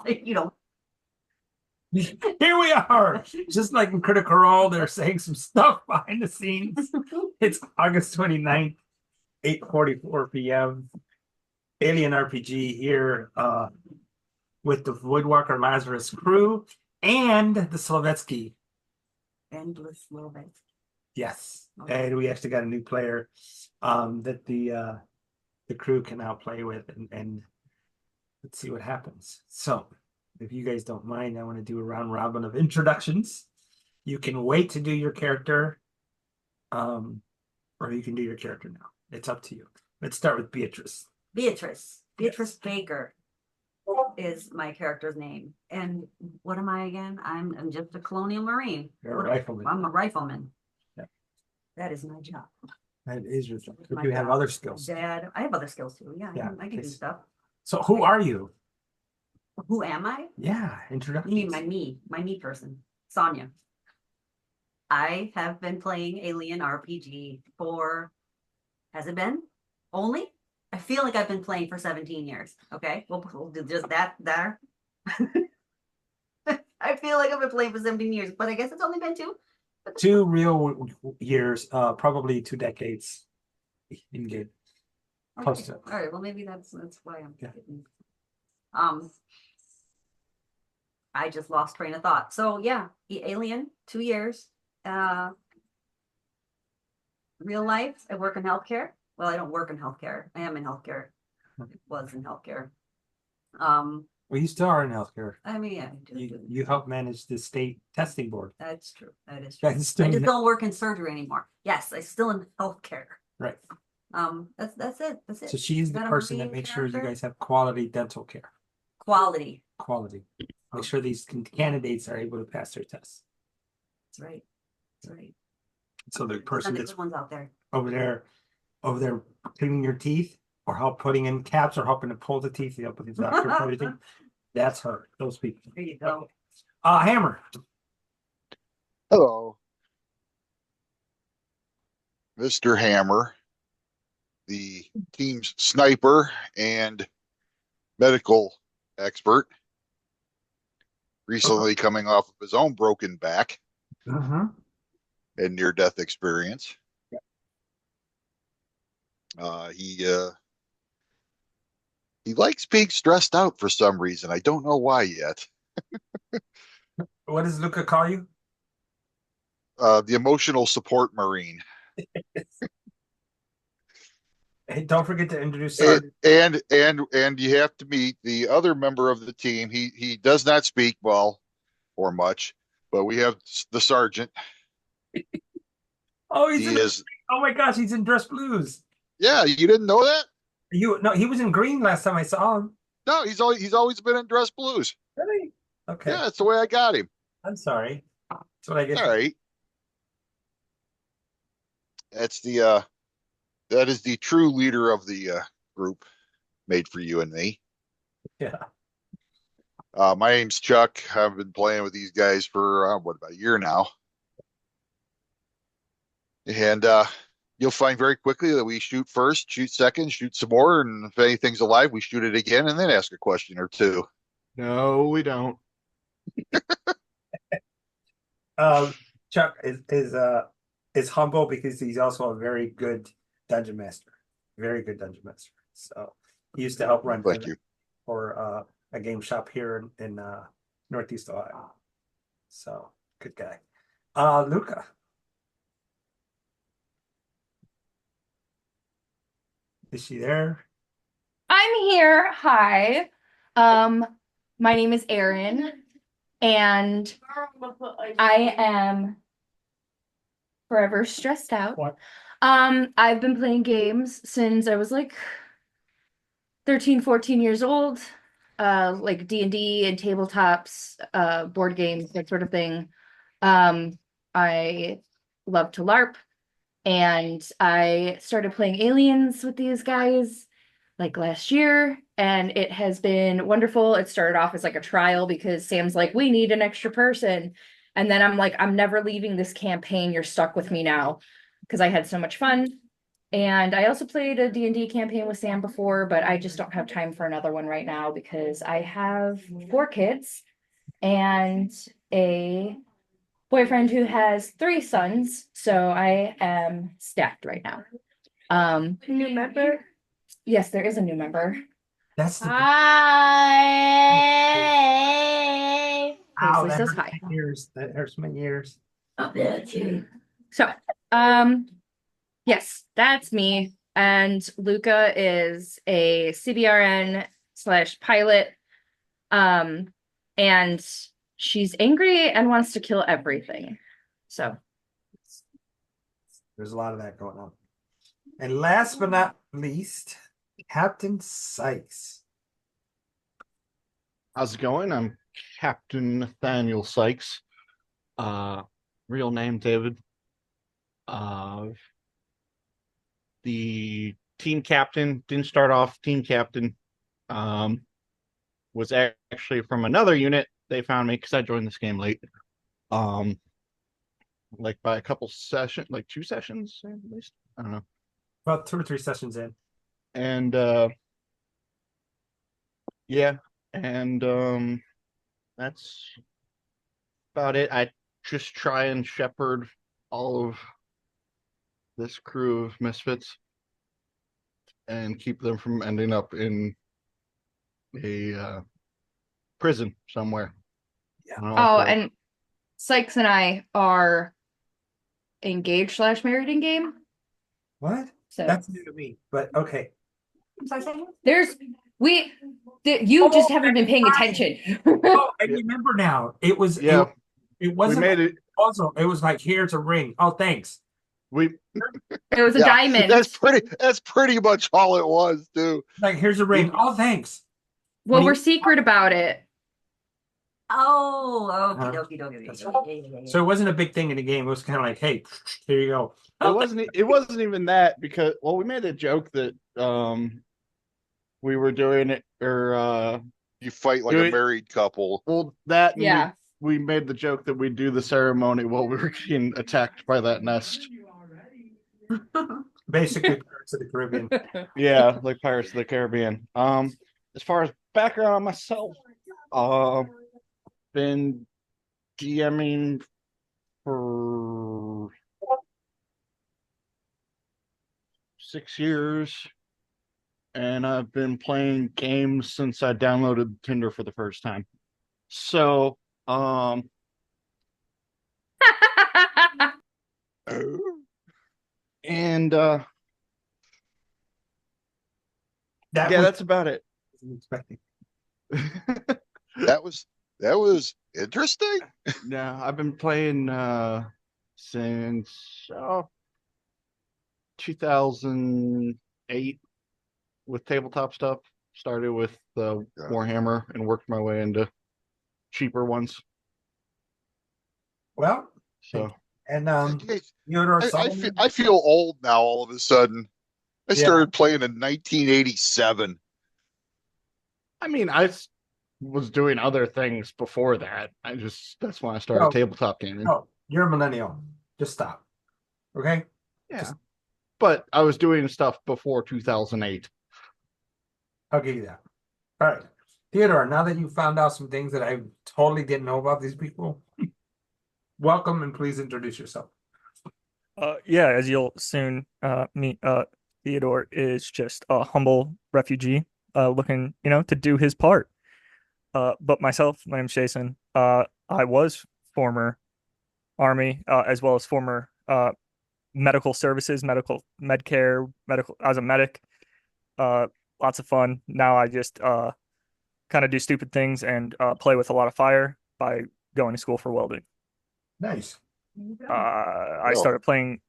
Here we are, just like in Critical Role, they're saying some stuff behind the scenes. It's August 29th, 8:44 p.m. Alien RPG here with the Voidwalker Lazarus crew and the Slovetsky. Endless Slovetsky. Yes. Okay. And we actually got a new player that the crew can now play with and let's see what happens. So if you guys don't mind, I want to do a round robin of introductions. You can wait to do your character, or you can do your character now. It's up to you. Let's start with Beatrice. Beatrice Baker is my character's name. And what am I again? I'm just a colonial marine. You're a rifleman. I'm a rifleman. Yeah. That is my job. That is your job. But My you have job. other skills. Dad, I have other skills too. Yeah, Yeah, I can do okay. stuff. So who are you? Who am I? Yeah, You introductions. mean my me person, Sonia. I have been playing Alien RPG for, has it been? Only? I feel like I've been playing for 17 years. Okay, we'll do just that there. I feel like I've been playing for 17 years, but I guess it's only been two. 2 real years, probably 2 decades in game. Close to it. All right, well maybe that's why I'm getting. I just lost train of thought. So yeah, Alien, 2 years. Real life, I work in healthcare. Well, I don't work in healthcare. I am in healthcare. Was in healthcare. Well, you still are in healthcare. I mean, yeah, You help manage the state testing board. That's true. That is true. I just don't work in surgery anymore. Yes, I still in healthcare. Right. That's it. That's it. So she's the person that makes sure you guys have quality dental care. Quality. Make sure these candidates are able to pass their tests. That's right. That's right. So the person that's ones out there over there cleaning your teeth or help putting in caps or helping to pull the teeth up with the doctor and everything. That's her. Those people. There you go. Hammer. Hello. Mr. Hammer, the team's sniper and medical expert, recently coming off of his own broken back and near-death experience. He likes being stressed out for some reason. I don't know why yet. What does Luca call you? The emotional support Marine. Hey, don't forget to introduce and you have to meet the other member of the team. He does not speak well or much, but we have the sergeant. Oh, oh my gosh, he's in Dress Blues. Yeah, you didn't know that? No, he was in green last time I saw him. No, he's always been in Dress Blues. Really? Okay. Yeah, that's the way I got him. I'm sorry. That's what I get. All right. That is the true leader of the group, made for you and me. Yeah. My name's Chuck. I've been playing with these guys for about a year now, and you'll find very quickly that we shoot first, shoot second, shoot some more, and if anything's alive, we shoot it again, and then ask a question or two. No, we don't. Chuck is humble because he's also a very good dungeon master. Very good dungeon master. So he used to help run for a game shop here in Northeast Ohio. So good guy. Luca. Is she there? I'm here. Hi. My name is Erin, and I am forever stressed out. What? I've been playing games since I was like 13, 14 years old. Like D&D and tabletops, board games, that sort of thing. I love to LARP, and I started playing Aliens with these guys like last year, and it has been wonderful. It started off as like a trial because Sam's like, we need an extra person. And then I'm like, I'm never leaving this campaign. You're stuck with me now, because I had so much fun. And I also played a D&D campaign with Sam before, but I just don't have time for another one right now because I have 4 kids and a boyfriend who has 3 sons. So I am stacked right now. New member? Yes, there is a new member. That's the Hi. ow, Paisley that says hurts hi. my ears. That hurts my ears. So, yes, that's me. And Luca is a CBRN slash pilot. And she's angry and wants to kill everything. So, There's a lot of that going on. And last but not least, Captain Sykes. How's it going? I'm Captain Nathaniel Sykes. Real name David. The team captain didn't start off team captain. Was actually from another unit. They found me because I joined this game late. Like by a couple sessions, like 2 sessions at least. I don't know. About 2 or 3 sessions in. And yeah, and that's about it. I just try and shepherd all of this crew of misfits and keep them from ending up in a prison somewhere. Yeah. I don't know oh, if that- and Sykes and I are engaged slash married in game. What? So That's new to me, but okay. there's you just haven't been paying attention. Oh, I Yeah. remember now. It was yeah, it we wasn't made it. also it was like here's a ring. Oh, thanks. We It was a Yeah, diamond. That's pretty much all it was, too. Like here's a ring. Oh, thanks. Well, When we're you- secret about it. Oh, Uh-huh. okie dokie That's dokie. So it wasn't a big thing in the game. It was kind of like, hey, here you go. it wasn't even that because we made a joke that we were doing it or You fight like Do a it. married couple. that and Yeah. we made the joke that we do the ceremony while we were getting attacked by that nest. Basically, Pirates of the Caribbean. Yeah, like Pirates of the Caribbean. As far as background on myself, been DMing for 6 years, and I've been playing games since I downloaded Tinder for the first time. So, and That yeah, was that's about it. expecting. That was interesting. No, I've been playing since 2008 with tabletop stuff. Started with Warhammer and worked my way into cheaper ones. Well, So and Hey, Theodore I feel old now all of a sudden. I Yeah. started playing in 1987. I mean, was doing other things before that. That's when I started No. tabletop gaming. No, you're a millennial. Just stop. Okay. Yeah, but I was doing stuff before 2008. I'll give you that. All right. Theodore, now that you found out some things that I totally didn't know about these people, welcome and please introduce yourself. Yeah, as you'll soon meet, Theodore is just a humble refugee looking, to do his part. But myself, my name's Jason. I was former Army, as well as former medical services, medcare, medical as a medic. Lots of fun. Now I just kind of do stupid things and play with a lot of fire by going to school for welding. Nice. I Cool. started playing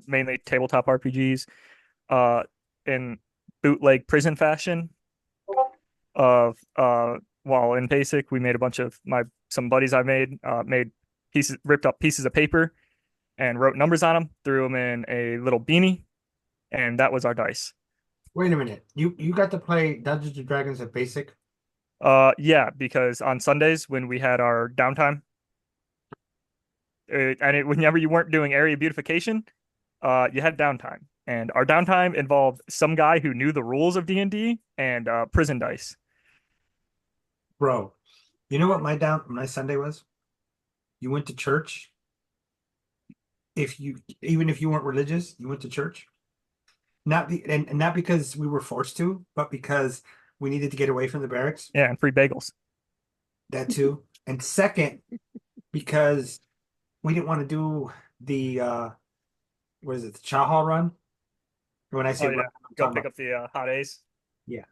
mainly tabletop RPGs in bootleg prison fashion. Of while in basic, we made a bunch of some buddies I made ripped up pieces of paper and wrote numbers on them, threw them in a little beanie, and that was our dice. Wait a minute. You got to play Dungeons and Dragons at basic? Yeah, because on Sundays when we had our downtime, whenever you weren't doing area beautification, you had downtime. and our downtime involved some guy who knew the rules of D&D and prison dice. Bro, you know what my Sunday was? You went to church. Even if you weren't religious, you went to church. And not because we were forced to, but because we needed to get away from the barracks. Yeah, and free bagels. That too. And second, because we didn't want to do the what is it, the chow hall run? When I say Oh yeah, run, I'm go talking pick about- up the hot A's. yeah.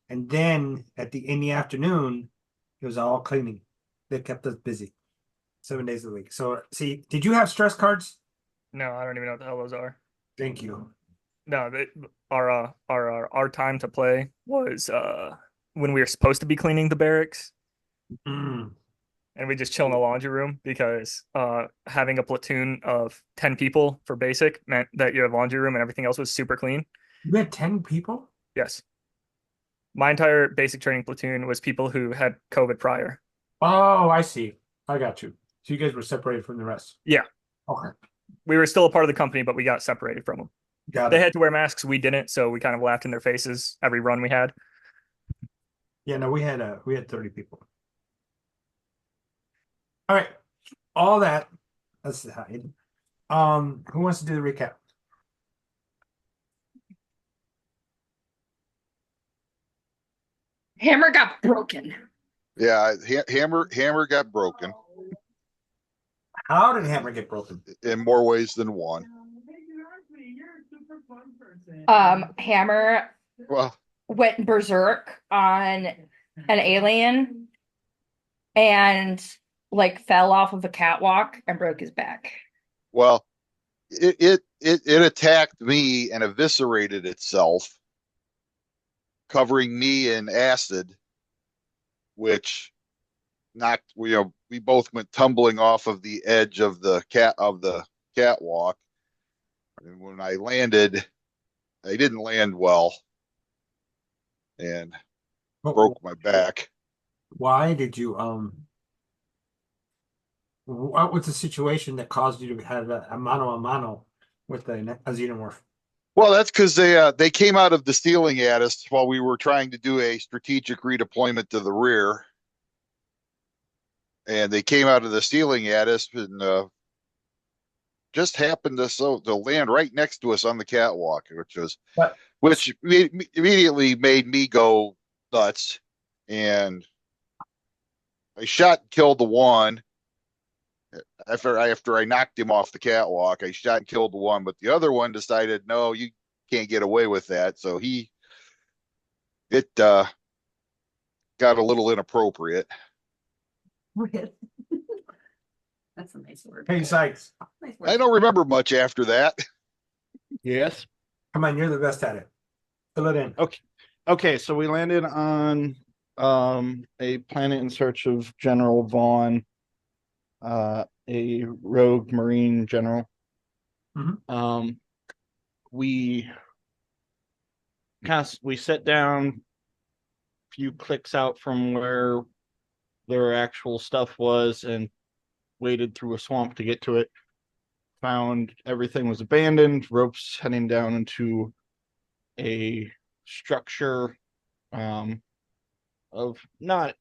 And then in the afternoon, it was all cleaning. They kept us busy 7 days a week. So see, did you have stress cards? No, I don't even know what the hell those are. Thank you. No, our time to play was when we were supposed to be cleaning the barracks, Mm. and we just chill in the laundry room because having a platoon of 10 people for basic meant that your laundry room and everything else was super clean. You had 10 people? Yes. My entire basic training platoon was people who had COVID prior. Oh, I see. I got you. So you guys were separated from the rest. Yeah. Okay. We were still a part of the company, but we got separated from them. Got They it. had to wear masks, we didn't, so we kind of laughed in their faces every run we had. Yeah, no, we had 30 people. All right. All that. Let's hide. Who wants to do the recap? Hammer got broken. Yeah, hammer got broken How did Hammer get broken? in more ways than one. Hammer Well, went berserk on an alien and like fell off of a catwalk and broke his back. well, it attacked me and eviscerated itself, covering me in acid, which knocked we both went tumbling off of the edge of the catwalk. And when I landed, I didn't land well and broke my back. Why did you what was the situation that caused you to have a mano a mano with a xenomorph? Well, that's because they came out of the ceiling at us while we were trying to do a strategic redeployment to the rear, and they came out of the ceiling at us and just happened to land right next to us on the catwalk, But which immediately made me go nuts, and I shot and killed the one. After I knocked him off the catwalk, I shot and killed the one, but the other one decided, no, you can't get away with that. So it got a little inappropriate. Really? That's a nice word. hey, Sykes, Nice word. I don't remember much after that. Yes. come on, you're the best at it. Fill it in. Okay, so we landed on a planet in search of General Vaugn, a rogue Marine general. Mhm. We sat down a few clicks out from where their actual stuff was and waded through a swamp to get to it. Found everything was abandoned, ropes heading down into a structure of not, I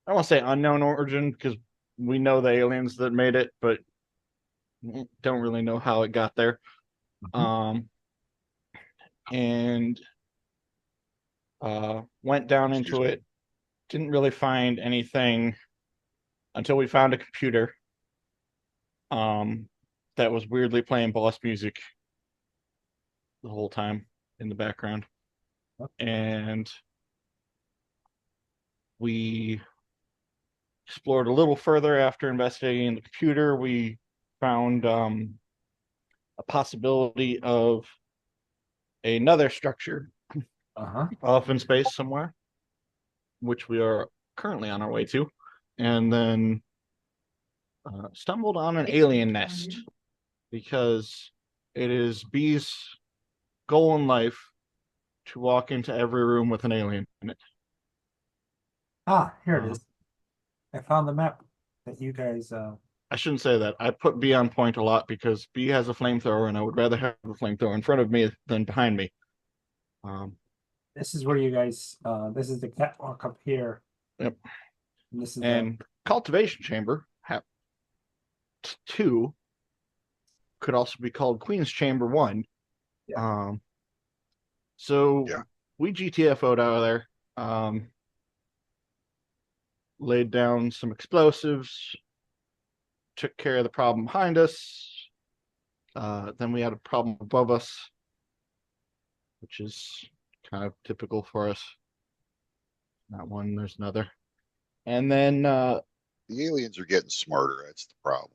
don't want to say unknown origin because we know the aliens that made it, but don't really know how it got there. And went down into it. Didn't really find anything until we found a computer that was weirdly playing boss music the whole time in the background. And we explored a little further after investigating the computer. We found a possibility of another structure off in space somewhere, which we are currently on our way to, and then stumbled on an alien nest because it is B's goal in life to walk into every room with an alien in it. Here it is. I found the map that you guys I shouldn't say that. I put B on point a lot because B has a flamethrower, and I would rather have the flamethrower in front of me than behind me. This is where you guys, this is the catwalk up here. Yep. And this is And cultivation chamber 2 could also be called Queen's Chamber 1. Yeah. So Yeah. we GTFO'd out of there. Laid down some explosives, took care of the problem behind us. Then we had a problem above us, which is kind of typical for us. Not one, there's another. And then The aliens are getting smarter. That's the problem.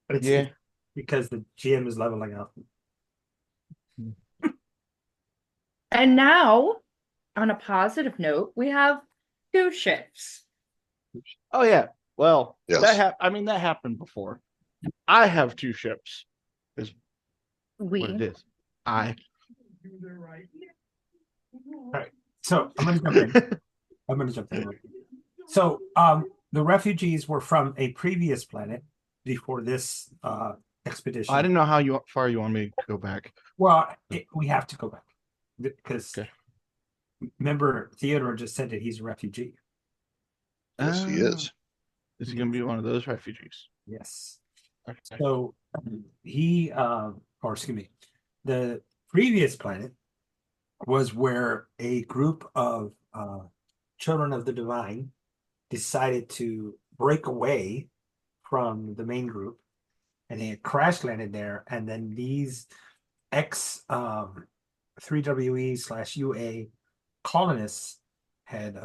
but it's yeah, because the GM is leveling up. And now, on a positive note, we have 2 ships. oh yeah. Well, Yes. that happened before. I have 2 ships. Is what it is. So I'm gonna jump in. I'm gonna jump in. So the refugees were from a previous planet before this expedition. I didn't know how far you want me to go back. Well, we have to go back because Okay. remember Theodore just said that he's a refugee. Yes, he is. Is he going to be one of those refugees? Yes. Okay. So he, or excuse me, the previous planet was where a group of children of the divine decided to break away from the main group, and they had crash landed there. And then these ex 3WE/UA colonists had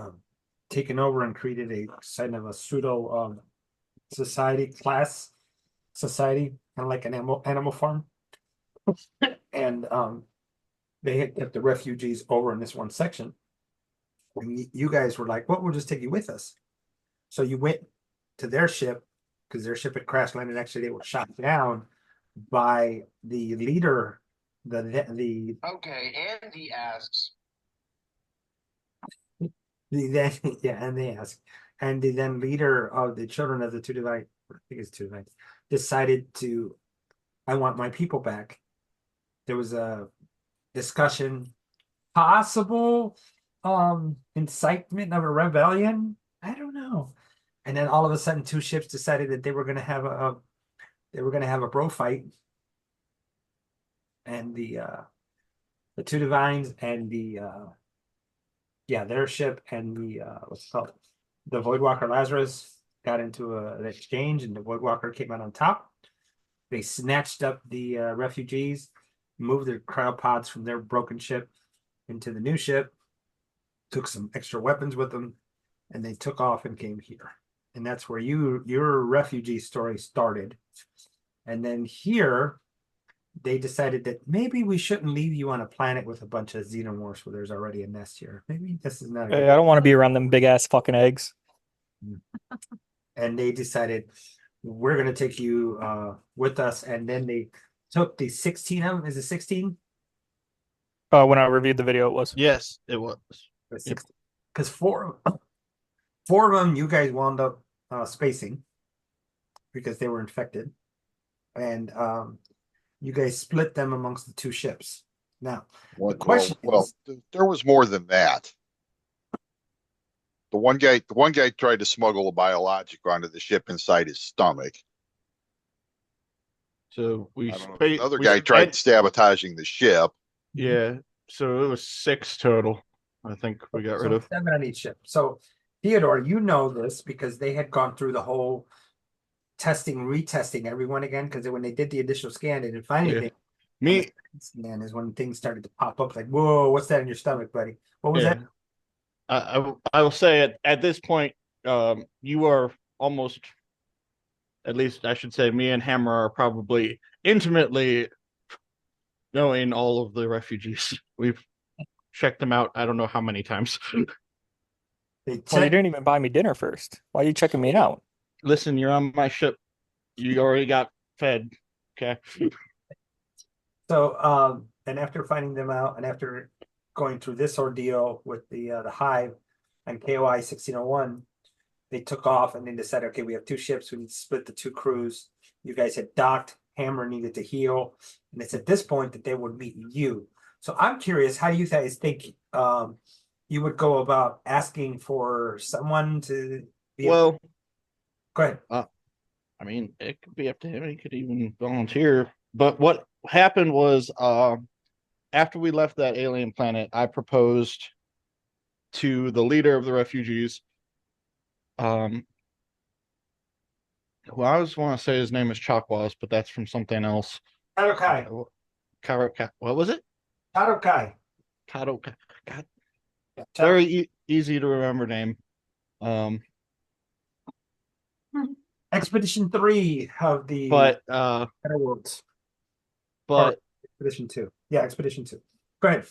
taken over and created a kind of a pseudo society, kind of like an animal farm. And they had kept the refugees over in this one section. And you guys were like, well, we'll just take you with us. So you went to their ship because their ship had crash landed. Actually, they were shot down by the leader. The Okay, Andy asks. then yeah, and they asked, and the then leader of the children of the two divine, I think it's two divine, decided to, I want my people back. There was a discussion, possible incitement of a rebellion. I don't know. And then all of a sudden, 2 ships decided that they were going to have a bro fight, and the two divines and their ship and the what's it called, the Voidwalker Lazarus got into an exchange, and the Voidwalker came out on top. They snatched up the refugees, moved their cryo pods from their broken ship into the new ship, took some extra weapons with them, and they took off and came here. And that's where your refugee story started. And then here, they decided that maybe we shouldn't leave you on a planet with a bunch of xenomorphs where there's already a nest here. Maybe this is not a Hey, I don't want to be around them big ass fucking eggs. And they decided we're going to take you with us. And then they took the 16 of them. Is it 16? When I reviewed the video, it was. Yes, it was. Because four of them you guys wound up spacing because they were infected. And you guys split them amongst the 2 ships. Now, the question is, there was more than that. The one guy tried to smuggle a biologic onto the ship inside his stomach. So The other guy tried sabotaging the ship. Yeah, so it was 6 total. I think we got rid of 7 on each ship. So Theodore, you know this because they had gone through the whole retesting everyone again, because when they did the initial scan, they didn't find anything. me. Scan is when things started to pop up, like, whoa, what's that in your stomach, buddy? What was that? I will say at this point, you are almost, at least I should say, me and Hammer are probably intimately knowing all of the refugees. We've checked them out. I don't know how many times. Well, you didn't even buy me dinner first. Why are you checking me out? Listen, you're on my ship. You already got fed. Okay. So, and after finding them out, and after going through this ordeal with the Hive and KOI 1601, they took off and they decided, okay, we have two ships, we need to split the two crews. You guys had docked, Hammer needed to heal, and it's at this point that they would meet you. So I'm curious, how do you guys think you would go about asking for someone to be Well, go ahead. I mean, it could be up to him. He could even volunteer. But what happened was, after we left that alien planet, I proposed to the leader of the refugees, who I always want to say his name is Chakwas, but that's from something else. Kadokai. What was it? Kadokai. Kadokai. God, very easy to remember name. Expedition 3 of the But Outer Worlds. but Expedition 2. Yeah, Expedition 2. Go ahead.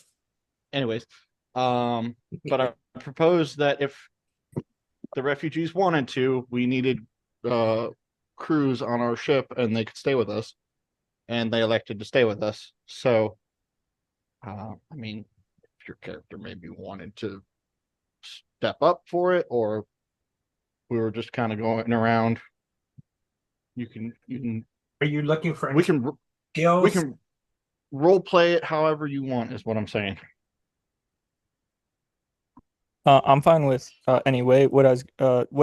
anyways, but I proposed that if the refugees wanted to, we needed crews on our ship and they could stay with us, and they elected to stay with us. So I mean, if your character maybe wanted to step up for it, or we were just kind of going around, you can Are you looking for we any can skills? we can role play it however you want, is what I'm saying. I'm fine with anyway. What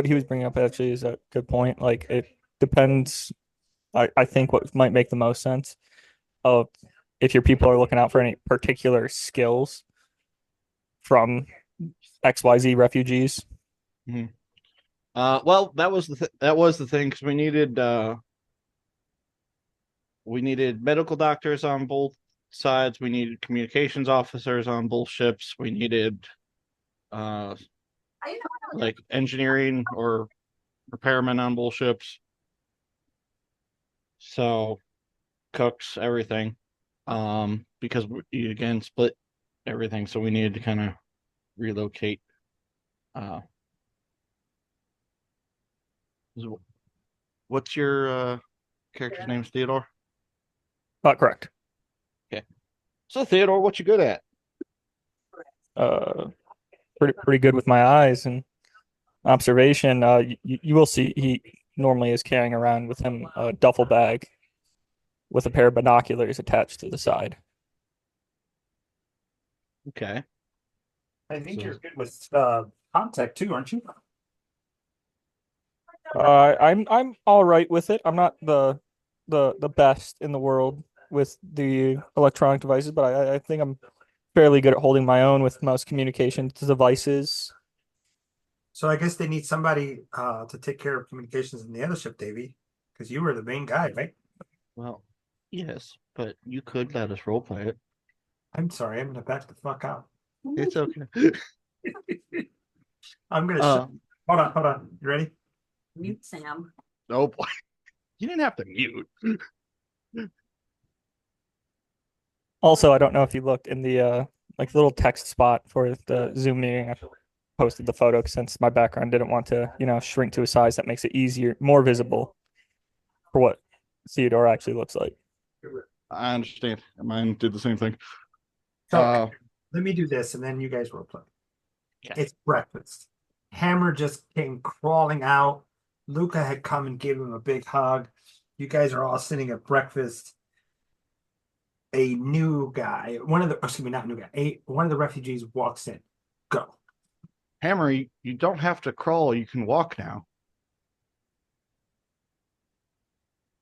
he was bringing up actually is a good point. Like it depends. I think what might make the most sense of if your people are looking out for any particular skills from XYZ refugees. Well, that was the thing, because we needed medical doctors on both sides. We needed communications officers on both ships. We needed like engineering or repairmen on both ships. So cooks, everything. Because we again split everything, so we needed to kind of relocate. What's your character's name? Theodore? Correct. Okay. So Theodore, what you good at? Pretty good with my eyes and observation. You will see he normally is carrying around with him a duffel bag with a pair of binoculars attached to the side. Okay. I think you're good with contact too, aren't you? I'm all right with it. I'm not the best in the world with the electronic devices, but I think I'm fairly good at holding my own with most communications devices. So I guess they need somebody to take care of communications in the other ship, Davey, because you were the main guy, right? Well, yes, but you could let us role play it. I'm sorry, I'm gonna back the fuck out. It's okay. I'm gonna hold on. You ready? Mute Sam. Oh boy. You didn't have to mute. Also, I don't know if you looked in the like little text spot for the Zoom meeting. I posted the photo since my background didn't want to, shrink to a size that makes it easier, more visible for what Theodore actually looks like. I understand. Mine did the same thing. So let me do this and then you guys will play. Okay. It's breakfast. Hammer just came crawling out. Luca had come and gave him a big hug. You guys are all sitting at breakfast. A new guy, one of the refugees walks in. Go. Hammer, you don't have to crawl, you can walk now.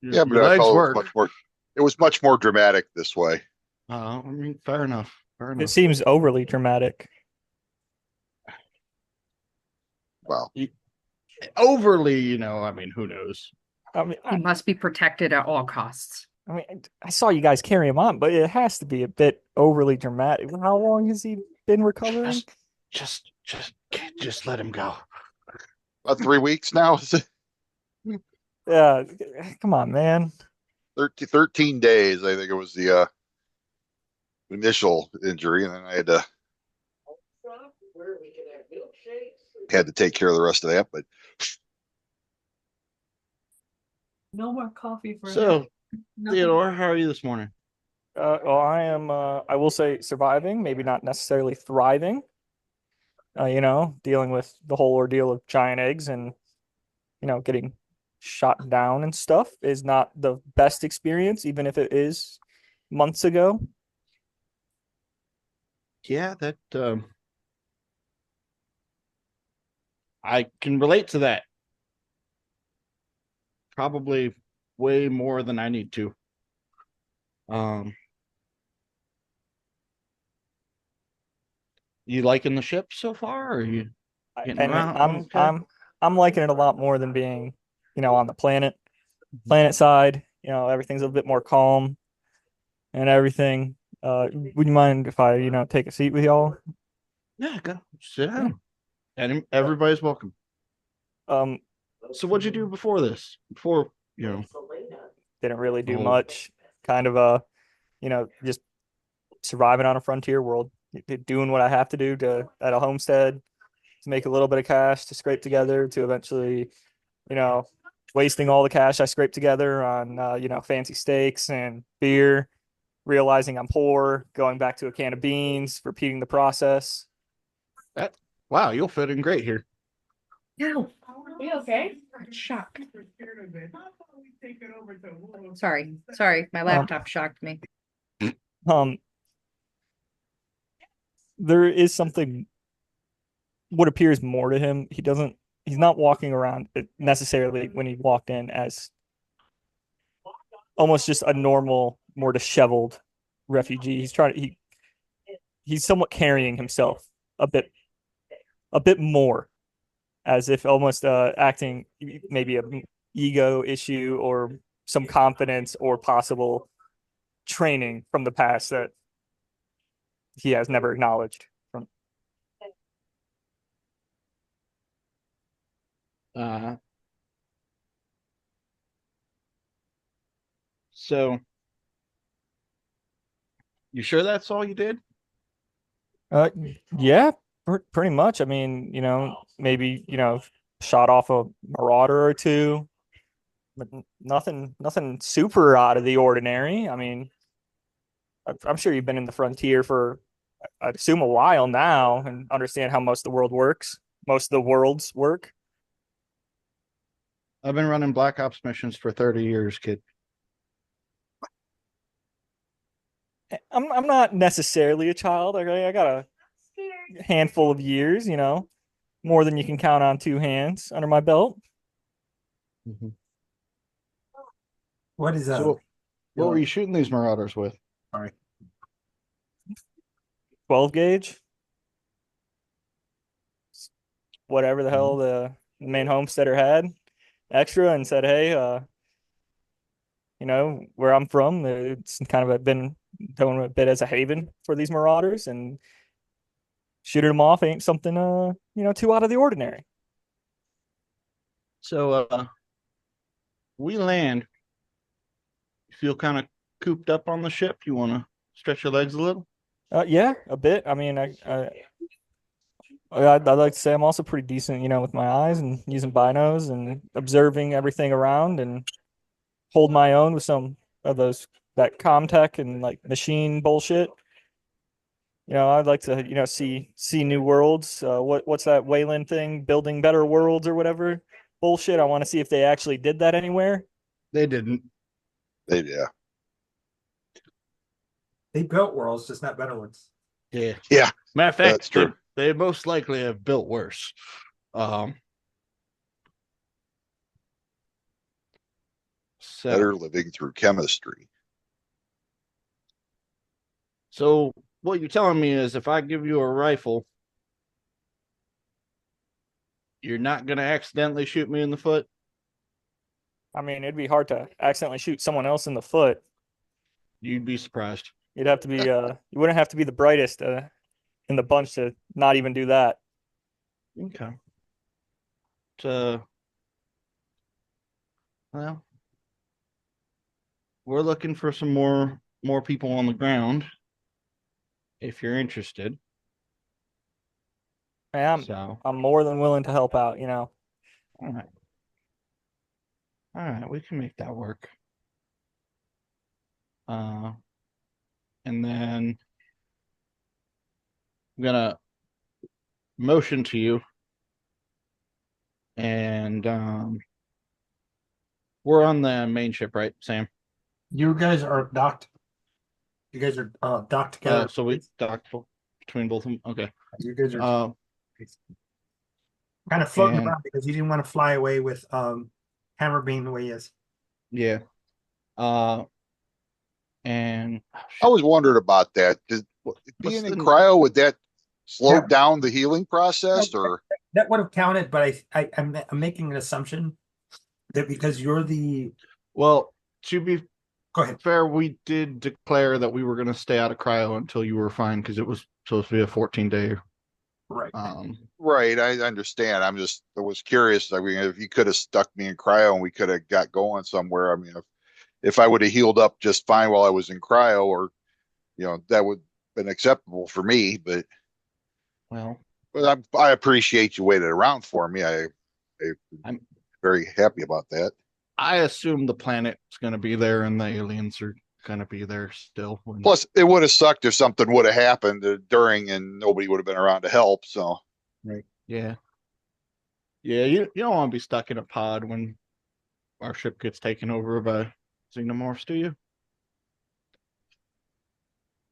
Yeah, but I felt it was much more dramatic this way. I mean, fair enough. It seems overly dramatic. Well, overly, I mean, who knows? I mean, He must be protected at all costs. I saw you guys carry him on, but it has to be a bit overly dramatic. How long has he been recovering? Just let him go. About 3 weeks now. Yeah, come on, man. 13 days, I think it was the initial injury, and then I had to take care of the rest of that. But No more coffee for So, Theodore, how are you this morning? Well, I am. I will say surviving, maybe not necessarily thriving. Dealing with the whole ordeal of giant eggs and getting shot down and stuff is not the best experience, even if it is months ago. Yeah, that I can relate to that. Probably way more than I need to. You liking the ship so far? Or are you getting And around? I'm Okay. I'm liking it a lot more than being, on the planet side. Everything's a bit more calm and everything. Would you mind if I, take a seat with y'all? Yeah, go sit down. And everybody's welcome. Um, So what'd you do before this? Before, didn't really do Oh. much. Kind of just surviving on a frontier world, doing what I have to do to at a homestead to make a little bit of cash to scrape together to eventually, you know, wasting all the cash I scraped together on fancy steaks and beer, realizing I'm poor, going back to a can of beans, repeating the process. Wow, you'll fit in great here. No. Are you okay? Shocked. Sorry, my laptop shocked me. Um, there is something what appears more to him. He's not walking around necessarily when he walked in as almost just a normal, more disheveled refugee. He's somewhat carrying himself a bit more as if almost acting maybe a ego issue or some confidence or possible training from the past that he has never acknowledged from. Uh, so you sure that's all you did? Uh, yeah, pretty much. I mean, maybe, shot off a marauder or two, but nothing super out of the ordinary. I mean, I'm sure you've been in the frontier for, I'd assume, a while now and understand how most of the world works, most of the worlds work. I've been running Black Ops missions for 30 years, kid. I'm not necessarily a child. I got a handful of years, more than you can count on two hands under my belt. Mm-hmm. What is that? So what were you shooting these marauders with? Sorry. 12 gauge, whatever the hell the main homesteader had extra, and said, hey, where I'm from, it's kind of been going a bit as a haven for these marauders, and shooting them off ain't something, too out of the ordinary. So we land. You feel kind of cooped up on the ship? You want to stretch your legs a little? Yeah, a bit. I mean, I'd like to say I'm also pretty decent, with my eyes and using binos and observing everything around and hold my own with some of that comtech and like machine bullshit. I'd like to, see new worlds. What's that Wayland thing? Building better worlds or whatever bullshit. I want to see if they actually did that anywhere. They didn't. Yeah. They built worlds, just not better ones. Yeah. Yeah. Matter of fact, That's true. They most likely have built worse. So, Better living through chemistry. So what you're telling me is if I give you a rifle, you're not going to accidentally shoot me in the foot? I mean, it'd be hard to accidentally shoot someone else in the foot. You'd be surprised. You'd have to be, you wouldn't have to be the brightest in the bunch to not even do that. Okay. Well, we're looking for some more people on the ground if you're interested. I'm more than willing to help out, All right. All right, we can make that work. And then I'm gonna motion to you And we're on the main ship, right, Sam? You guys are docked. You guys are docked together. So we docked between both of them. Okay. You guys are Uh, kind of floating and- around because you didn't want to fly away with Hammer being the way he is. yeah. And I was wondering about that. Being in cryo, would that slow down the healing process, or That would have counted, but I'm making an assumption that because you're the well, to be go ahead. fair, we did declare that we were going to stay out of cryo until you were fine because it was supposed to be a 14-day. Right. Right, I understand. I was curious. I mean, if you could have stuck me in cryo and we could have got going somewhere. I mean, if I would have healed up just fine while I was in cryo, or that would have been acceptable for me. But Well, I appreciate you waited around for me. I'm very happy about that. I assume the planet's going to be there and the aliens are going to be there still. Plus, it would have sucked if something would have happened during and nobody would have been around to help. So, right. Yeah. Yeah, you don't want to be stuck in a pod when our ship gets taken over by xenomorphs, do you?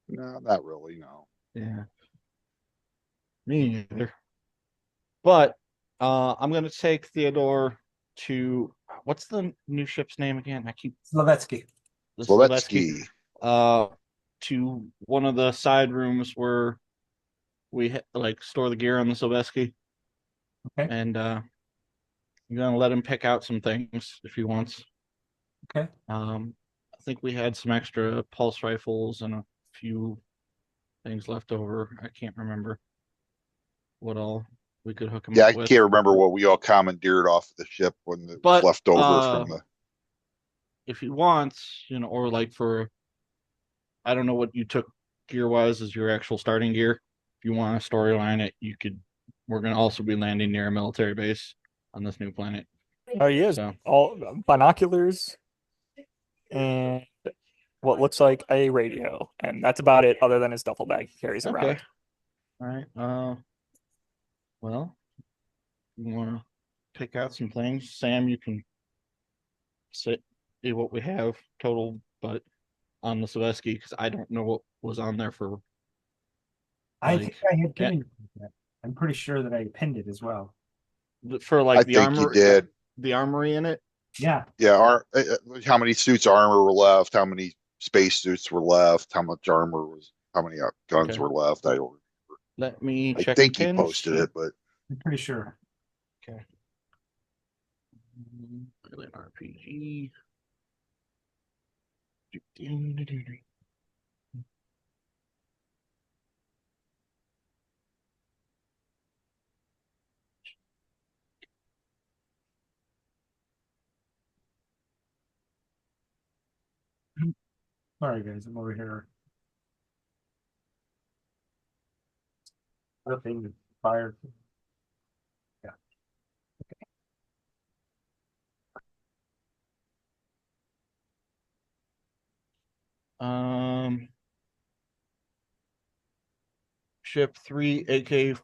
no, not really. No. Yeah. Me neither. But I'm going to take Theodore to what's the new ship's name again? I keep Slovetsky. Slovetsky. To one of the side rooms where we store the gear on the Slovetsky. Okay. And you're gonna let him pick out some things if he wants. Okay. I think we had some extra pulse rifles and a few things left over. I can't remember what all we could hook him Yeah, I up with. can't remember what we all commandeered off the ship when it was left over from the. If he wants, or for, I don't know what you took gear wise as your actual starting gear. If you want to storyline it, you could. We're gonna also be landing near a military base on this new planet. Oh, he has all binoculars and what looks like a radio, and that's about it, other than his duffel bag he carries around. All right. Well, you want to pick out some things, Sam? You can see what we have total, but on the Slovetsky, because I don't know what was on there for. I think I had pinned it. I'm pretty sure that I pinned it as well. For I the think you did. The armory in it. Yeah. Yeah. How many suits of armor were left? How many space suits were left? How much armor was? How many guns were left? I don't. Let me check. I think he posted it, but I'm pretty sure. Okay. Alien RPG. Sorry, guys, I'm over here. Nothing fired. Yeah. Ship 3 AK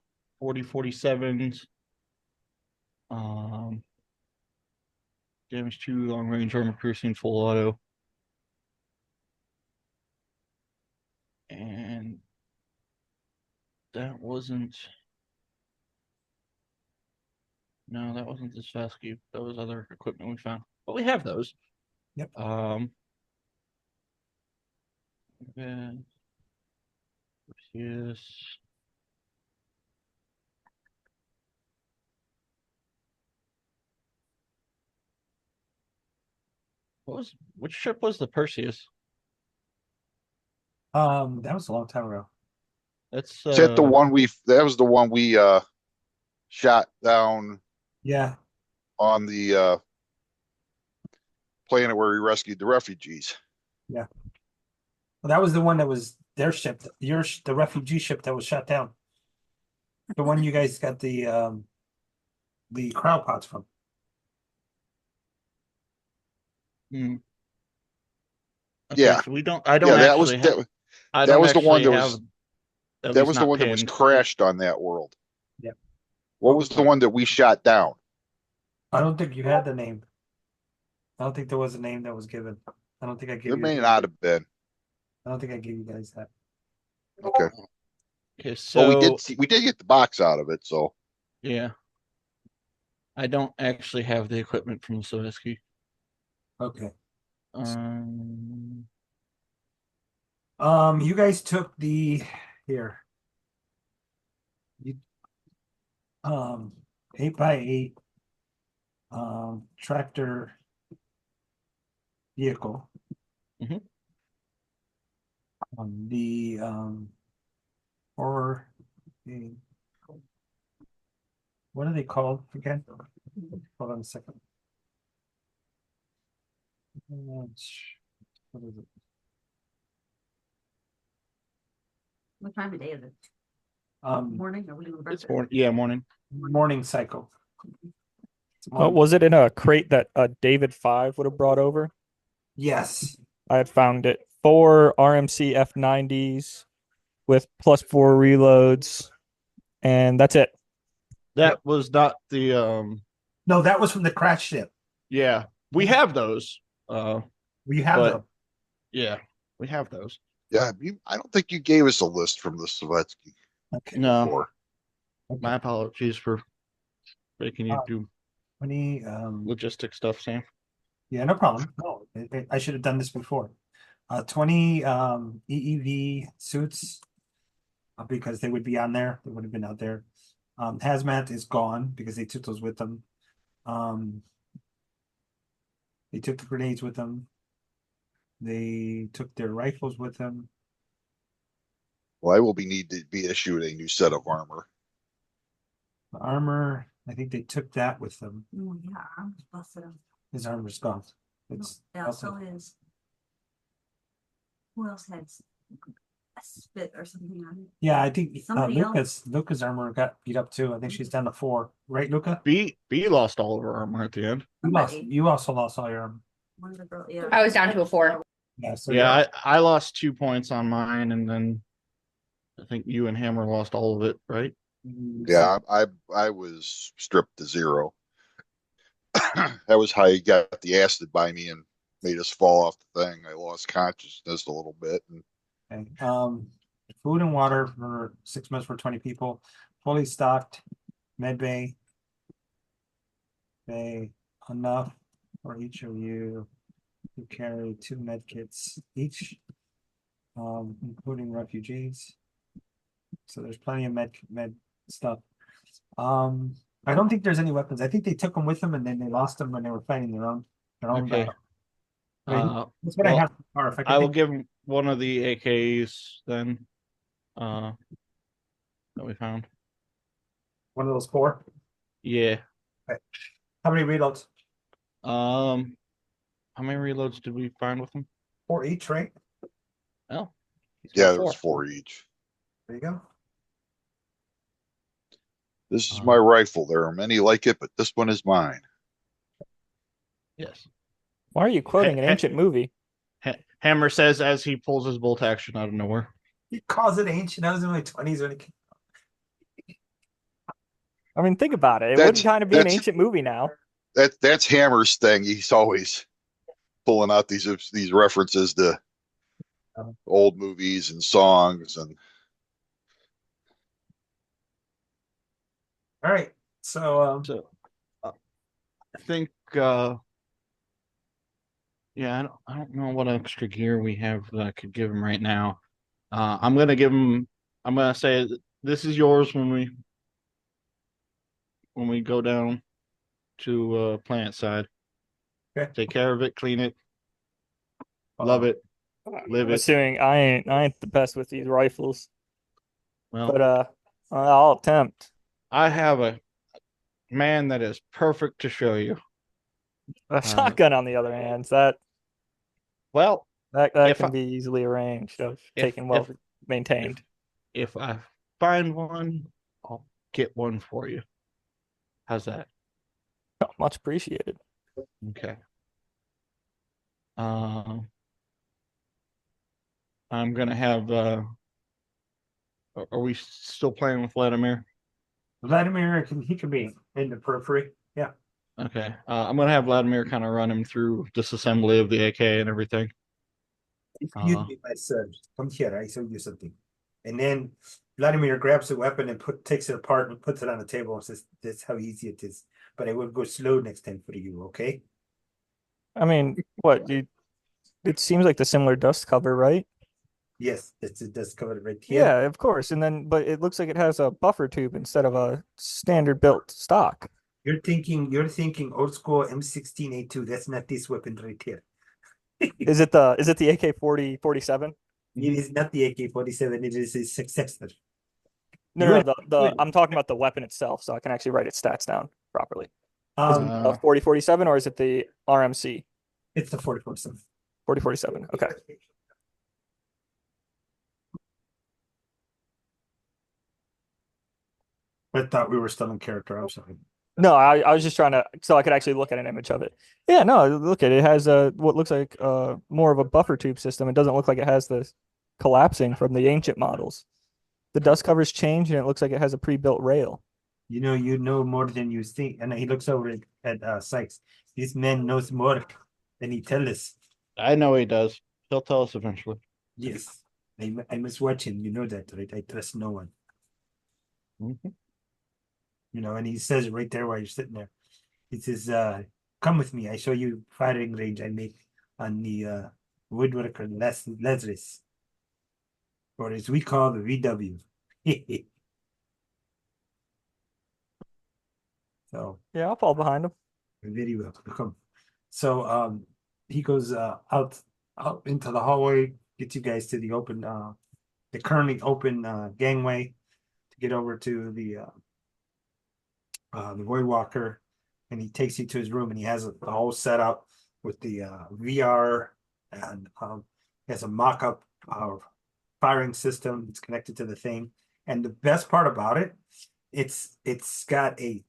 40-47s. Damage 2 long range armor piercing full auto. And that wasn't. No, that wasn't the Svesky. That was other equipment we found. But we have those. Yep. Yes. Which ship was the Perseus? That was a long time ago. That's is that that was the one we shot down. Yeah. On the planet where we rescued the refugees. Yeah. Well, that was the one that was their ship, the refugee ship that was shot down. The one you guys got the cryo pods from. Okay, yeah. So I don't actually have. That was the one that was. That was the one that was crashed on that world. Yeah. What was the one that we shot down? I don't think you had the name. I don't think there was a name that was given. I don't think I gave There you. may not have been. I don't think I gave you guys that. Okay. Okay, Well, so we did get the box out of it, so yeah, I don't actually have the equipment from Savitsky. Okay. Um, You guys took the here. You 8x8 tractor vehicle. Mhm. The or what are they called again? Hold on a second. What is it? What time of day is it? Morning? Are we doing it's breakfast? morning. Morning cycle. It's Oh, morning. was it in a crate that David 5 would have brought over? Yes. I had found it. 4 RMC F90s with +4 reloads, and that's it. That was not the No, that was from the crash ship. yeah, we have those. We have But them. yeah, we have those. yeah, I don't think you gave us a list from the Savetsky Okay. No, before. my apologies for making you Uh, do 20 logistic stuff, Sam. yeah, no problem. No, I should have done this before. 20 EEV suits because they would be on there. They would have been out there. Hazmat is gone because they took those with them. They took the grenades with them. They took their rifles with them. Well, I will need to be issued a new set of armor. The armor, I think they took that with them. Oh, yeah, arms busted up. His armor's gone. It's Yeah, so is. Who else had a spit or something on it? yeah, I think Somebody else. Luca's armor got beat up too. I think she's down to 4, right, Luca? B lost all of her armor at the end. You also lost all your armor. One of the girls, yeah. I was down to a 4. Yeah, so Yeah, I lost 2 points on mine, and then I think you and Hammer lost all of it, right? Yeah, I was stripped to 0. That was how he got the acid by me and made us fall off the thing. I lost consciousness a little bit. And Okay. Food and water for 6 months for 20 people, fully stocked, med bay. Enough for each of you to carry 2 med kits each, including refugees. So there's plenty of med stuff. I don't think there's any weapons. I think they took them with them and then they lost them when they were fighting their own Okay. battle. I mean, that's what I Well, have so far. If I I will can give him one of the AKs then. That we found. one of those 4. Yeah. How many reloads? How many reloads did we find with them? 4 each, right? Oh, he's got yeah, there was 4 each. There you go. This is my rifle. There are many like it, but this one is mine. Yes. Why are you quoting an ancient movie? Hammer says as he pulls his bolt action out of nowhere. He calls it ancient. I was in my 20s when it came. I mean, think about it. It That's- would kind of be an that's- ancient movie now. That's Hammer's thing. He's always pulling out these references to old movies and songs and All right. So I think yeah, I don't know what extra gear we have that I could give him right now. I'm gonna give him. I'm gonna say this is yours when we go down to plant side. Okay. Take care of it, clean it, love it, live I'm it. assuming I ain't the best with these rifles, Well, but I'll attempt. I have a man that is perfect to show you. A shotgun, on the other hand, Well, that if can I- be easily arranged of if- taken well if- maintained. if I find one, I'll get one for you. How's that? Oh, much appreciated. Okay. I'm gonna have. Are we still playing with Vladimir? Vladimir, he can be in the periphery. Yeah. Okay. I'm gonna have Vladimir kind of run him through disassembly of the AK and everything. Excuse me, my son. Come here. I show you something. And then Vladimir grabs the weapon and takes it apart and puts it on the table and says, "That's how easy it is. But I will go slow next time for you, okay?" I mean, what, dude? It seems like the similar dust cover, right? Yes, that's covered right here. Yeah, of course. And then, but it looks like it has a buffer tube instead of a standard built stock. You're thinking old school M16A2. That's not this weapon right here. Is it the AK-47? It is not the AK-47. It is a successor. No, You no, would- the I'm talking about the weapon itself, so I can actually write its stats down properly. Is it Um, the 4047 or is it the RMC it's the 4047. 4047? Okay. I thought we were still in character. I'm sorry. No, I was just trying to so I could actually look at an image of it. Yeah, no, look at it. It has a what looks like more of a buffer tube system. It doesn't look like it has the collapsing from the ancient models. The dust covers change and it looks like it has a pre-built rail. You know more than you think. And he looks over at Sykes. This man knows more than he tells us. I know he does. He'll tell us eventually. Yes. I must watch him. You know that, right? I trust no one. Mhm. You know, and he says it right there while you're sitting there. He says, come with me. I show you firing range I make on the woodworker Lazarus. Or as we call the VW. So Yeah, I'll fall behind him. very well. Come. So he goes out into the hallway, gets you guys to the currently open gangway to get over to the Void Walker, and he takes you to his room, and he has the whole setup with the VR, and he has a mock-up firing system. It's connected to the thing, and the best part about it, it's got a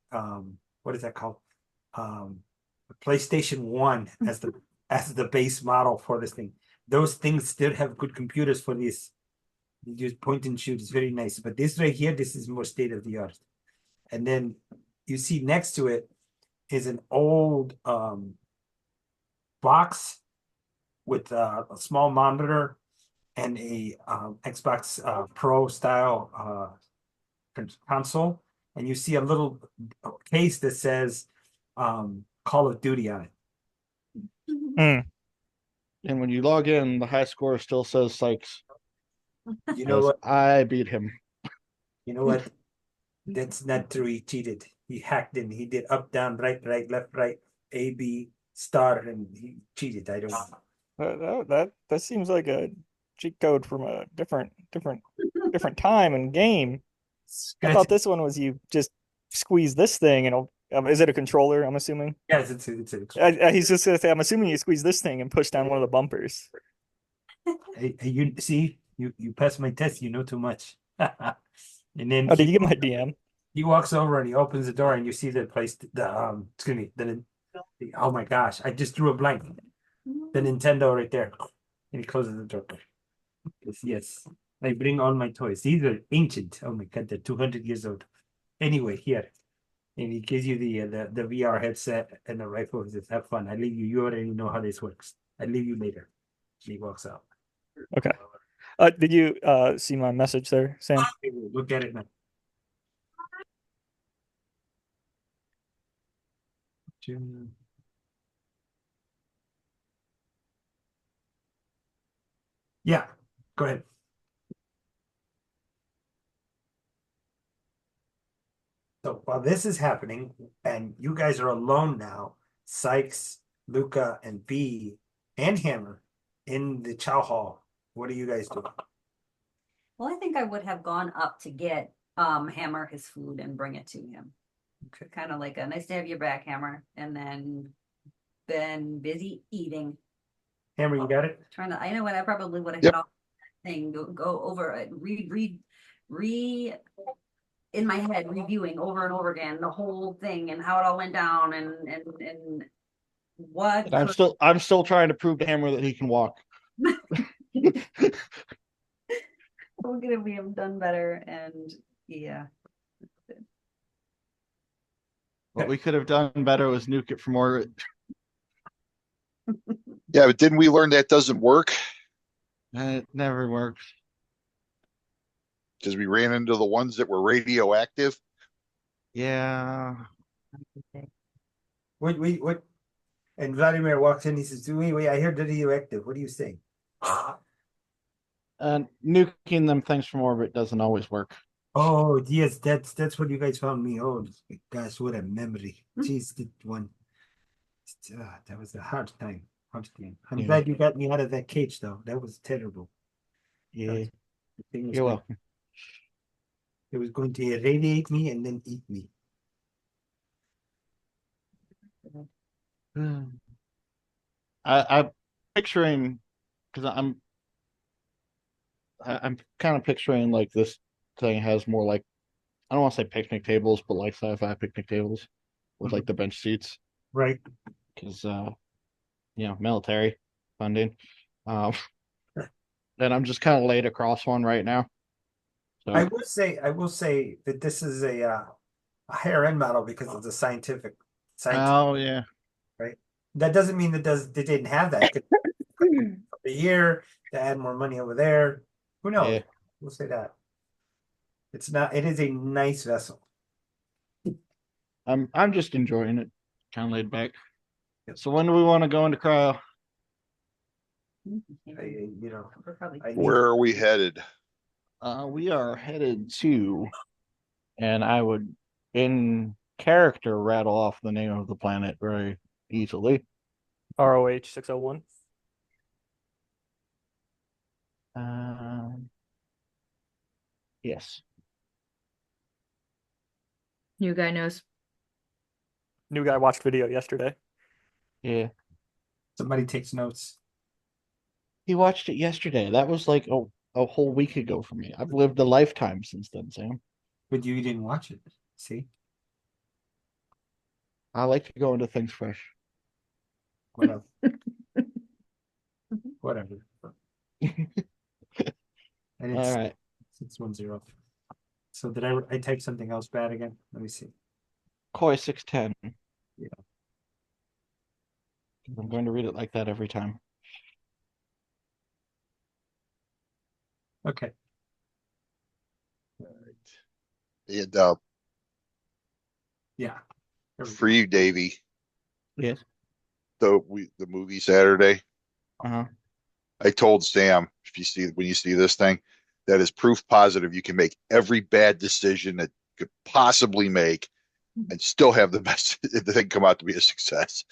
what is that called? PlayStation 1 as the base model for this thing. Those things still have good computers for this. You just point and shoot. It's very nice. But this right here, this is more state of the art. And then you see next to it is an old box with a small monitor and a Xbox Pro style console. And you see a little case that says Call of Duty on it. Mm. And when you log in, the high score still says Sykes. You know Says, what? I beat him. You know what? That's not true. He cheated. He hacked in. He did up, down, right, left, right, A, B, star, and he cheated. I don't know. That seems like a cheat code from a different time and game. I Scratch. thought this one was you just squeeze this thing and is it a controller? I'm assuming. Yes, He's just gonna say, I'm assuming you squeeze this thing and push down one of the bumpers. Hey, you see, you passed my test. You know too much. And then Oh, did you get my DM? he walks over and he opens the door and you see the place. Excuse me. Oh my gosh! I just drew a blank. The Nintendo right there, and he closes the door. Yes. I bring all my toys. These are ancient. Oh my god, they're 200 years old. Anyway, here. And he gives you the VR headset and the rifle. He says, have fun. I leave you. You already know how this works. I leave you later. And he walks out. Okay. Did you see my message there, Sam? Look at it now. Yeah, go ahead. So while this is happening, and you guys are alone now, Sykes, Luca, and B, and Hammer in the chow hall, what do you guys do? Well, I think I would have gone up to get Hammer his food and bring it to him. Okay. Kind of like a nice to have you back, Hammer. And then been busy eating. Hammer, you got it? Trying to, I know what I probably would have Yep. hit off that thing, go over it, read in my head, reviewing over and over again the whole thing and how it all went down and what And I'm still trying to prove to Hammer that he can walk. we're gonna be done better and yeah. What we could have done better was nuke it from orbit. Yeah, but didn't we learn that doesn't work? It never works. Because we ran into the ones that were radioactive. Yeah. What? And Vladimir walks in. He says, "Wait, I heard radioactive. What are you saying?" Nuking them things from orbit doesn't always work. Oh yes, that's what you guys found me. Oh gosh, what a memory. Jeez, that one. That was a hard time. Hard time. I'm Yeah. glad you got me out of that cage, though. That was terrible. Yeah. The thing was You're going, welcome. it was going to irradiate me and then eat me. I'm picturing because I'm kind of picturing like this thing has more like I don't want to say picnic tables, but like sci-fi picnic tables with like the bench seats Right. because military funding. Um, and I'm just kind of laid across one right now. So I will say that this is a higher end model because it's a scientific, oh yeah, right? That doesn't mean they didn't have that. The year to add more money over there. Who knows? yeah. We'll say that. It's not, it is a nice vessel. I'm just enjoying it, kind of laid back. So when do we want to go into cryo? We're probably Where are we headed? We are headed to, and I would in character rattle off the name of the planet very easily. ROH 601. Yes. New guy knows. New guy watched video yesterday. Yeah. Somebody takes notes. He watched it yesterday. That was like a whole week ago for me. I've lived a lifetime since then, Sam. But you didn't watch it. See? I like to go into things fresh. Whatever. Whatever. And All it's right. 610. So did I type something else bad again? Let me see. Koi 610. Yeah. I'm going to read it like that every time. Okay. And Yeah. There we for go. you, Davey, Yes. the movie Saturday. Uh-huh. I told Sam, when you see this thing, that is proof positive you can make every bad decision that you could possibly make and still have the best the thing come out to be a success.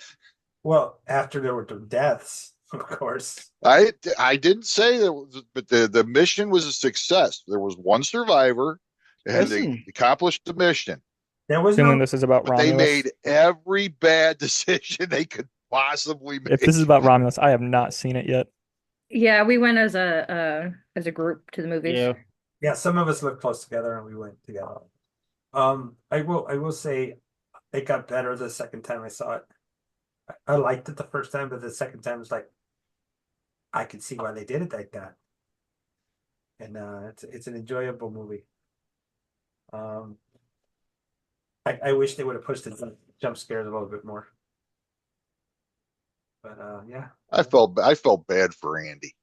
Well, after there were the deaths, of course. I didn't say that, but the mission was a success. There was one survivor, and they Listen. accomplished the mission. There was Assuming no this is about But they Romulus. made every bad decision they could possibly make. If this is about Romulus, I have not seen it yet. Yeah, we went as a group to the movies. Yeah. Yeah, some of us lived close together and we went together. I will say it got better the second time I saw it. I liked it the first time, but the second time was like I could see why they did it like that. And it's an enjoyable movie. I wish they would have pushed the jump scares a little bit more. But yeah. I felt bad for Andy.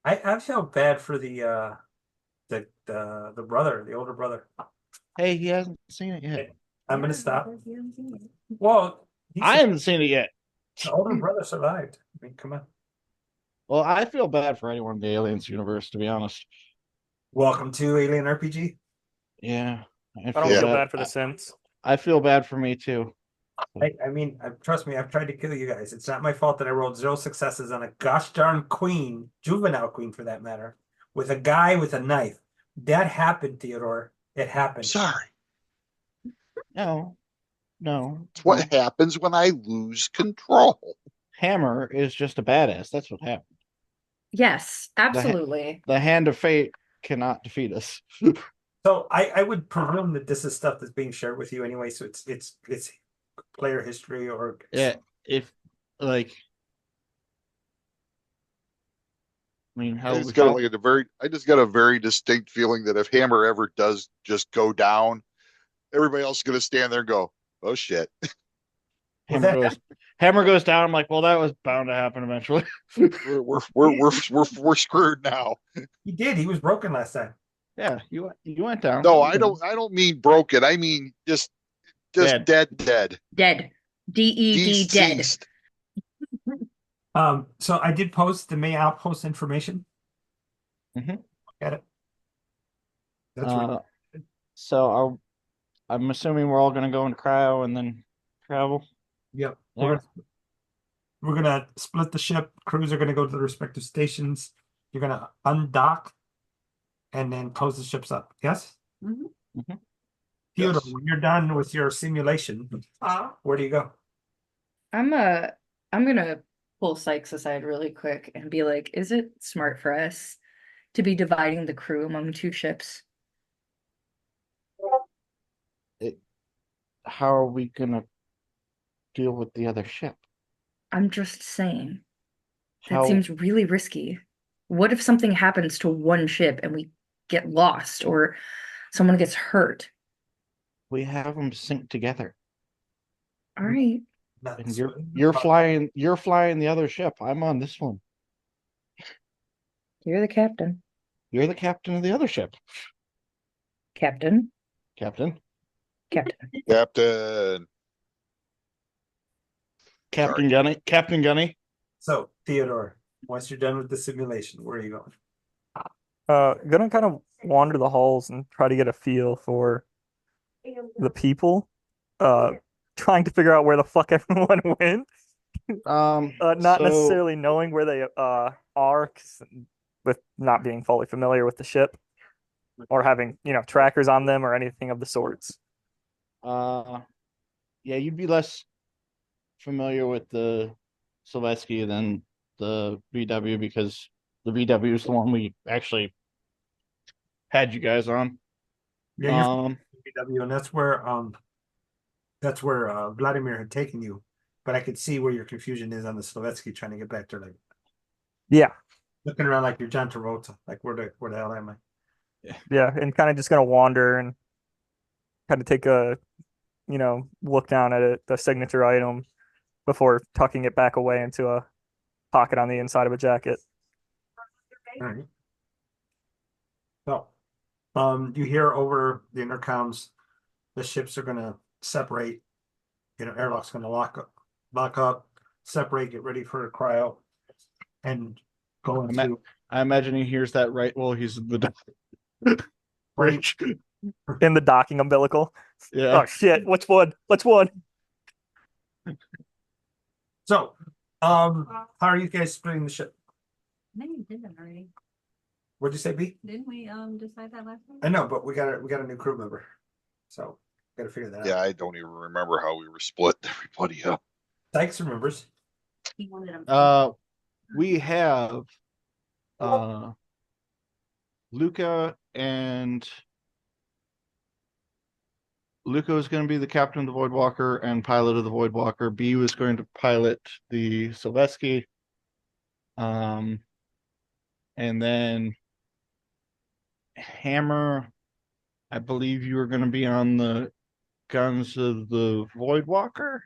I felt bad for the brother, the older brother. Hey, he hasn't seen it yet. I'm gonna stop. Well, I haven't seen it yet. the older brother survived. I mean, come on. Well, I feel bad for anyone in the Aliens universe, to be honest. Welcome to Alien RPG. Yeah. I don't feel bad for the Sims. I feel bad for me too. I mean, trust me, I've tried to kill you guys. It's not my fault that I rolled 0 successes on a gosh darn queen, juvenile queen for that matter, with a guy with a knife. That happened, Theodore. It happened. Sorry. No. It's what happens when I lose control. Hammer is just a badass. That's what happened. Yes, absolutely. The hand of fate cannot defeat us. So I would presume that this is stuff that's being shared with you anyway. So it's player history or Yeah, if like I mean how I just got a very distinct feeling that if Hammer ever does just go down, everybody else is gonna stand there and go, "Oh shit." Was Hammer that- goes, hammer goes down. I'm like, well, that was bound to happen eventually. We're screwed now. He did. He was broken last time. Yeah, you went down. No, I don't mean broken. I mean just Dead. dead. Dead. DED dead. Deceased. So I did post the May outpost information. Mhm. Got it. That's right. So I'm assuming we're all gonna go into cryo and then travel. Yep. There. We're gonna split the ship. Crews are gonna go to their respective stations. You're gonna undock and then close the ships up. Yes? Mhm. Theodore, Yes. when you're done with your simulation, where do you go? I'm gonna pull Sykes aside really quick and be like, is it smart for us to be dividing the crew among two ships? How are we gonna deal with the other ship? I'm just saying. That How seems really risky. What if something happens to one ship and we get lost or someone gets hurt? we have them synced together? All right. Not And swimming. you're flying the other ship. I'm on this one. You're the captain. You're the captain of the other ship. Captain. Captain. Captain. Captain. Captain Gunny. Captain Gunny. So, Theodore, once you're done with the simulation, where are you going? Gonna kind of wander the halls and try to get a feel for the people. Trying to figure out where the fuck everyone went. Not So necessarily knowing where they are, 'cause with not being fully familiar with the ship or having, trackers on them or anything of the sorts. yeah, you'd be less familiar with the Silvesky than the VW because the VW is the one we actually had you guys on. Yeah, you're Um, PW, and that's where Vladimir had taken you. But I could see where your confusion is on the Slovetsky trying to get back to like Yeah, looking around like you're John Travolta. Like where the hell am I? yeah, and kind of just gonna wander and kind of take a, look down at it, the signature item before tucking it back away into a pocket on the inside of a jacket. All right. So, you hear over the intercoms, the ships are gonna separate. Airlock's gonna lock up, separate, get ready for a cryo, and go into I imagine he hears that right while he's in the bridge. In the docking umbilical. Yeah. Oh shit, which one? Which one? So, how are you guys splitting the ship? No, you did that already. What'd you say, B? Didn't we decide that last time? I know, but we got a new crew member, so got to figure that Yeah, out. I don't even remember how we were split everybody up. Sykes remembers. He wanted him. We have Luca and Luca was going to be the captain of the Voidwalker and pilot of the Voidwalker. B was going to pilot the Silvesky. And then Hammer, I believe you were going to be on the guns of the Voidwalker.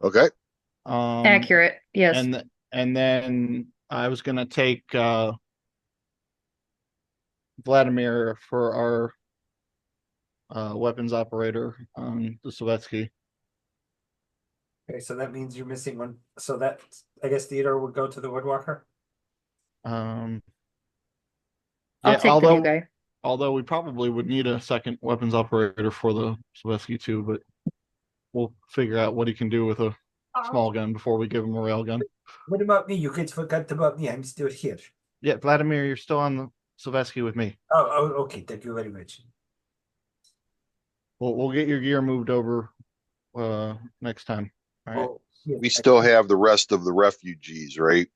Okay. Accurate. Yes. And then I was going to take Vladimir for our weapons operator on the Silvesky. Okay, so that means you're missing one. So that I guess Theodore would go to the Woodwalker. I'll Yeah, take the new guy. although we probably would need a second weapons operator for the Silvesky too, but we'll figure out what he can do with a small gun before we give him a rail gun. What about me? You guys forgot about me. I'm still here. Yeah, Vladimir, you're still on the Silvesky with me. Oh, okay. Thank you very much. We'll get your gear moved over next time. All right. Oh, yeah, We still have the rest of the refugees, right?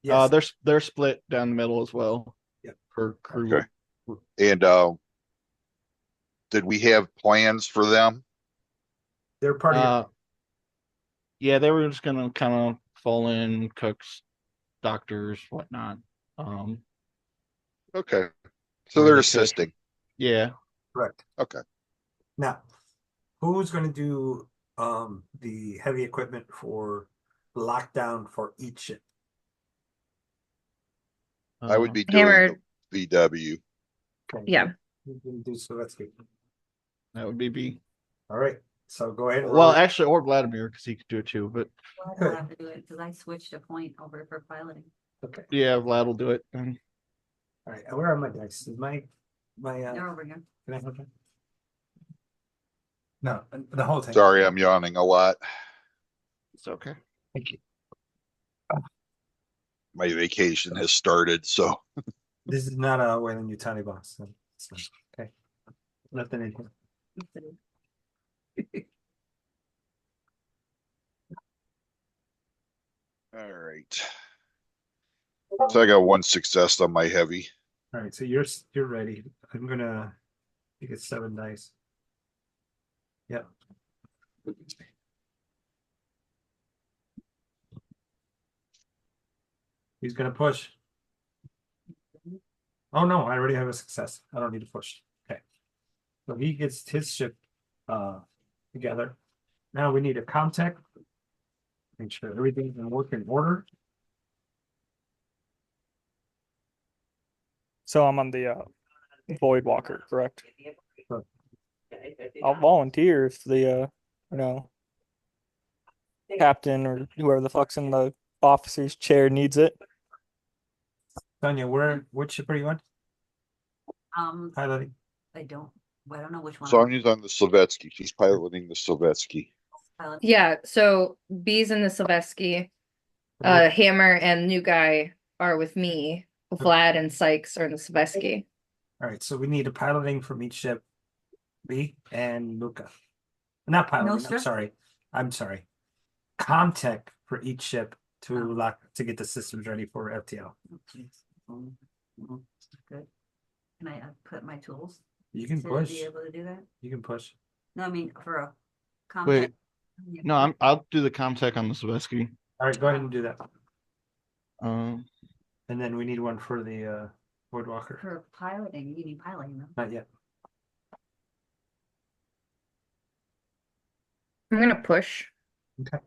yes. They're split down the middle as well. Yep. For crew. Okay. And did we have plans for them? They're part of Yeah, they were just gonna kind of fall in, cooks, doctors, whatnot. Okay. So they're assisting. Yeah. Correct. Okay. Now, who's gonna do the heavy equipment for lockdown for each ship? I would be Hammer. doing the VW. Okay. Yeah. Who's gonna do Slovetsky? That would be B. All right. So go ahead and Well, roll it. actually, or Vladimir, because he could do it too. But I'll have to do it because I switched a point over for piloting. Okay. yeah, Vlad will do it. And All right. Where are my dice? Is my They're over here. can I have that? No, the whole thing. Sorry, I'm yawning a lot. it's okay. Thank you. My vacation has started, so This is not a Wayland Yutani box. So it's not. Okay. Nothing in here. all right. So I got one success on my heavy. All right. So you're ready. I'm gonna get 7 dice. Yep. He's gonna push. Oh no, I already have a success. I don't need to push. Okay. So he gets his ship together. Now we need a comtech. Make sure everything's in working order. So I'm on the Void Walker, correct? Sure. I'll volunteer if the you know, captain or whoever the fuck's in the officer's chair needs it. Tanya, which ship are you on? Piloting. I don't know which one. Sonya's on the Slovetsky. She's piloting the Slovetsky. Pilot. Yeah, so B's in the Sylvesky. Hammer and new guy are with me. Vlad and Sykes are in the Sylvesky. All right, so we need a piloting from each ship. B and Luca. Not piloting, Nostra? I'm sorry. Comtech for each ship to get the systems ready for FTL. Good. Can I put my tools You can to push. be able to do that? You can push. No, I mean for a Wait. compact. No, I'll do the Comtech on the Slovetsky. All right, go ahead and do that. Um, And then we need one for the Boardwalker. For piloting, you need piloting them. Not yet. I'm gonna push. Okay.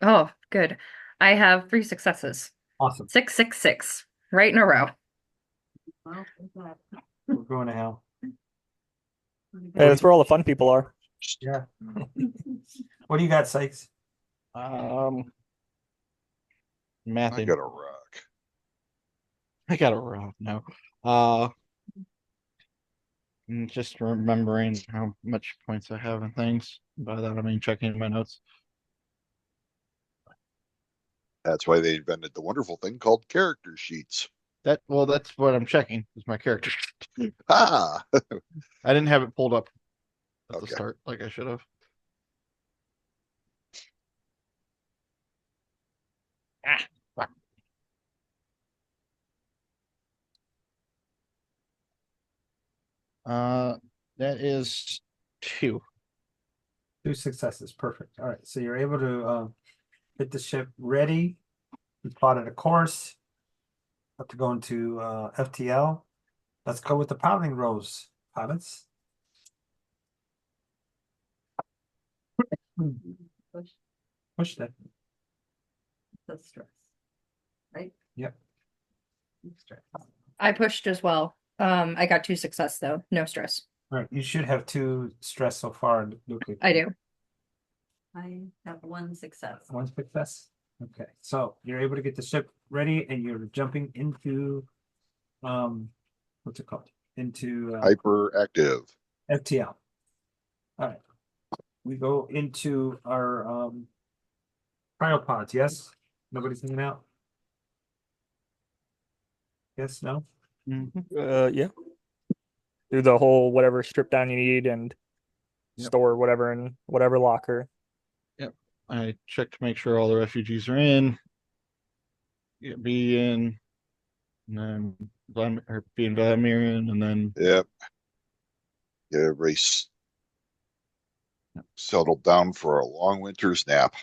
Oh, good. I have 3 successes. Awesome. 6, 6, 6. Right in a row. Well, what's that? We're going to hell. Hey, that's where all the fun people are. Yeah. What do you got, Sykes? mathing. I got a rock. I got a rock now. Just remembering how much points I have and things. By that I mean checking my notes. That's why they invented the wonderful thing called character sheets. That's what I'm checking is my character. Ah, I didn't have it pulled up at the Okay. start like I should have. That is 2. 2 successes. Perfect. All right. So you're able to get the ship ready. You plotted a course. Have to go into FTL. Let's go with the piloting rows, pilots. Push Push that. the stress. Right? Yep. Stress. I pushed as well. I got 2 success though. No stress. All right. You should have 2 stress so far, Luke. I do. I have 1 success. 1 success. Okay. So you're able to get the ship ready and you're jumping into what's it called? Into hyperactive. FTL. All right. We go into our cryopods, yes? Nobody's hanging out? Yes, no? Yeah. Do the whole whatever strip down you need and Yep. store whatever in whatever locker. I checked to make sure all the refugees are in. Get B in, and then B and Vladimir in, and then Yep. Get everybody settled down for a long winter's nap.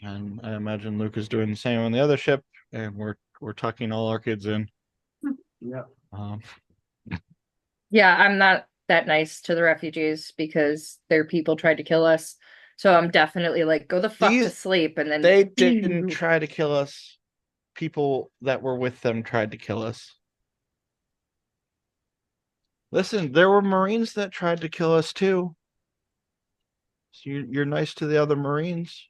and I imagine Luke is doing the same on the other ship, and we're tucking all our kids in. Yeah. Um, Yeah, I'm not that nice to the refugees because their people tried to kill us. So I'm definitely like, go the fuck to These- sleep, and then they didn't try to kill us. People that were with them tried to kill us. Listen, there were Marines that tried to kill us too. So you're nice to the other Marines.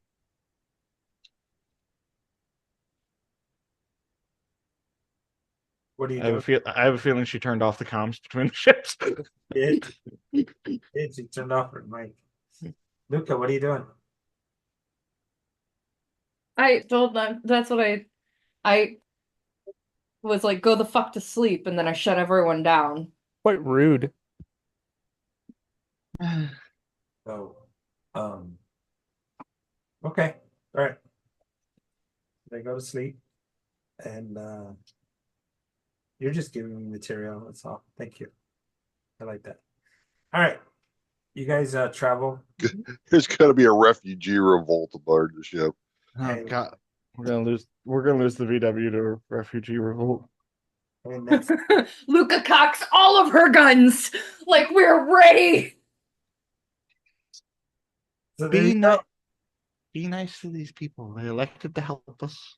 What are you I have doing? I have a feeling she turned off the comms between the ships. She turned off her mic. Luca, what are you doing? I told them that's what I was like, go the fuck to sleep, and then I shut everyone down. Quite rude. So, um, okay, all right. They go to sleep, and you're just giving me material. That's all. Thank you. I like that. All right, you guys travel. There's got to be a refugee revolt aboard the ship. Oh God, we're gonna lose the VW to refugee revolt. And that's Luca cocks all of her guns. Like we're ready. so there you Be go. nice. Be nice to these people. They elected to help us.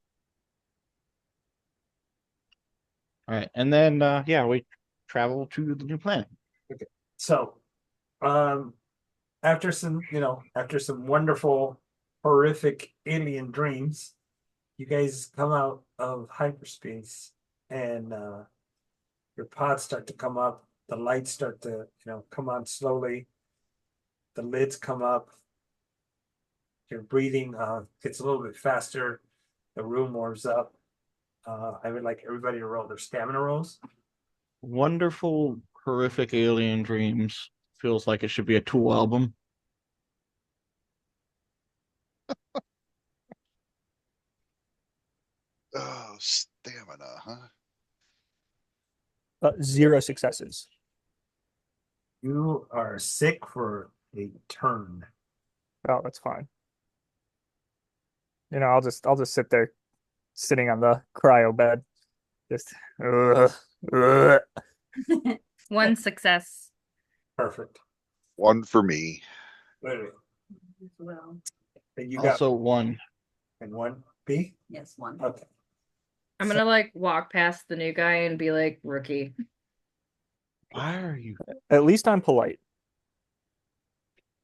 All right, and then yeah, we travel to the new planet. So, after after some wonderful, horrific alien dreams, you guys come out of hyperspace, and your pods start to come up. The lights start to, come on slowly. The lids come up. Your breathing gets a little bit faster. The room warms up. I would like everybody to roll their stamina rolls. Wonderful, horrific alien dreams. Feels like it should be a Tool album. Oh, stamina, huh? 0 successes. You are sick for a turn. Oh, that's fine. I'll just sit there, sitting on the cryo bed, just. Ugh. One success. Perfect. One for me. Wait, wait. Well, And you got Also one. and one B? yes, one. Okay. I'm gonna like walk past the new guy and be like, rookie. Why are you? At least I'm polite.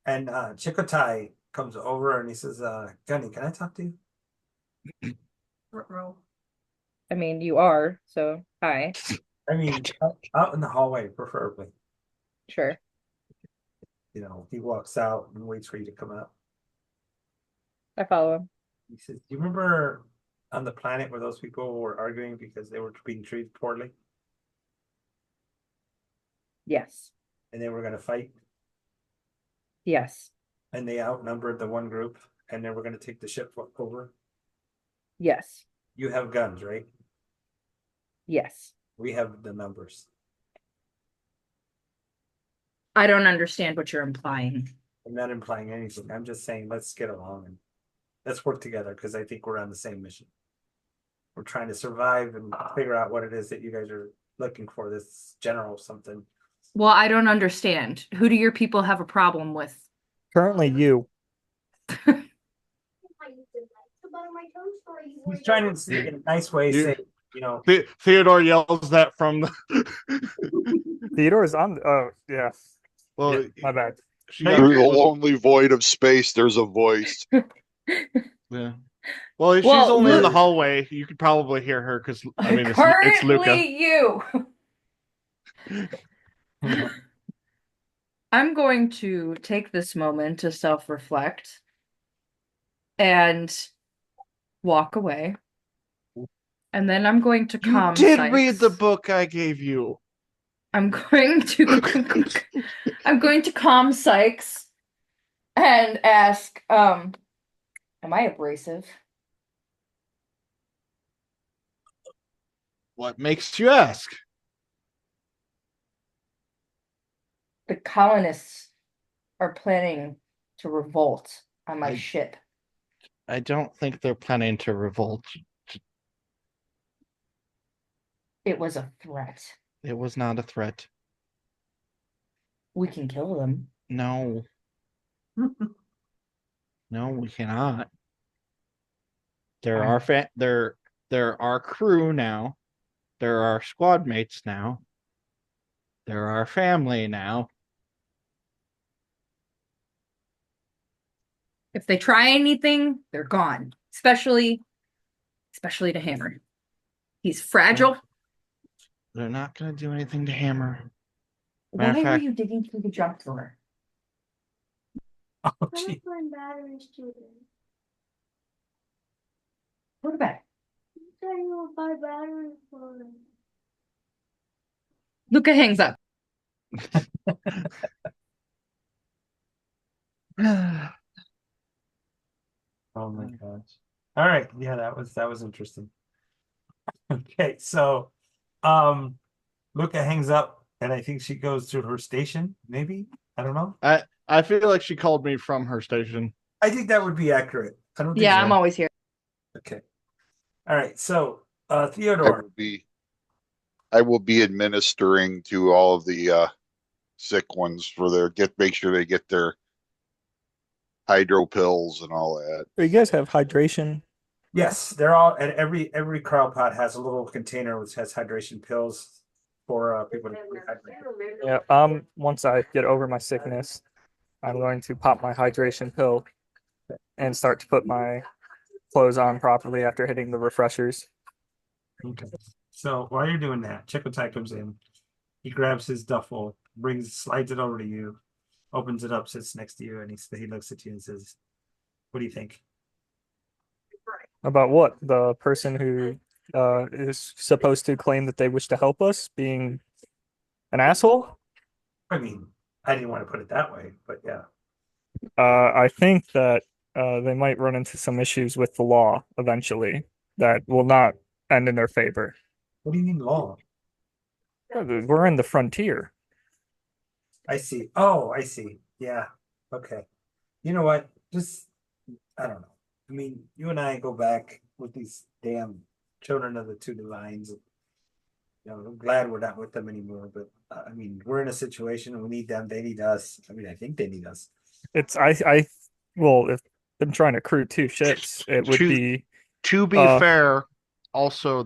And Chikotai comes over and he says, Gunny, can I talk to you? Roll. I mean, you are, so hi. I mean, out in the hallway, preferably. Sure. He walks out and waits for you to come out. I follow him. He says, do you remember on the planet where those people were arguing because they were being treated poorly Yes. and they were going to fight Yes. and they outnumbered the one group and they were going to take the ship over? Yes. You have guns, right? Yes. We have the numbers. I don't understand what you're implying. I'm not implying anything. I'm just saying let's get along and let's work together because I think we're on the same mission. We're trying to survive and figure out what it is that you guys are looking for. This general something. Well, I don't understand. Who do your people have a problem with? Currently, you. He's trying to say in a nice way, You- say, Theodore yells that from the. Theodore's on. Oh, yeah. Well, Yeah, my bad. she Hey, got Through the lonely void of space, there's a voice. Yeah. Well, if she's Well, only in the look- hallway, you could probably hear her because I mean it's Luca. Currently you. I'm going to take this moment to self-reflect and walk away. And then I'm going to You calm did Sykes. read the book I gave you. I'm going to calm Sykes and ask, am I abrasive? What makes you ask? The colonists are planning to revolt on my I- ship. I don't think they're planning to revolt. It was a threat. It was not a threat. We can kill them. No. No, we cannot. There are there are crew now. There are squad mates now. There are family now. If they try anything, they're gone. Especially to Hammer. He's fragile. They're not gonna do anything to Hammer. Why Matter of were fact, you digging through the junk drawer? Oh, gee. Go to bed. Luca hangs up. Oh my gosh. All right. Yeah, that was interesting. Okay, so Luca hangs up and I think she goes to her station, maybe. I don't know. I feel like she called me from her station. I think that would be accurate. I don't think Yeah, so. I'm always here. Okay. All right. So I Theodore. will be administering to all of the sick ones for make sure they get their hydro pills and all that. You guys have hydration. Yes, they're all and every crowd pot has a little container which has hydration pills for people to rehydrate. Yeah. Once I get over my sickness, I'm going to pop my hydration pill and start to put my clothes on properly after hitting the refreshers. Okay. So while you're doing that, Chikotai comes in. He grabs his duffel, slides it over to you, opens it up, sits next to you, and he looks at you and says, "What do you think?" About what? The person who is supposed to claim that they wish to help us being an asshole? I mean, I didn't want to put it that way, but yeah. I think that they might run into some issues with the law eventually that will not end in their favor. What do you mean law? We're in the frontier. I see. Oh, I see. Yeah. Okay. You know what? Just I don't know. I mean, you and I go back with these damn children of the two divines. I'm glad we're not with them anymore. But I mean, we're in a situation and we need them. They need us. I mean, I think they need us. It's I well, if I'm trying to crew two ships, it would be To be fair, also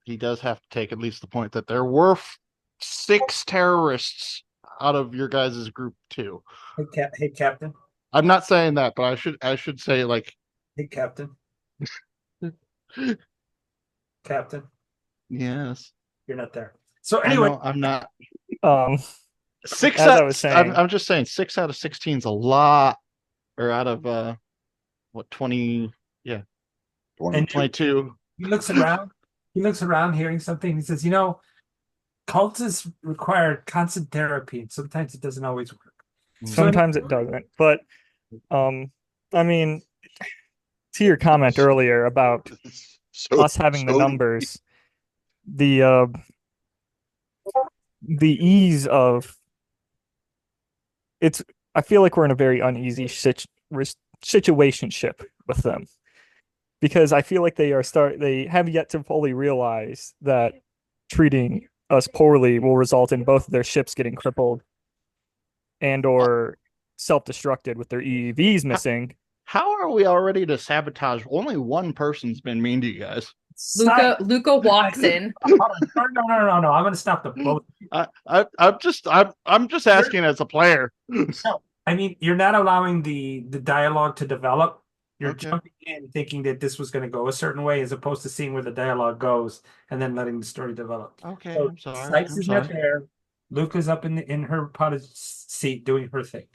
he does have to take at least the point that there were 6 terrorists out of your guys' group too. Hey, Captain. I'm not saying that, but I should say like, Hey, Captain. Captain, yes. you're not there. So anyway, I know, I'm not. um 6 as out, I was saying, I'm just saying 6 out of 16 is a lot, or out of what 20? Yeah, 22. he looks around. He looks around, hearing something. He says, cultists require constant therapy, and sometimes it doesn't always work. sometimes it doesn't. But I mean, to your comment earlier about us having the numbers, the ease of it's I feel like we're in a very uneasy situationship with them because I feel like they have yet to fully realize that treating us poorly will result in both of their ships getting crippled and or self-destructed with their EEVs missing. How are we already to sabotage? Only one person's been mean to you guys. Luca walks in. No. I'm gonna stop the both. I'm just asking as a player. No, I mean, you're not allowing the dialogue to develop. You're Okay. jumping in thinking that this was going to go a certain way, as opposed to seeing where the dialogue goes and then letting the story develop. Okay, So I'm sorry. Sykes I'm is not sorry. there. Luca's up in her potted seat doing her thing.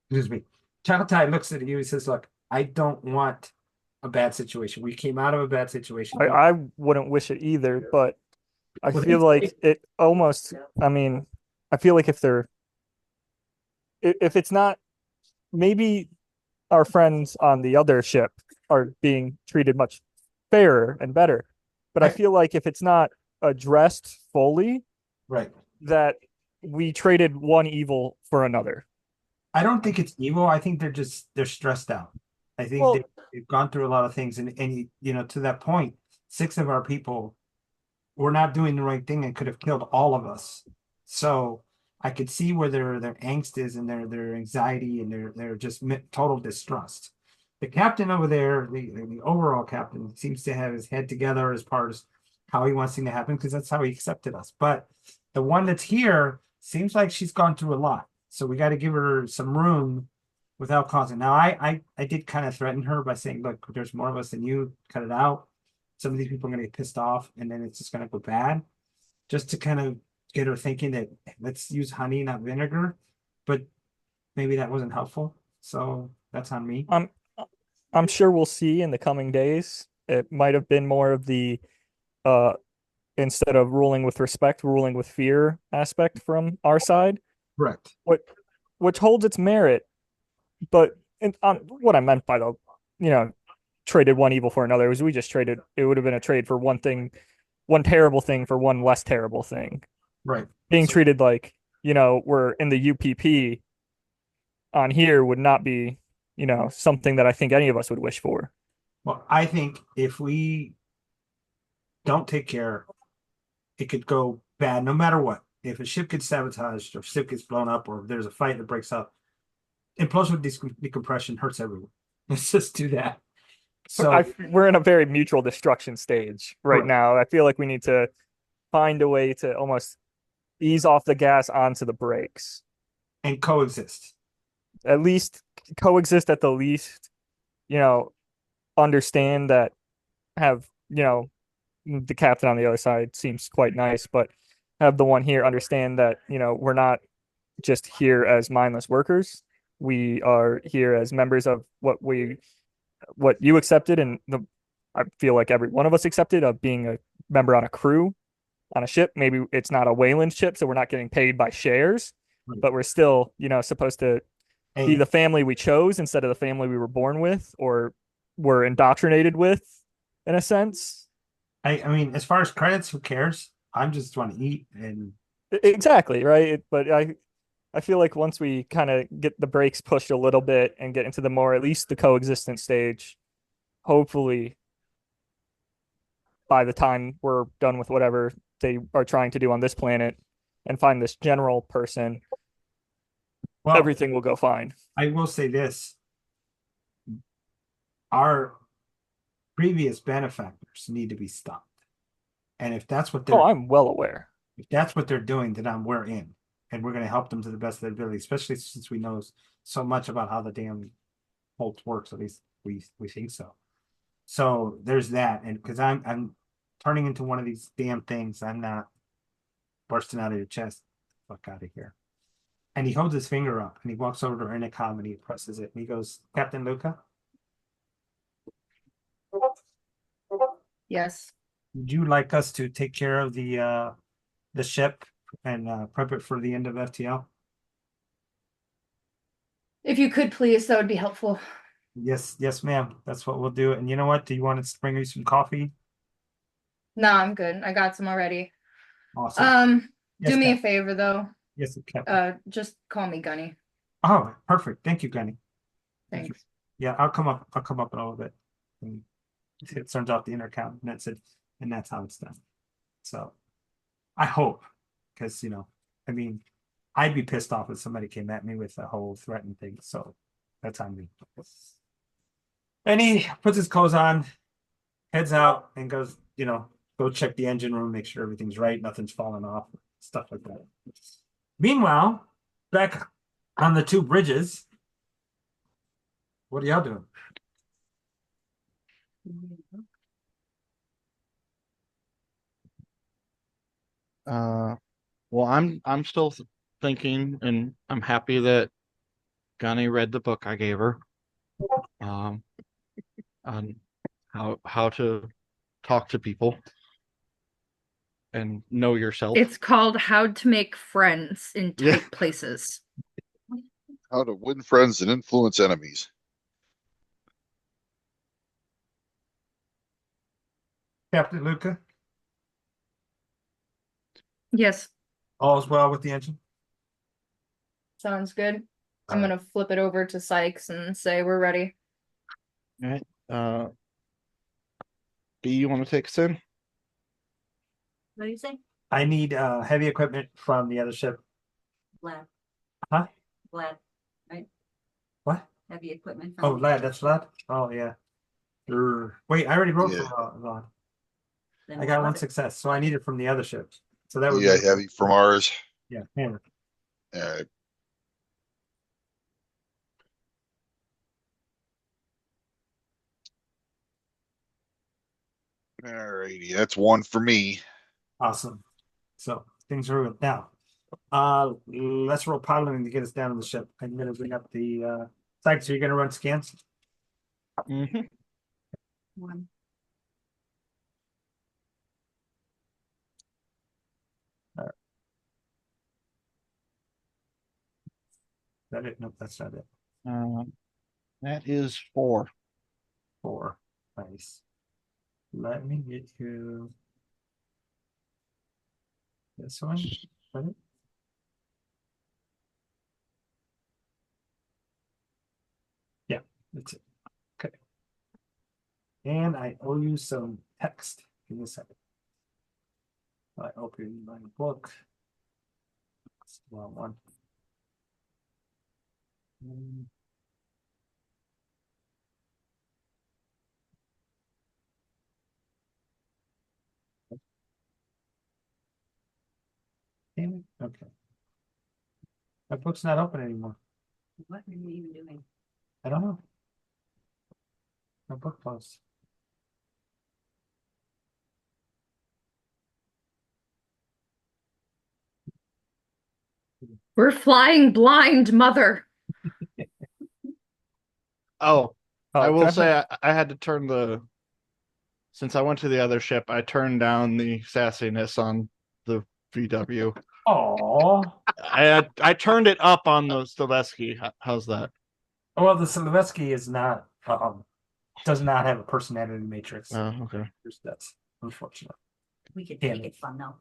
Excuse me. Chagatai looks at you and says, "Look, I don't want a bad situation. We came out of a bad situation. I wouldn't wish it either, but I Well, feel like it almost, I mean, I feel like if it's not, maybe our friends on the other ship are being treated much fairer and better. But I feel like if it's not addressed fully, Right. that we traded one evil for another. I don't think it's evil. I think they're stressed out. I think Well- they've gone through a lot of things, and to that point, 6 of our people were not doing the right thing and could have killed all of us. So I could see where their angst is and their anxiety and their just total distrust. The captain over there, the overall captain, seems to have his head together as far as how he wants things to happen because that's how he accepted us. But the one that's here seems like she's gone through a lot, so we got to give her some room without causing. Now, I did kind of threaten her by saying, "Look, there's more of us than you. Cut it out. Some of these people are going to get pissed off, and then it's just going to go bad." Just to kind of get her thinking that let's use honey, not vinegar. But maybe that wasn't helpful, so that's on me. I'm sure we'll see in the coming days. It might have been more of the uh instead of ruling with respect, ruling with fear aspect from our side, Correct. which holds its merit. But what I meant by the, traded one evil for another was we just traded. It would have been a trade for one thing, one terrible thing for one less terrible thing. Right. Being So- treated like, we're in the UPP on here would not be, something that I think any of us would wish for. Well, I think if we don't take care, it could go bad no matter what. If a ship gets sabotaged or ship gets blown up or if there's a fight that breaks up, implosive decompression hurts everyone. Let's just do that. So We're in a very mutual destruction stage right Right. now. I feel like we need to find a way to almost ease off the gas onto the brakes. and coexist. At least coexist at the least, understand that have, the captain on the other side seems quite nice, but have the one here understand that, we're not just here as mindless workers. We are here as members of what you accepted and I feel like every one of us accepted of being a member on a crew on a ship. Maybe it's not a Wayland ship, so we're not getting paid by shares, Right. but we're still, supposed to be And the family we chose instead of the family we were born with or were indoctrinated with, in a sense. I mean, as far as credits, who cares? I'm just want to eat and Exactly, right? But I feel like once we kind of get the brakes pushed a little bit and get into the more at least the coexistence stage, hopefully by the time we're done with whatever they are trying to do on this planet and find this general person, well, everything will go fine. I will say this. Our previous benefactors need to be stopped. And if that's what they're Oh, I'm well aware. if that's what they're doing, then we're in. And we're going to help them to the best of their ability, especially since we know so much about how the damn Bolt works. At least we think so. So there's that. And because I'm turning into one of these damn things, I'm not bursting out of your chest. Fuck out of here. And he holds his finger up and he walks over to her intercom and he presses it and he goes, Captain Luca, Yes. would you like us to take care of the ship and prep it for the end of FTL? If you could please, that would be helpful. Yes, ma'am. That's what we'll do. And you know what? Do you want us to bring you some coffee? No, I'm good. I got some already. Awesome. Yes, Do me a Cap- favor though. Yes, Captain. Just call me Gunny. Oh, perfect. Thank you, Gunny. Thank you. Thanks. Yeah, I'll come up in a little bit. And it turns off the intercom and that's it. And that's how it's done. So I hope, because I mean, I'd be pissed off if somebody came at me with a whole threatened thing. So that's on me. And he puts his clothes on, heads out, and goes, go check the engine room, make sure everything's right, nothing's falling off, stuff like that. Meanwhile, back on the 2 bridges, what are y'all doing? Well, I'm still thinking, and I'm happy that Gunny read the book I gave her, on how to talk to people and know yourself. It's called How to Make Friends in Yeah. Tight Places. How to win friends and influence enemies. Captain Luca, Yes, all's well with the engine? sounds good. I'm All right. gonna flip it over to Sykes and say we're ready. Right. B, you want to take us in? What do you say? I need heavy equipment from the other ship. Lad. Huh? Lad. Right? What? Heavy equipment. Oh, lad, that's lad? Oh, yeah. Wait, I already wrote Yeah. for lad. Then I what got was one it? success, so I need it from the other ships. So that would Yeah, be heavy from ours. Yeah, hammer. All right. All righty, that's one for me. Awesome. So things are good now. Let's roll piloting to get us down to the ship. I'm gonna bring up the site. So you're gonna run scans. Mm-hmm. One. Is that it? Nope, that's not it. That is 4. 4. Nice. Let me get to this one. Is that it? Yeah, that's it. Okay. And I owe you some text. Give me a second. I open my book. That's the wrong one. Damn it. Okay. My book's not open anymore. What are you even doing? I don't know. My book closed. We're flying blind, mother. Oh, I can will I say I had to turn since I went to the other ship, I turned down the sassiness on the VW. Oh, I turned it up on the Stilevsky. How's that? well, the Silvesky is not does not have a personality matrix. Oh, okay. That's unfortunate. We could Damn take it. it from them.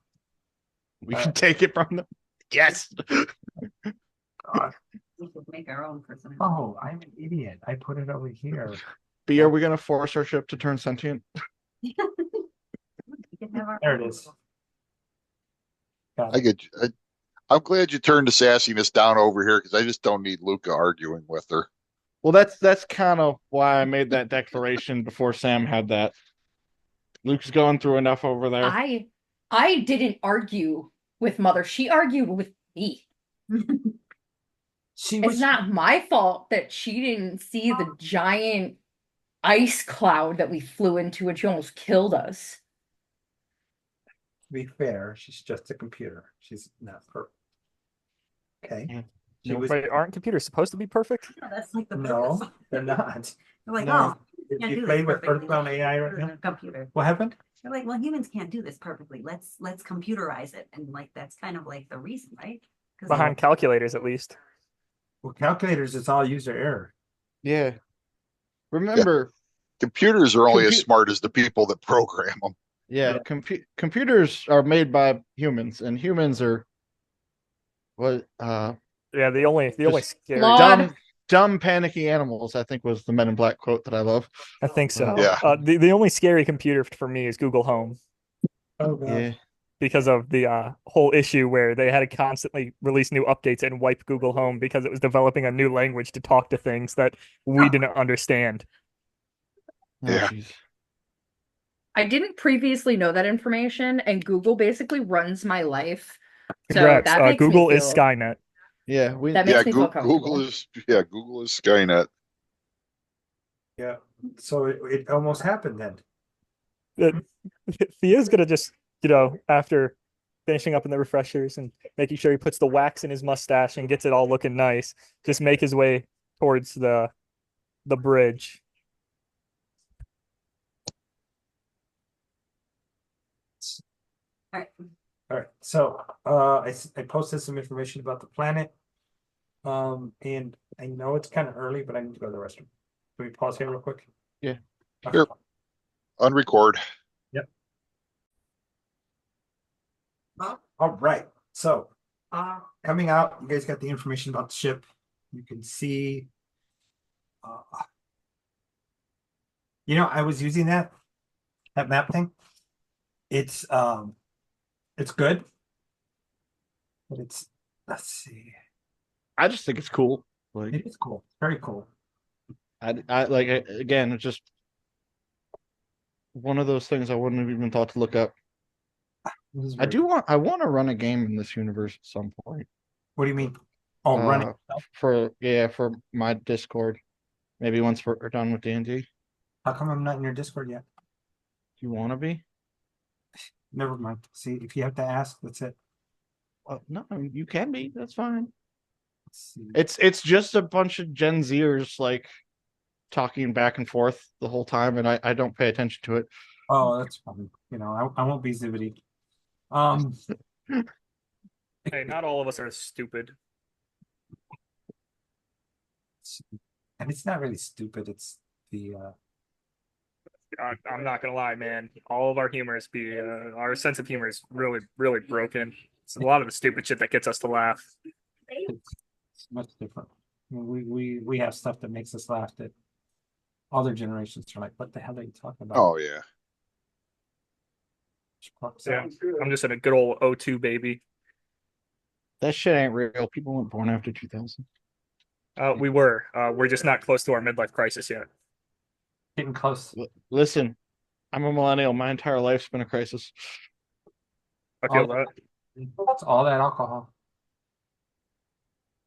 We can take it from them. Yes. God. We could make our own personality. Oh, I'm an idiot. I put it over here. B, are we gonna force our ship to turn sentient? We can have our There it own. is. Got I it. get. I'm glad you turned the sassiness down over here because I just don't need Luca arguing with her. Well, that's kind of why I made that declaration before Sam had that. Luke's going through enough over there. I didn't argue with mother. She argued with me. She It's was not my fault that she didn't see the giant ice cloud that we flew into and she almost killed us. to be fair, she's just a computer. She's not perfect. Okay. Yeah. She was Wait, aren't computers supposed to be perfect? Yeah, that's like the no, purpose. they're not. They're like, No. oh, If can't you do play this with perfectly. Earthbound AI right Put it in now, a computer. what happened? They're like, well, humans can't do this perfectly. Let's computerize it, and like that's kind of like the reason, right? Because Behind calculators, at least. Well, calculators, it's all user error. Yeah. Remember, Computers are only as Compu- smart as the people that program them. yeah, computers are made by humans, and humans are what Yeah, the only Just scary. Flawed. dumb panicky animals, I think was the Men in Black quote that I love. I think so. Yeah. The only scary computer for me is Google Home Oh, God. Yeah. because of the whole issue where they had to constantly release new updates and wipe Google Home because it was developing a new language to talk to things that we didn't understand. Oh, Yeah. jeez. I didn't previously know that information, and Google basically runs my life. So Congrats. that makes me Google is feel Skynet. Yeah, we that makes Yeah, me feel Google comfortable. is Google is Skynet. Yeah. So it almost happened then. Thea's gonna just, after finishing up in the refreshers and making sure he puts the wax in his mustache and gets it all looking nice, just make his way towards the bridge. all right, All right. So I posted some information about the planet. And I know it's kind of early, but I need to go to the restroom. Can we pause here real quick? Yeah. Okay. Sure. Unrecord. All right. So coming out, you guys got the information about the ship. You can see I was using that that map thing. It's good, but let's see. I just think it's cool. Like It is cool. Very cool. I like again, it's just one of those things I wouldn't have even thought to look up. This is I very cool. I want to run a game in this universe at some point. What do you mean? Oh, running. For my Discord. Maybe once we're done with D&D. How come I'm not in your Discord yet? Do you want to be? Never mind. See, if you have to ask, that's it. No, you can be. That's fine. Let's see. It's just a bunch of Gen Zers like talking back and forth the whole time, and I don't pay attention to it. Oh, that's fine. You know, I won't be zibbity. Hey, not all of us are stupid. And it's not really stupid. It's the I'm not gonna lie, man. All of our humor is our sense of humor is really, really broken. It's a lot of the stupid shit that gets us to laugh. it's much different. We have stuff that makes us laugh that other generations are like, what the hell are you talking about? Oh yeah. Yeah, I'm just in a good old O2 baby. That shit ain't real. People weren't born after 2000. We're just not close to our midlife crisis yet. Getting close. Listen, I'm a millennial. My entire life's been a crisis. I feel that. That's all that alcohol.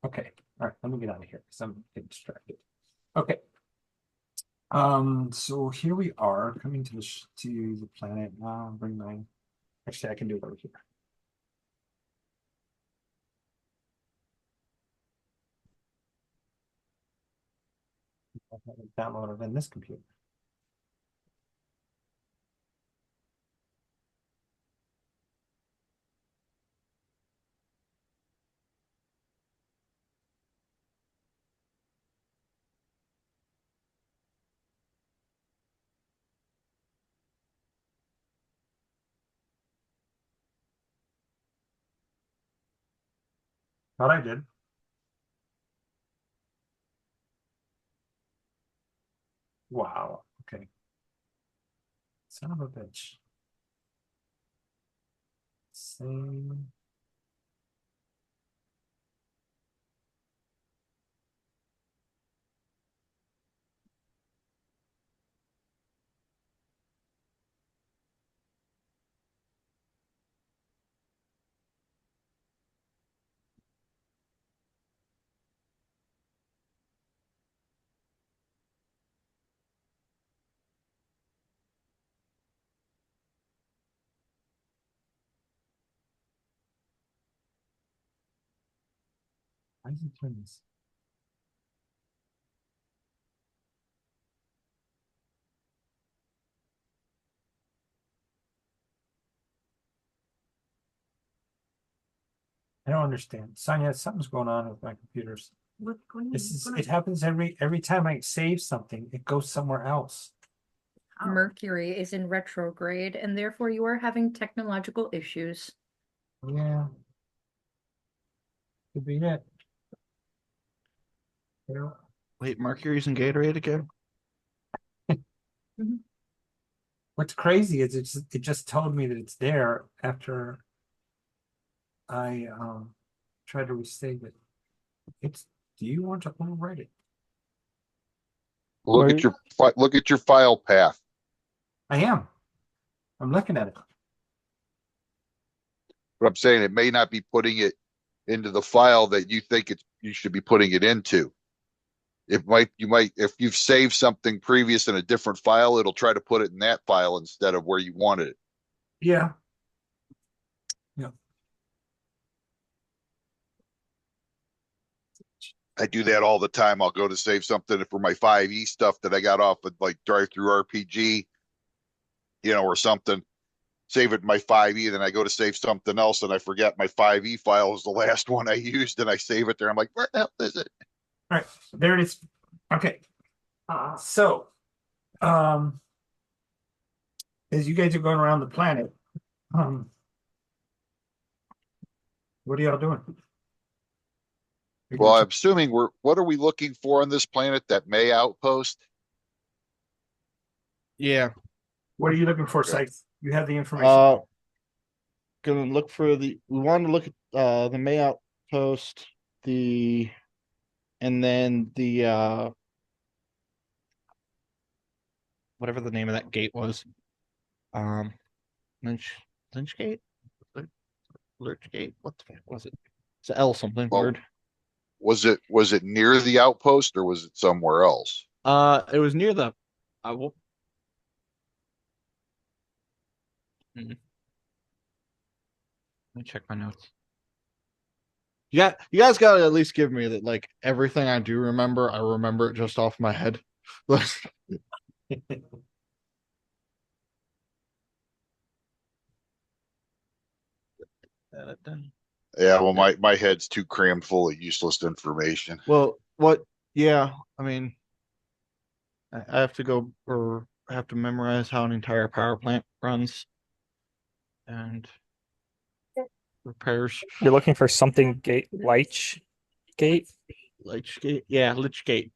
Okay. All right. Let me get out of here because I'm getting distracted. Okay. So here we are coming to the planet. Bring mine. Actually, I can do it over here. I have it downloaded in this computer. Thought I did. Wow. Okay. Son of a bitch. Same. Why is it doing this? I don't understand. Sonia, something's going on with my computers. It happens every time I save something, it goes somewhere else. Mercury is in retrograde, and therefore you are having technological issues. Yeah. Could be it. Yeah. Wait, Mercury's in Gatorade again? What's crazy is it just told me that it's there after I tried to resave it. Do you want to overwrite it? Look at your file path. I am. I'm looking at it. But I'm saying it may not be putting it into the file that you think you should be putting it into. If you've saved something previous in a different file, it'll try to put it in that file instead of where you wanted it. Yeah. Yeah. I do that all the time. I'll go to save something for my 5e stuff that I got off of like Drive Through RPG, or something. Save it in my 5e, then I go to save something else and I forget my 5e file is the last one I used, and I save it there. I'm like, where the hell is it? All right, there it is. Okay. So, as you guys are going around the planet, what are y'all doing? Well, I'm assuming what are we looking for on this planet? That May outpost? Yeah. What are you looking for, Okay. Sykes? You have the information. Gonna look for we want to look at the May outpost, and then the whatever the name of that gate was. Lynch Gate? Lurch Gate? What the fuck was it? It's a L something Well, word. Was it near the outpost or was it somewhere else? It was near the will let me check my notes. Yeah, you guys gotta at least give me that, like, everything I do remember, I remember it just off my head. Yeah, well, my head's too crammed full of useless information. Well, yeah, I mean, I have to go, or I have to memorize how an entire power plant runs and repairs. You're looking for something gate, Leitch Gate. Lich Gate, yeah, Lich Gate.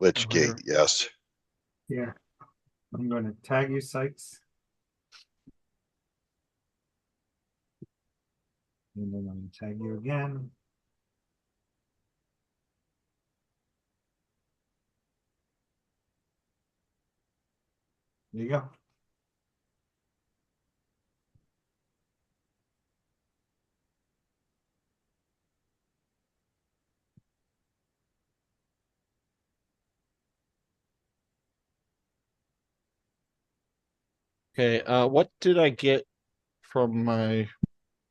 Lich Gate, yes. Here, I'm going to tag you, Sykes. And then I'm going to tag you again. There you go. Okay, what did I get from my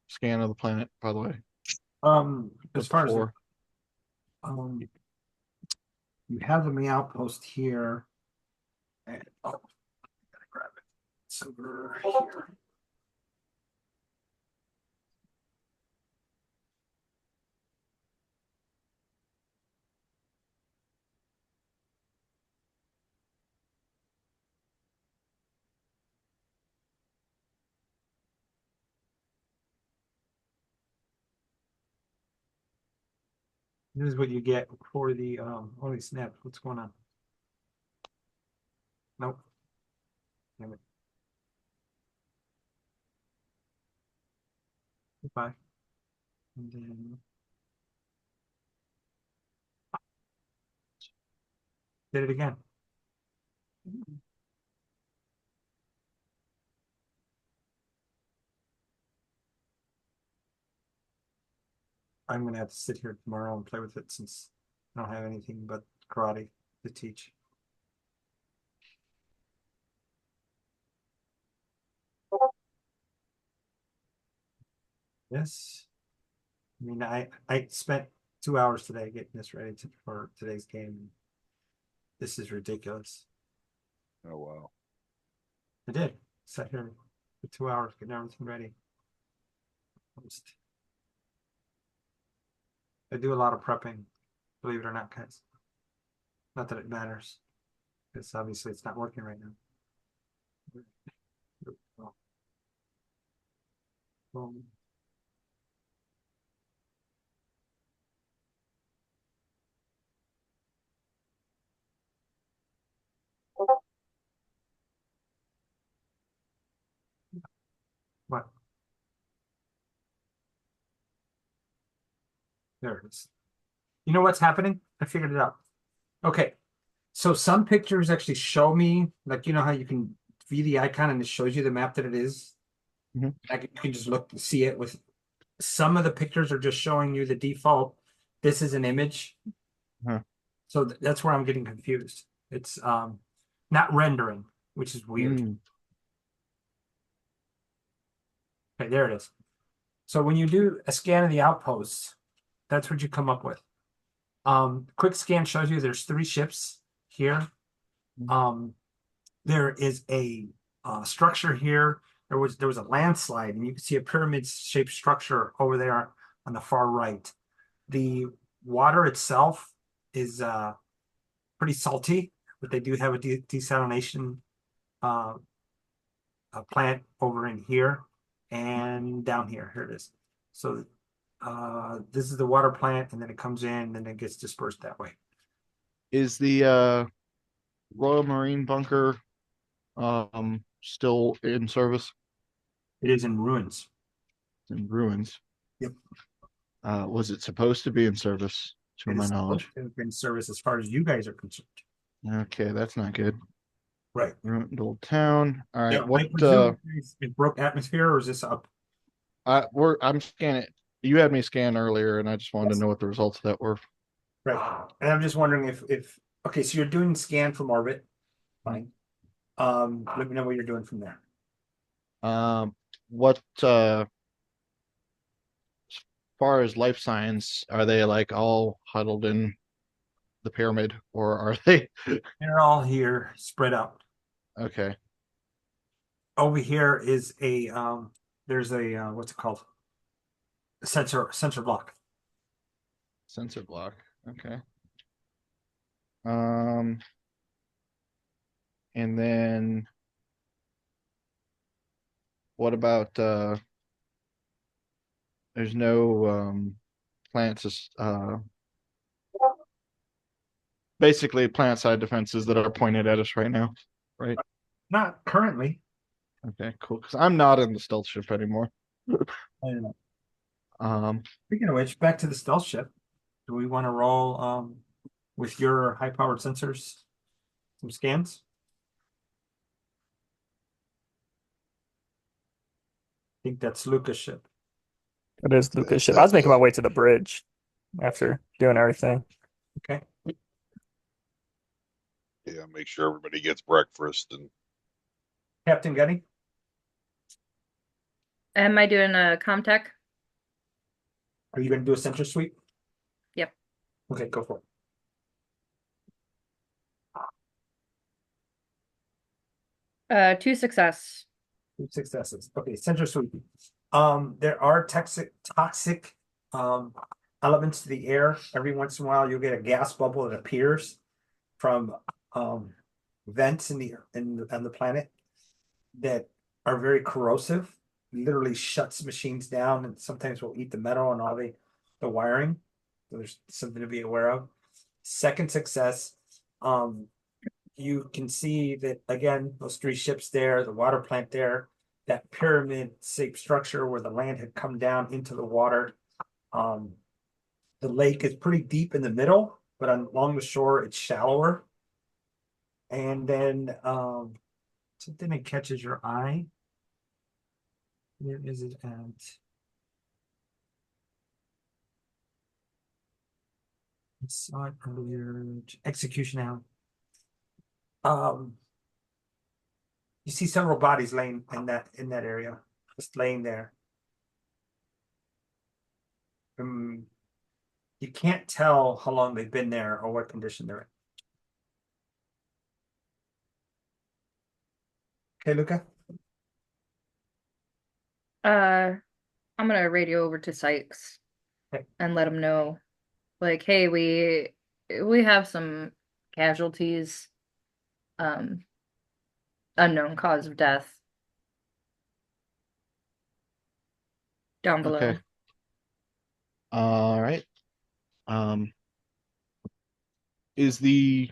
scan of the planet, by the way? As far as Before. you have the outpost here. And I gotta grab it. It's over here. This is what you get for the holy snap. What's going on? Nope. Damn it. Goodbye. And then did it again. I'm gonna have to sit here tomorrow and play with it since I don't have anything but karate to teach. Yes. I mean, I spent 2 hours today getting this ready for today's game. This is ridiculous. Oh wow. I did. Sat here for 2 hours getting everything ready. I do a lot of prepping, believe it or not, guys. Not that it matters, because obviously it's not working right now. Boom. What? There it is. You know what's happening? I figured it out. Okay. So some pictures actually show me, like, you know how you can view the icon and it shows you the map that it is? Mhm. Like you can just look and see it. With some of the pictures are just showing you the default. This is an image. Huh. So that's where I'm getting confused. It's not rendering, which is weird. Okay, there it is. So when you do a scan of the outposts, that's what you come up with. Quick scan shows you there's 3 ships here. There is a structure here. There was a landslide, and you can see a pyramid-shaped structure over there on the far right. The water itself is pretty salty, but they do have a desalination a plant over in here and down here. Here it is. So this is the water plant, and then it comes in, and then it gets dispersed that way. Is the Royal Marine bunker still in service It is in ruins. in ruins. Yep. Was it supposed to be in service, to It my is knowledge? supposed to have been service as far as you guys are concerned. Okay, that's not good. Right. Ruined old town. All right, Yeah, what I presume it broke atmosphere, or is this up? I'm scanning. You had me scan earlier, and I just wanted to know what the results of that were. Right. And I'm just wondering if okay, so you're doing scan from orbit. Fine. Let me know what you're doing from there. What as far as life science, are they like all huddled in the pyramid, or are they They're all here, spread out. okay? Over here is a there's a what's it called? A sensor block. Sensor block. Okay. Um, and then what about there's no plants basically plant side defenses that are pointed at us right now, right? Not currently. Okay, cool. Because I'm not in the stealth ship anymore. I don't know. Um, Speaking of which, back to the stealth ship. Do we want to roll with your high powered sensors some scans? I think that's Lucas' ship. It is Lucas' ship. I was making my way to the bridge after doing everything. Okay. Yeah, make sure everybody gets breakfast and Captain Gunny, Am I doing a Comtech? are you going to do a sensor sweep? Yep. Okay, go for it. 2 success. 2 successes. Okay, sensor sweep. There are toxic elements to the air. Every once in a while, you'll get a gas bubble that appears from vents on the planet that are very corrosive. Literally shuts machines down, and sometimes will eat the metal and all the wiring. So there's something to be aware of. Second success, you can see that again, those 3 ships there, the water plant there, that pyramid shaped structure where the land had come down into the water. The lake is pretty deep in the middle, but along the shore it's shallower. And then something that catches your eye. Where is it at? I saw it earlier. Execution out. You see several bodies laying in that area, just laying there. You can't tell how long they've been there or what condition they're in. Okay, Luca. I'm gonna radio over to Sykes Okay. and let him know, like, hey, we have some casualties, um, unknown cause of death down below. okay. All right. Um, is the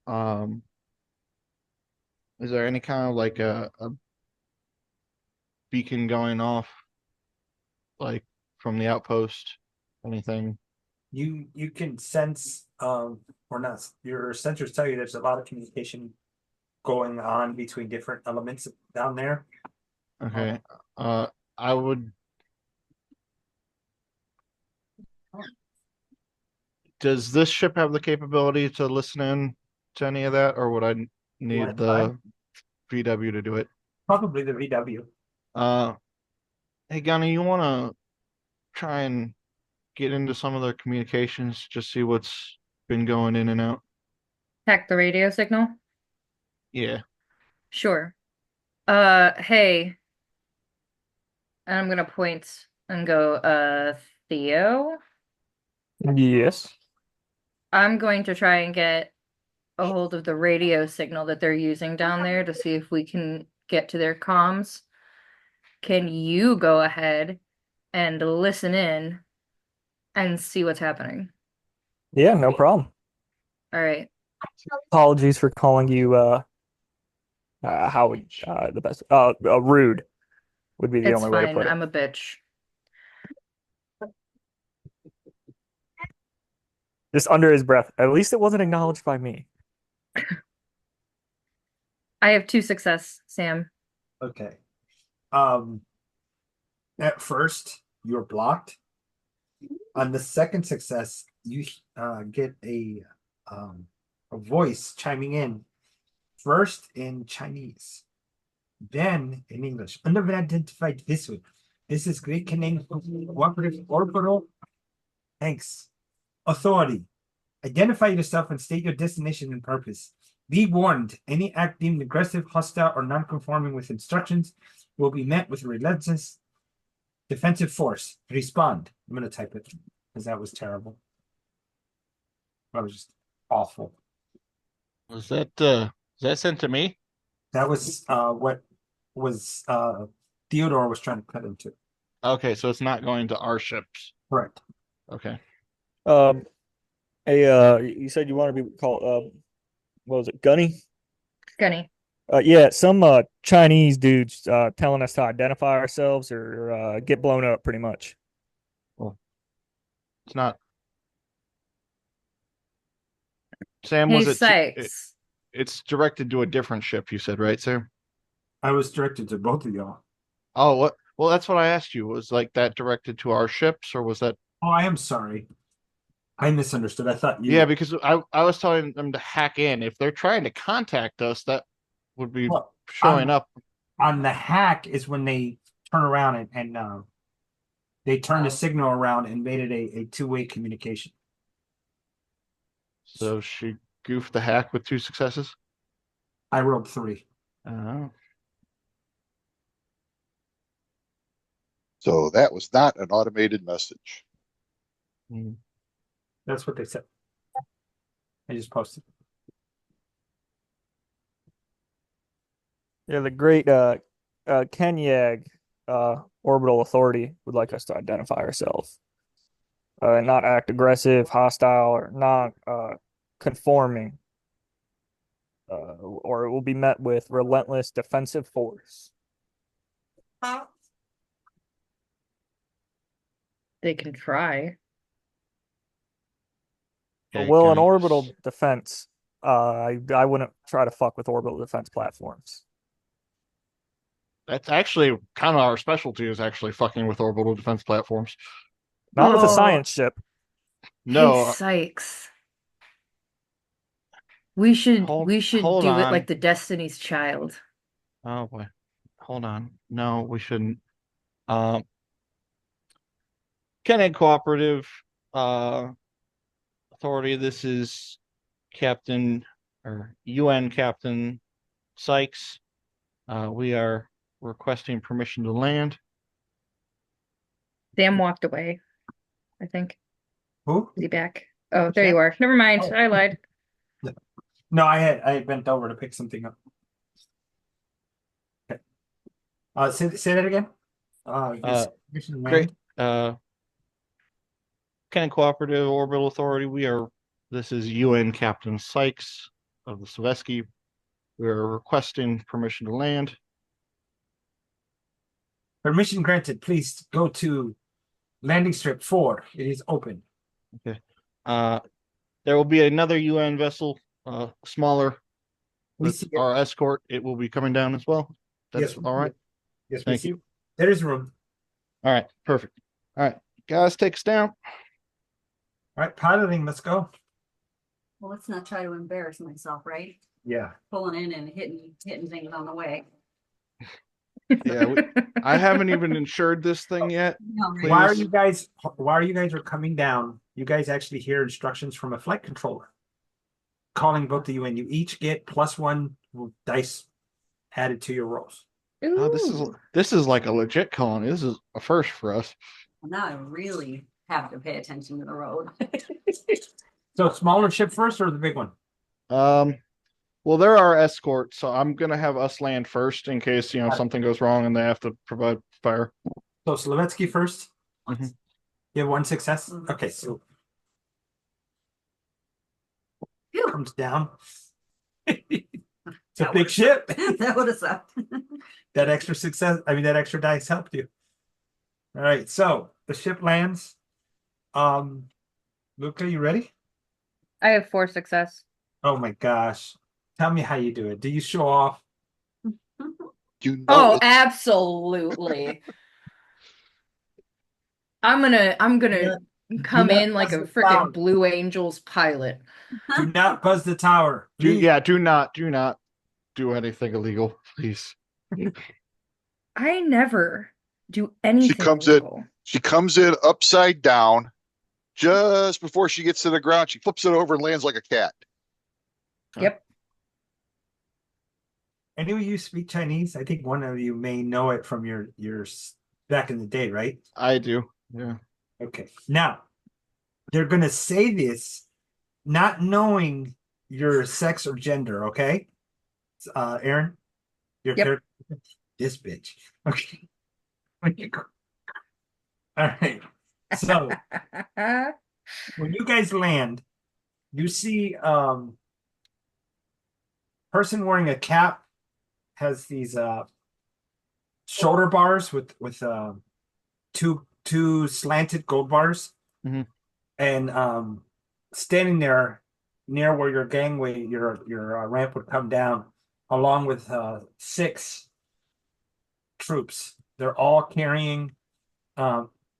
um, is there any kind of like a beacon going off, like from the outpost? Anything? You can sense or not, your sensors tell you there's a lot of communication going on between different elements down there. Okay. I would. Does this ship have the capability to listen in to any of that, or would I need the VW to do it? Probably the VW. Hey Gunny, you want to try and get into some of their communications, just see what's been going in and out? Hack the radio signal? Yeah. Sure. Hey, and I'm gonna point and go, Theo, Yes. I'm going to try and get a hold of the radio signal that they're using down there to see if we can get to their comms. Can you go ahead and listen in and see what's happening? Yeah, no problem. All right. Apologies for calling you How would the best? Rude would be the It's only way to fine. put it. I'm a bitch. Just under his breath. At least it wasn't acknowledged by me. I have 2 success, Sam. Okay. At first, you're blocked. On the second success, you get a voice chiming in. First in Chinese, then in English. Unidentified vessel. This is Greek Canadian Cooperative Orbital. Thanks. Authority. Identify yourself and state your destination and purpose. Be warned, any act deemed aggressive, hostile, or non-conforming with instructions will be met with relentless defensive force. Respond. I'm going to type it because that was terrible. That was just awful. Was that sent to me? That was what was Theodore was trying to cut into. Okay, so it's not going to our ships. Correct. Okay. You said you want to be called what was it, Gunny? Gunny. Yeah, some Chinese dudes telling us to identify ourselves or get blown up, pretty much. It's not. Sam, Hey, was it? Sykes. It's directed to a different ship. You said, right, Sam? I was directed to both of y'all. Oh, what? Well, that's what I asked you. Was like that directed to our ships, or was that? Oh, I am sorry. I misunderstood. I thought you. Yeah, because I was telling them to hack in. If they're trying to contact us, that would be Well, showing up. on the hack is when they turn around and they turned the signal around and made it a two-way communication. So she goofed the hack with 2 successes. I rolled 3. Oh. So that was not an automated message. That's what they said. I just posted. Yeah, the great Kenyag Orbital Authority would like us to identify ourselves. Not act aggressive, hostile, or not conforming. Or it will be met with relentless defensive force. They can try. Okay, Well, an Gunny. orbital defense, I wouldn't try to fuck with orbital defense platforms. That's actually kind of our specialty, is actually fucking with orbital defense platforms. Not with a Oh. science ship. No, Hey, Sykes. We should hold do it on. like the Destiny's Child. Oh boy, hold on. No, we shouldn't. Kenneck Cooperative Authority. This is Captain or UN Captain Sykes. We are requesting permission to land. Sam walked away, I think. Who? Is he back? Oh, there you are. Never mind. Oh. I lied. No, I had bent over to pick something up. Okay. Say that again. Great. Kenneck Cooperative Orbital Authority. This is UN Captain Sykes of the Soveski. We are requesting permission to land. Permission granted. Please go to landing strip 4. It is open. Okay. There will be another UN vessel, smaller. We With see it. our escort, it will be coming down as well. That's Yes, all right. Yes, we Thank see. you. There is room. All right, perfect. All right, guys, take us down. All right, piloting. Let's go. Well, let's not try to embarrass myself, right? Yeah. Pulling in and hitting things on the way. Yeah, I haven't even insured this thing yet. No, right? Please. Why are you guys coming down? You guys actually hear instructions from a flight controller calling both of you, and you each get +1 dice added to your rolls. Oh, Ooh. this is like a legit colony. This is a first for us. Well, now I really have to pay attention to the road. So smaller ship first or the big one? Well, they're our escort, so I'm gonna have us land first in case something goes wrong and they have to provide fire. So Slovetsky first. Mhm. You have 1 success. Okay, so Phew. comes down. It's a big ship. That would have sucked. That extra success, I mean, that extra dice helped you. All right, so the ship lands. Luca, you ready? I have 4 success. Oh my gosh. Tell me how you do it. Do you show off? You know, Oh, it's, absolutely. I'm gonna come not in like a buzz the freaking tower. Blue Angels pilot. Do not buzz the tower. Please. do not do anything illegal, please. I never do anything comes in- illegal. she comes in upside down. Just before she gets to the ground, she flips it over and lands like a cat. Yep. Any of you speak Chinese? I think one of you may know it from your back in the day, right? I do. Yeah. Okay. Now, they're gonna say this not knowing your sex or gender, okay? Aaron, your Yep. character, this bitch. Okay. All right. So when you guys land, you see person wearing a cap has these shoulder bars with two slanted gold bars. Mhm. And standing there near where your gangway, your ramp would come down, along with 6 troops. They're all carrying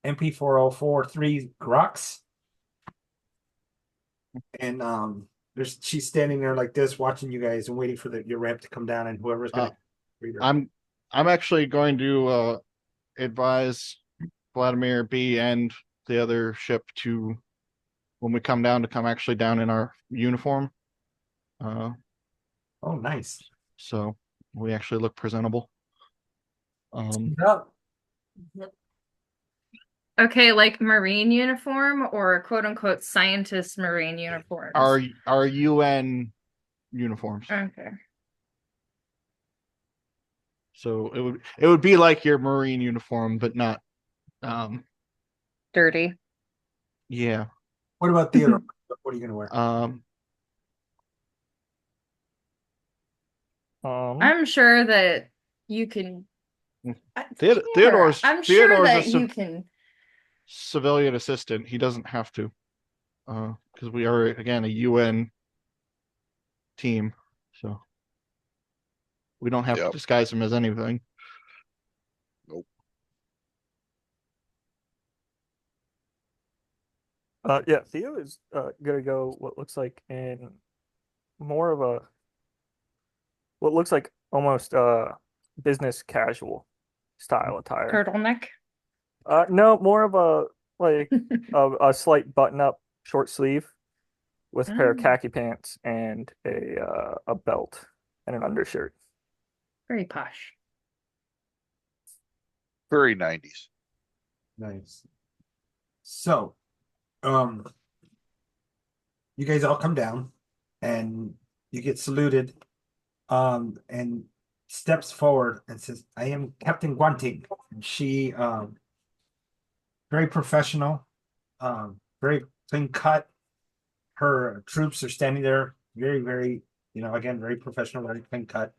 MP404 3 Grucks. And she's standing there like this, watching you guys and waiting for your ramp to come down, and whoever's gonna read her. I'm actually going to advise Vladimir B and the other ship to, when we come down, to come actually down in our uniform. Oh, nice. So we actually look presentable. Yep. Okay, like Marine uniform or quote unquote scientist Marine uniforms. Our UN uniforms. Okay. So it would be like your Marine uniform, but not Dirty. yeah. What about Theodore? What are you gonna wear? I'm sure that you can. Theodore's I'm sure Theodore's that a you can. civilian assistant. He doesn't have to, because we are again a UN team, so we don't have to Yep. disguise him as anything. Nope. Yeah, Theo is gonna go what looks like in more of a what looks like almost business casual style attire. Turtleneck. No, more of a like a slight button up short sleeve with a pair of Mm. khaki pants and a belt and an undershirt. Very posh. Very 90s. Nice. So, you guys all come down and you get saluted, and steps forward and says, "I am Captain Guanting." And she, very professional, very clean cut. Her troops are standing there, very, very, again, very professional, very clean cut.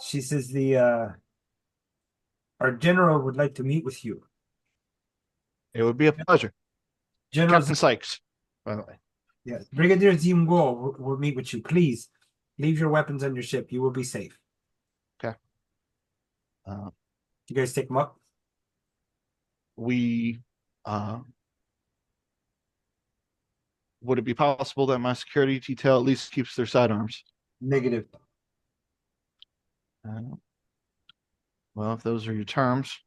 She says, our general would like to meet with you. It would be a pleasure. General, Captain Sykes, by the way. yes, Brigadier Zimguo will meet with you. Please leave your weapons on your ship. You will be safe. Okay. You guys take them up. We would it be possible that my security detail at least keeps their sidearms? Negative. Well, if those are your terms,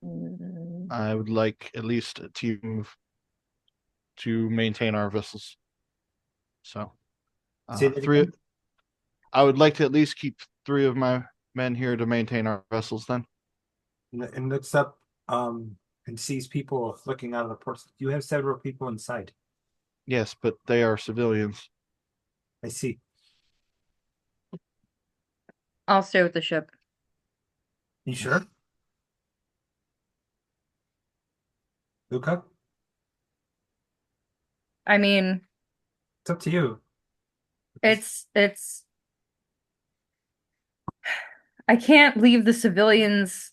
Mm. I would like at least a team to maintain our vessels. So, Say that 3. again? I would like to at least keep 3 of my men here to maintain our vessels. Then, And looks up, and sees people looking out of the ports. You have several people inside. yes, but they are civilians. I see. I'll stay with the ship. You sure? Luca? I mean, It's up to you. it's I can't leave the civilians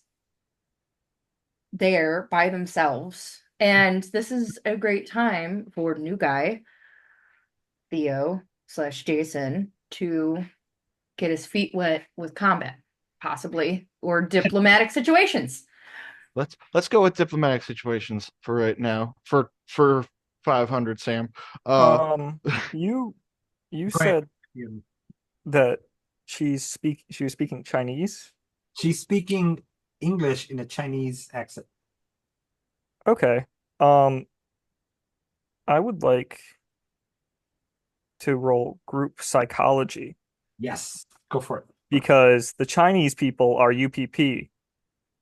there by themselves. And this is a great time for new guy, Theo slash Jason, to get his feet wet with combat, possibly, or diplomatic situations. Let's go with diplomatic situations for right now. For 500, Sam. You Go ahead. said that she was speaking Chinese. She's speaking English in a Chinese accent. Okay. I would like to roll group psychology Yes, go for it. because the Chinese people are UPP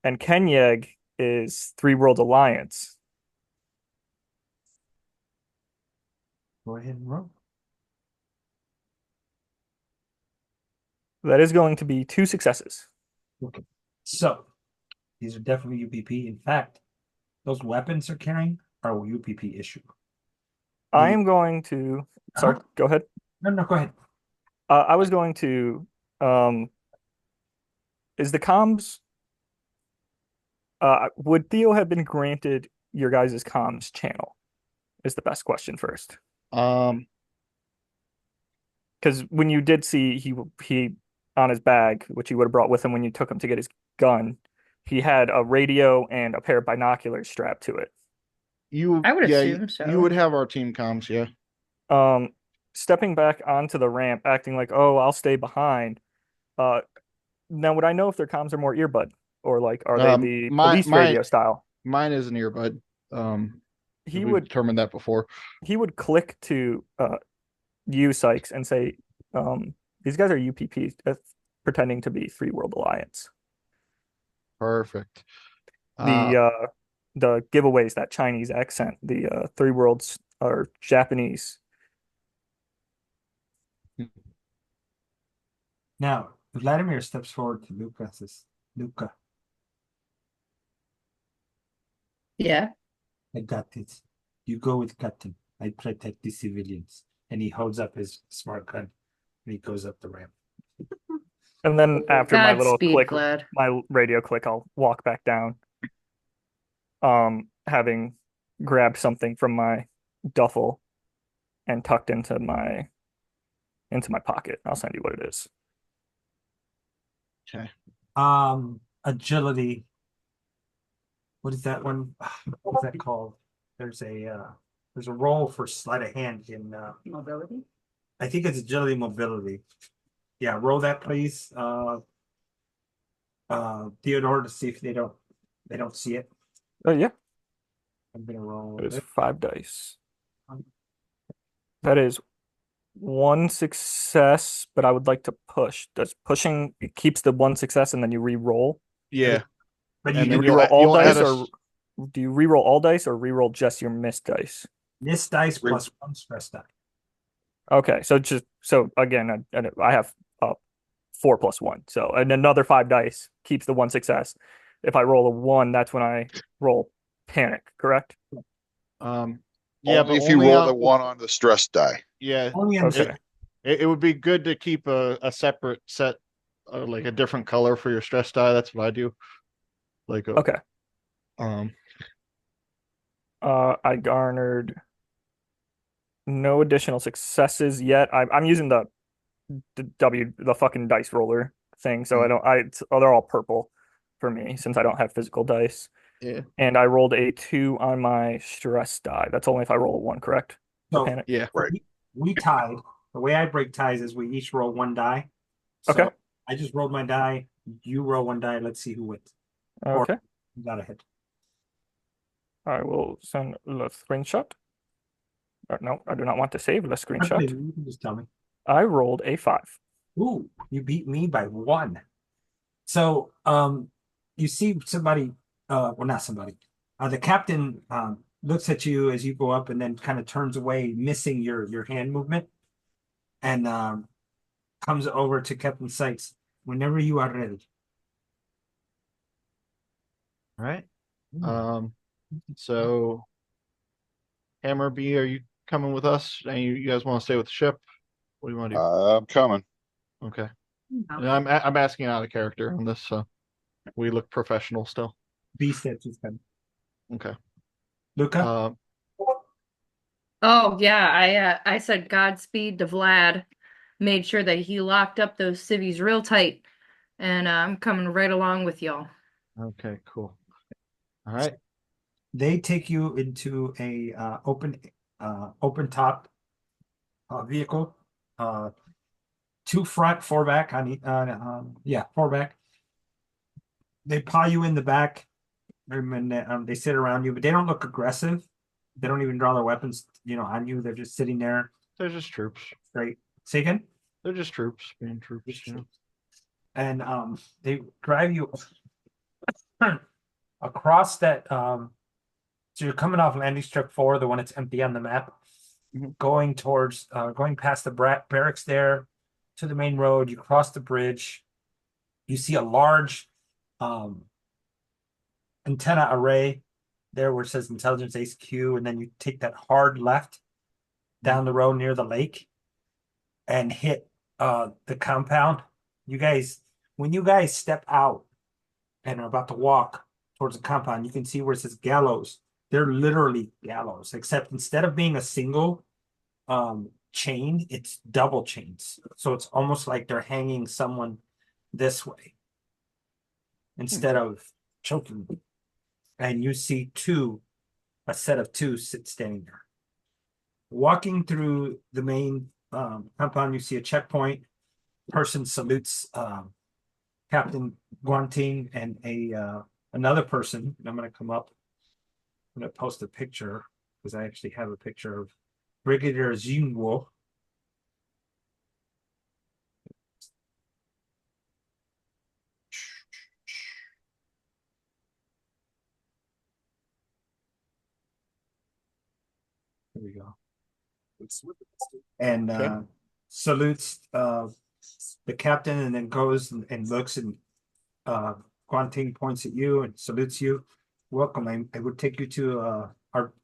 and Kenyeg is Three World Alliance. Go ahead and roll. That is going to be 2 successes. Okay. So these are definitely UPP. In fact, those weapons they're carrying are a UPP issue. I am going to. Sorry, go ahead. No, go ahead. I was going to. Is the comms? Would Theo have been granted your guys' comms channel? Is the best question first. Um, Because when you did see he on his bag, which he would have brought with him when you took him to get his gun, he had a radio and a pair of binoculars strapped to it. I would yeah, assume so. you would have our team comms, yeah. Stepping back onto the ramp, acting like, "Oh, I'll stay behind." Now would I know if their comms are more earbud or like are they the police radio style? Mine is an earbud. He we've would determined that before. he would click to you, Sykes, and say, "These guys are UPP pretending to be Three World Alliance." Perfect. The giveaways, that Chinese accent, the Three Worlds are Japanese. Now, Vladimir steps forward to Luca and says, Luca, Yeah. I got it. You go with Captain. I protect the civilians. And he holds up his smart gun and he goes up the ramp. And then after my little Godspeed, click, Vlad. my radio click, I'll walk back down. Having grabbed something from my duffel and tucked into my pocket. I'll send you what it is. Okay. Agility. What is that one? What's that called? There's a role for sleight of hand in Mobility. I think it's agility mobility. Yeah, roll that please. Theodore, to see if they don't see it. Oh yeah, I'm gonna roll it is it. 5 dice. That is 1 success, but I would like to push. Does pushing, it keeps the 1 success and then you re-roll? Yeah. But And you then do re-roll all you'll add dice, or do you re-roll all dice or re-roll just your missed dice? this dice plus 1 stress die. Okay, so again, I have 4 plus 1, so and another 5 dice keeps the 1 success. If I roll a 1, that's when I roll panic, correct? yeah, Only but if you roll the 1 on the stress die. Yeah. Only on Okay. It would be good to keep a separate set, like a different color for your stress die. That's what I do. Like Okay. I garnered no additional successes yet. I'm using the fucking dice roller thing, so they're all purple for me since I don't have physical dice. Yeah. And I rolled a 2 on my stress die. That's only if I roll a 1, correct? So Panic. Yeah. Right. we tied. The way I break ties is we each roll 1 die. So Okay. I just rolled my die. You roll 1 die. Let's see who wins. Okay. You got ahead. I will send the screenshot. No, I do not want to save the screenshot. You can just tell me. I rolled a 5. Ooh, you beat me by 1. So you see somebody, well, not somebody. The captain looks at you as you go up and then kind of turns away, missing your hand movement, and comes over to Captain Sykes whenever you are ready. All right. So Hammer B, are you coming with us? And you guys want to stay with the ship? What do you want to do? I'm coming. Okay. I'm asking out of character on this, so we look professional still. B said she's coming. Okay. Luca? Uh, Oh yeah, I said Godspeed to Vlad. Made sure that he locked up those civvies real tight, and I'm coming right along with y'all. okay, cool. All right. They take you into a open top vehicle. Two front, four back yeah, four back. They pile you in the back, and they sit around you, but they don't look aggressive. They don't even draw their weapons, on you. They're just sitting there They're just troops. straight. Say again? They're just troops being troops, you know. And they drive you across that so you're coming off landing strip 4, the one that's empty on the map, Mhm. going towards going past the barracks there to the main road. You cross the bridge, you see a large antenna array there where it says intelligence HQ, and then you take that hard left down the road near the lake and hit the compound. When you guys step out and are about to walk towards the compound, you can see where it says gallows. They're literally gallows, except instead of being a single chain, it's double chains. So it's almost like they're hanging someone this way instead of choking them. And you see a set of two standing there. Walking through the main compound, you see a checkpoint. Person salutes Captain Guanting and another person. I'm going to come up. I'm going to post a picture because I actually have a picture of Brigadier Xinguo. Here we go. And Okay. salutes the captain, and then goes and looks, and Guanting points at you and salutes you. Welcome. I would take you to our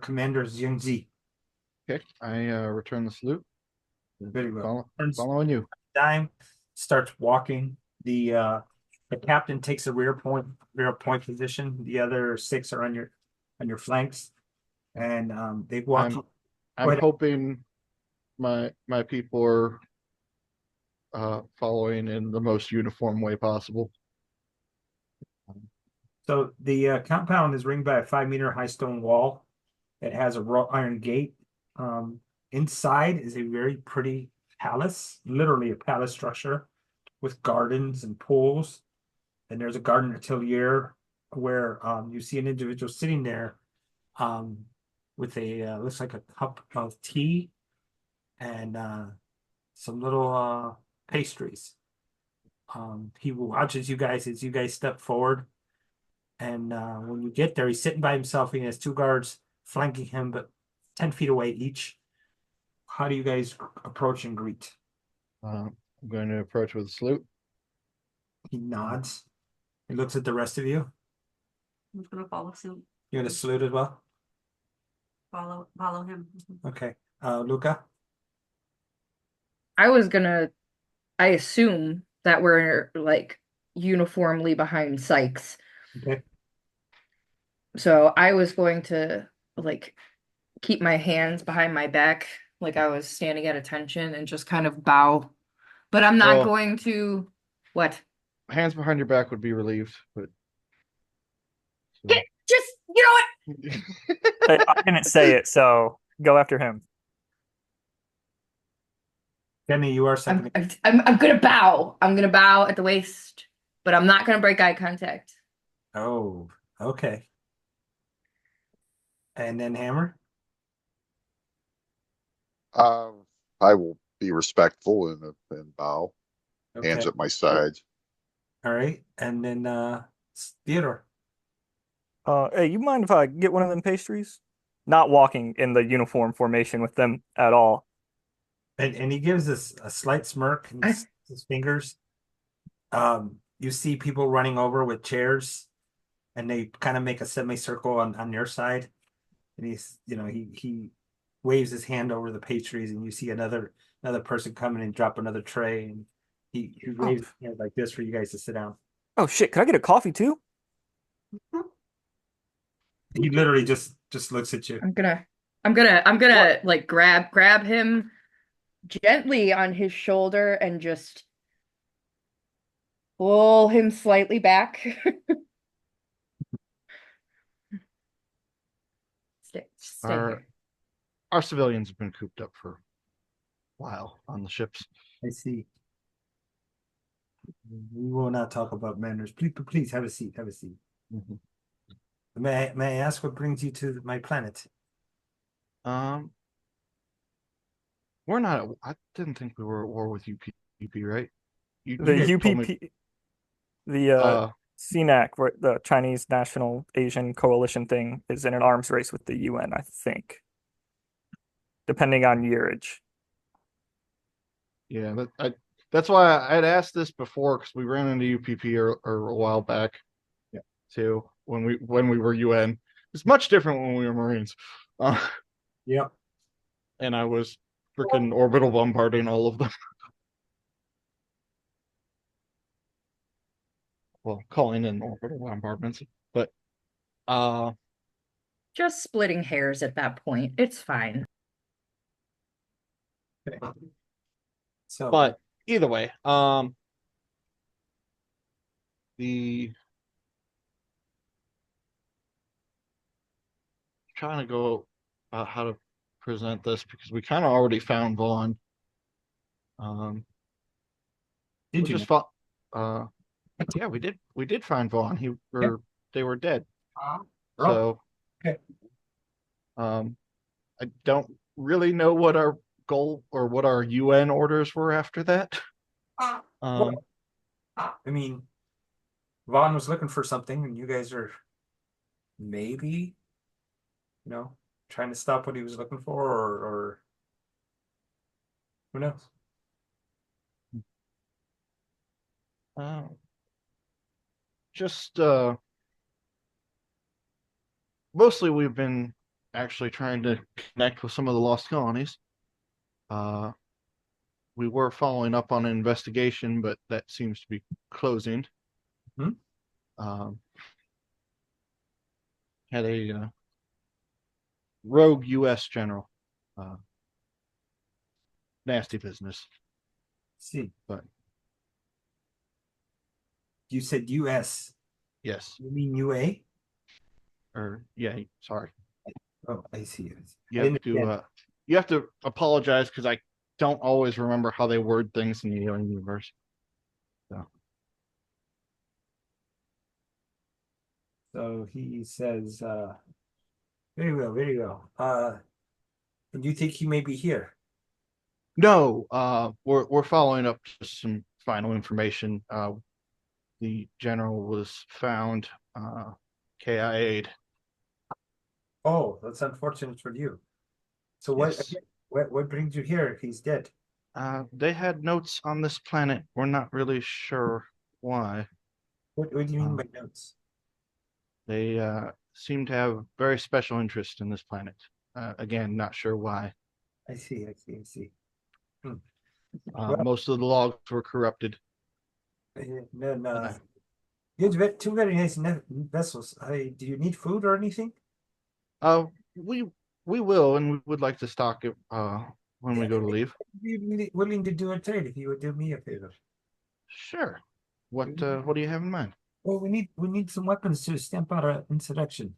commander Yingzi. Okay. I return the salute. Very well. Following you. Dime starts walking. The captain takes a rear point position. The other 6 are on your flanks, and they walk. I'm hoping my people are following in the most uniform way possible. So the compound is ringed by a 5-meter high stone wall. It has a wrought iron gate. Inside is a very pretty palace, literally a palace structure with gardens and pools. And there's a garden atelier where you see an individual sitting there with a looks like a cup of tea and some little pastries. He watches you guys as you guys step forward. And when you get there, he's sitting by himself. He has 2 guards flanking him, but 10 feet away each. How do you guys approach and greet? I'm going to approach with a salute. He nods. He looks at the rest of you. I'm just gonna follow suit. You're gonna salute as well? Follow him. Okay. Luca? I assume that we're like uniformly behind Sykes. Okay. So I was going to like keep my hands behind my back, like I was standing at attention, and just kind of bow. But I'm not Well- going to what? Hands behind your back would be relieved, but Just you know what? I didn't say it, so go after him. Kenny, you are second. I'm gonna bow. I'm gonna bow at the waist, but I'm not gonna break eye contact. Oh, okay. And then Hammer? I will be respectful and bow, Okay. hands at my sides. All right. And then Theodore. Hey, you mind if I get one of them pastries? Not walking in the uniform formation with them at all. And he gives us a slight smirk and his fingers. You see people running over with chairs, and they kind of make a semicircle on your side. And he waves his hand over the pastries, and you see another person come in and drop another tray, and he waves his hand like this for you guys to sit down. Oh shit! Could I get a coffee too? He literally just looks at you. I'm gonna like grab him gently on his shoulder and just pull him slightly back. Stay here. Our civilians have been cooped up for a while on the ships. I see. We will not talk about manners. Please have a seat. Have a seat. Mhm. May I ask what brings you to my planet? We're not. I didn't think we were at war with UPP, right? You The guys told me- UPP, the CNAC, the Chinese National Asian Coalition thing, is in an arms race with the UN, I think, depending on yearage. Yeah, that's why I had asked this before because we ran into UPP or a while back. Yeah. Too when we were UN. It's much different when we were Marines. Yep. And I was freaking orbital bombarding all of them. Well, calling in orbital bombardments, but Just splitting hairs at that point. It's fine. Okay. So, but either way, the trying to go about how to present this because we kind of already found Vaughn. did you? Just yeah, we did find Vaughn. They were dead. So okay. I don't really know what our goal or what our UN orders were after that. I mean, Vaughn was looking for something, and you guys are maybe, trying to stop what he was looking for, or who knows? Just mostly we've been actually trying to connect with some of the lost colonies. We were following up on an investigation, but that seems to be closing. Had a rogue U.S. general. Nasty business. See, but you said U.S. Yes. You mean UA? Or yeah, sorry. Oh, I see. You have to apologize because I don't always remember how they word things in the Alien universe. So he says, very well, very well. And you think he may be here? No, we're following up to some final information. The general was found KIA'd. Oh, that's unfortunate for you. So Yes. what brings you here if he's dead? They had notes on this planet. We're not really sure why. What do you mean by notes? They seem to have very special interest in this planet. Again, not sure why. I see. Most of the logs were corrupted. Then you have two very nice vessels. Do you need food or anything? We will, and we would like to stock it when we go to leave. Be really willing to do a trade if you would do me a favor. Sure. What do you have in mind? Well, we need some weapons to stamp out an insurrection.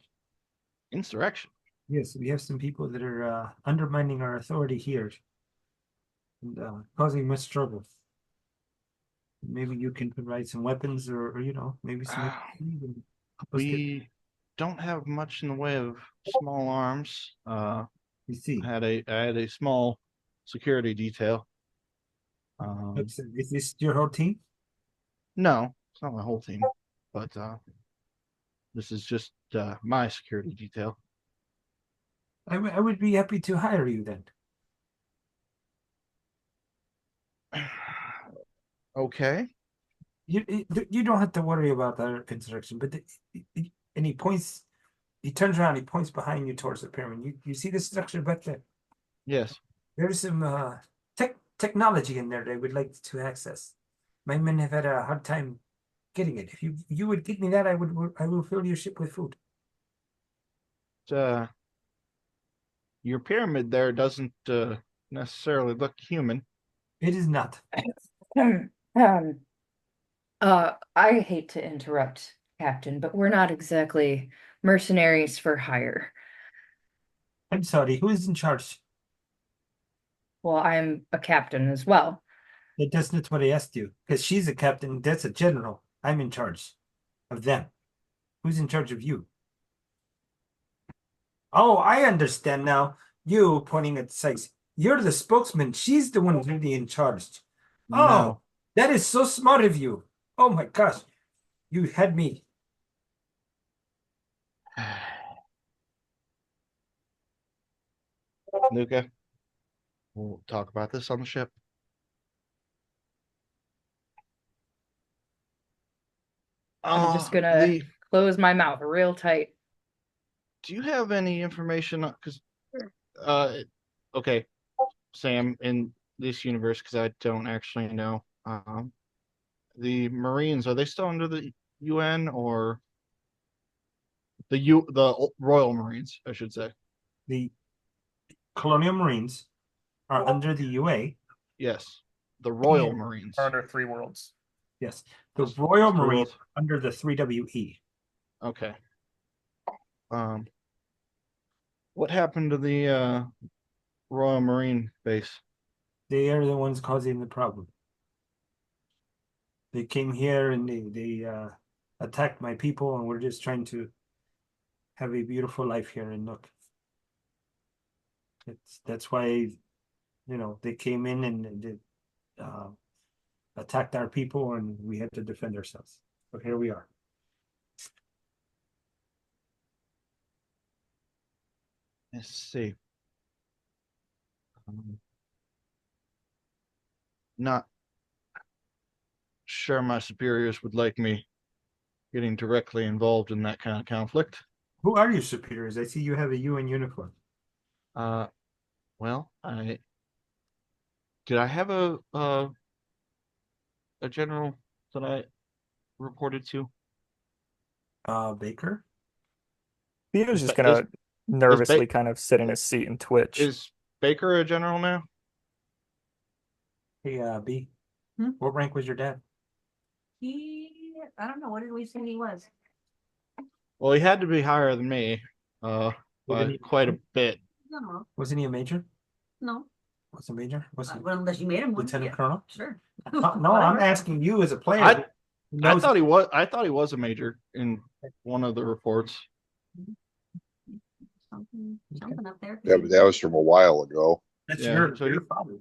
Insurrection? Yes, we have some people that are undermining our authority here and causing much trouble. Maybe you can provide some weapons, or maybe some. We don't have much in the way of small arms. You see, I had a small security detail. is this your whole team? No, it's not my whole team, but this is just my security detail. I would be happy to hire you then. Okay. You don't have to worry about the insurrection, but and he points. He turns around. He points behind you towards the pyramid. You see the structure back there? Yes. There's some technology in there they would like to access. My men have had a hard time getting it. If you would give me that, I will fill your ship with food. Your pyramid there doesn't necessarily look human. It is not. Um, I hate to interrupt, Captain, but we're not exactly mercenaries for hire. I'm sorry. Who is in charge? Well, I'm a captain as well. That's not what I asked you. Because she's a captain. That's a general. I'm in charge of them. Who's in charge of you? Oh, I understand now. You pointing at Sykes. You're the spokesman. She's the one who's really in charge. Oh, No. that is so smart of you. Oh my gosh. You had me. Luca, we'll talk about this on the ship. I'm just gonna close my mouth real tight. Do you have any information? Because, okay, Sam, in this universe, because I don't actually know, the Marines, are they still under the UN or the Royal Marines, I should say? The Colonial Marines are under the UA. Yes, the Royal Yeah. Marines. Are under Three Worlds. Yes. The Royal Three Marines Worlds. are under the 3WE. Okay. What happened to the Royal Marine base? They are the ones causing the problem. They came here and they attacked my people, and we're just trying to have a beautiful life here in Nook. That's why, they came in and they attacked our people, and we had to defend ourselves. But here we are. Let's see. Not sure my superiors would like me getting directly involved in that kind of conflict. Who are your superiors? I see you have a UN uniform. Well, did I have a general that I reported to? Baker? Theo's Is just Ba- gonna nervously Ba- kind of sit in his seat and twitch. Is Baker a general now? Hey, B. Hmm? What rank was your dad? I don't know. What did we say he was? Well, he had to be higher than me, Wasn't by he- quite a bit. No, Wasn't he a major? no. Was a major? Was he Well, unless you made him one. lieutenant Yeah, colonel? sure. No, I'm Whatever. asking you as a player. I who knows thought he was a major in one of the reports. Something up there. Yeah, but that was from a while ago. that's Yeah, your, so your you- father.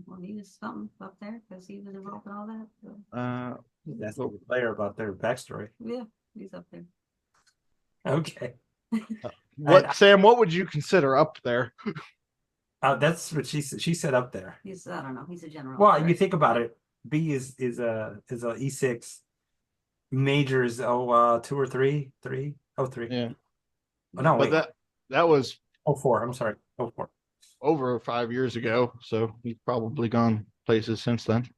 Well, he was something up there because he was involved in all that. So, That's the player about their backstory. yeah, he's up there. Okay. Sam, what would you consider up there? That's what she said. She said up there. I don't know. He's a general. Well, right? you think about it. B is a E6. Major is 2 or 3. 3. Oh, 3. Yeah. Oh, no, But wait. that was 4. I'm sorry. 4. over 5 years ago, so he's probably gone places since then.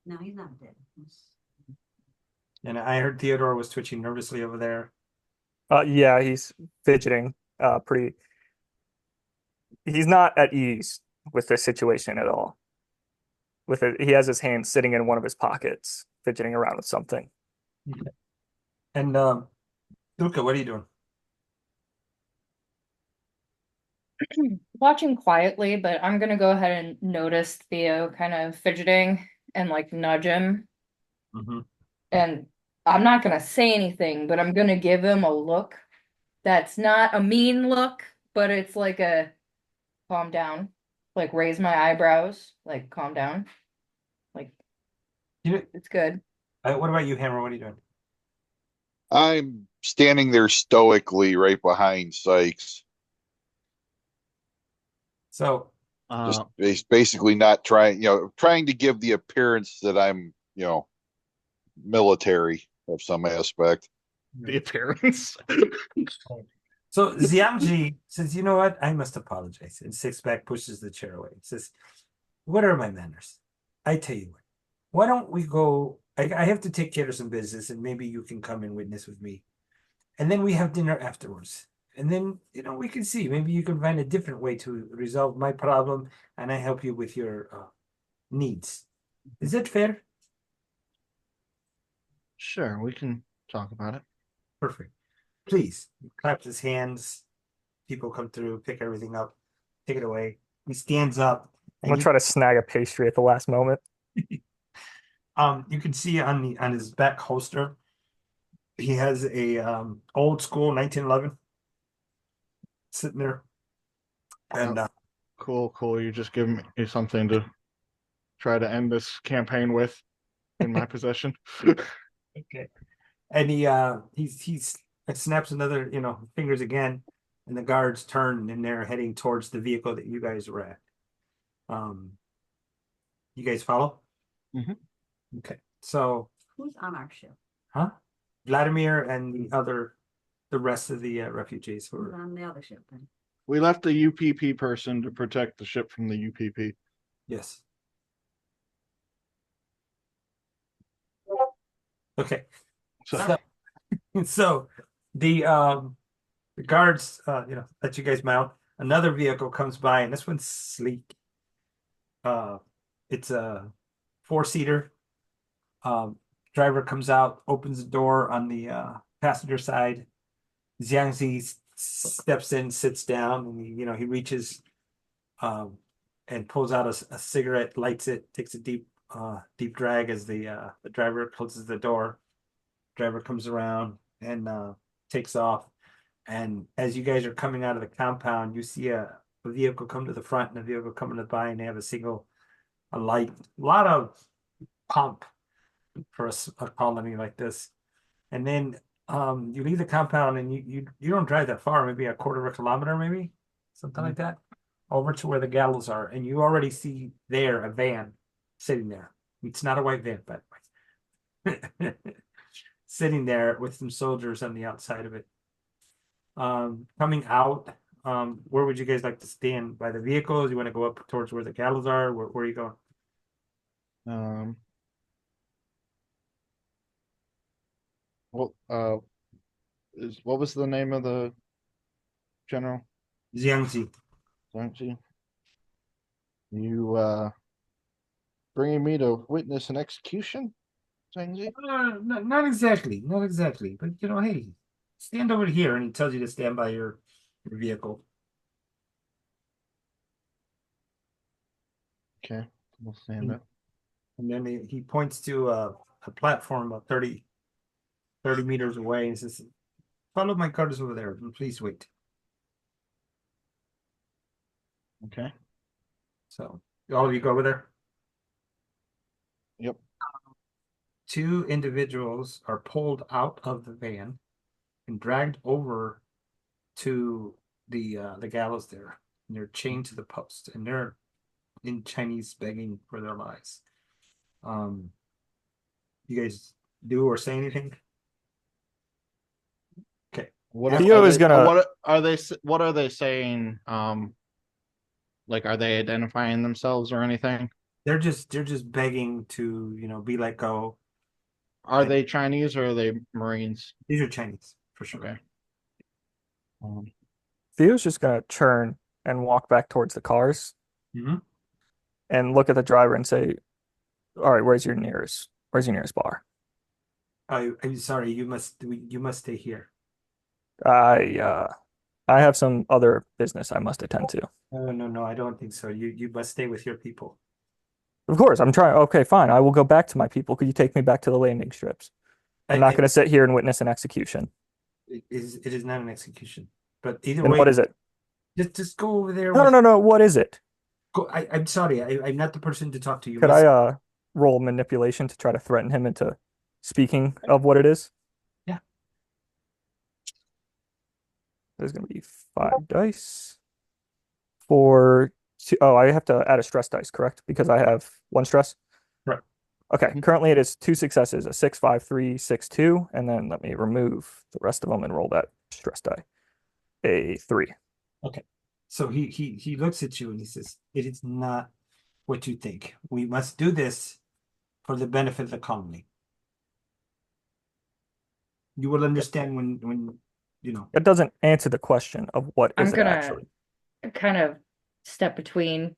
No, he's not dead. And I heard Theodore was twitching nervously over there. Yeah, he's fidgeting. Pretty. He's not at ease with this situation at all. He has his hand sitting in one of his pockets, fidgeting around with something. Okay. And Luca, what are you doing? Watching quietly, but I'm gonna go ahead and notice Theo kind of fidgeting and like nudge him. Mm-hmm. And I'm not gonna say anything, but I'm gonna give him a look that's not a mean look, but it's like a calm down, like raise my eyebrows, like calm down, like it's good. What about you, Hammer? What are you doing? I'm standing there stoically right behind Sykes. So Just basically not trying to give the appearance that I'm, military of some aspect. The appearance. So Xiangji says, you know what? I must apologize. And Sixpack pushes the chair away. He says, what are my manners? I tell you what, why don't we go? I have to take care of some business, and maybe you can come and witness with me. And then we have dinner afterwards. And then, we can see. Maybe you can find a different way to resolve my problem, and I help you with your needs. Is that fair? Sure, we can talk about it. Perfect. Please. He claps his hands. People come through, pick everything up, take it away. He stands up. I'm gonna try to snag a pastry at the last moment. You can see on his back holster, he has a old school 1911 sitting there. And Cool. You just give me something to try to end this campaign with in my possession. okay. And he snaps another, fingers again, and the guards turn and they're heading towards the vehicle that you guys were at. You guys follow? Mhm. Okay. So Who's on our ship? Vladimir and the rest of the refugees who Who's were, on the other ship then? We left the UPP person to protect the ship from the UPP. yes. Okay. So, So the guards let you guys mount. Another vehicle comes by, and this one's sleek. It's a 4-seater. Driver comes out, opens the door on the passenger side. Jiangxi steps in, sits down, and he reaches and pulls out a cigarette, lights it, takes a deep drag as the driver closes the door. Driver comes around and takes off. And as you guys are coming out of the compound, you see a vehicle come to the front and a vehicle coming by, and they have a light, a lot of pomp for a colony like this. And then you leave the compound and you don't drive that far, maybe a quarter of a kilometer, maybe something like that, over to where the gallows are, and you already see there a van sitting there. It's not a white van, by the way. Sitting there with some soldiers on the outside of it. Coming out, where would you guys like to stand? By the vehicles? You want to go up towards where the gallows are? Where are you going? Well, what was the name of the general? Jiangxi. Zhangzi? You bringing me to witness an execution, Zhangzi? Not exactly, not exactly. But hey, stand over here, and he tells you to stand by your vehicle. Okay, we'll stand up. And then he points to a platform of 30 meters away and says, follow my cars over there and please wait. Okay. So all of you go over there. Yep. 2 individuals are pulled out of the van and dragged over to the gallows there. And they're chained to the post, and they're in Chinese begging for their lives. You guys do or say anything? Okay. Theo is gonna. What are they saying? Like, are they identifying themselves or anything? They're just begging to be let go. Are they Chinese or are they Marines? These are Chinese for sure. Okay. Theo's just gonna turn and walk back towards the cars Mhm. and look at the driver and say, "All right, where's your nearest bar?" I'm sorry. You must stay here. I have some other business I must attend to. No, I don't think so. You must stay with your people. Of course, I'm trying. Okay, fine. I will go back to my people. Could you take me back to the landing strips? I'm not going to sit here and witness an execution. It is not an execution. But either Then way, what is it? just go over there. No. What is it? Go. I'm sorry. I'm not the person to talk to. You Could must. I roll manipulation to try to threaten him into speaking of what it is? Yeah. There's going to be 5 dice for I have to add a stress dice, correct? Because I have 1 stress. Right. Okay. Currently, it is 2 successes, a 6, 5, 3, 6, 2, and then let me remove the rest of them and roll that stress die. a 3. So he looks at you and he says, "It is not what you think. We must do this for the benefit of the colony. You will understand when you know." It doesn't answer the question of what I'm is it gonna actually. kind of step between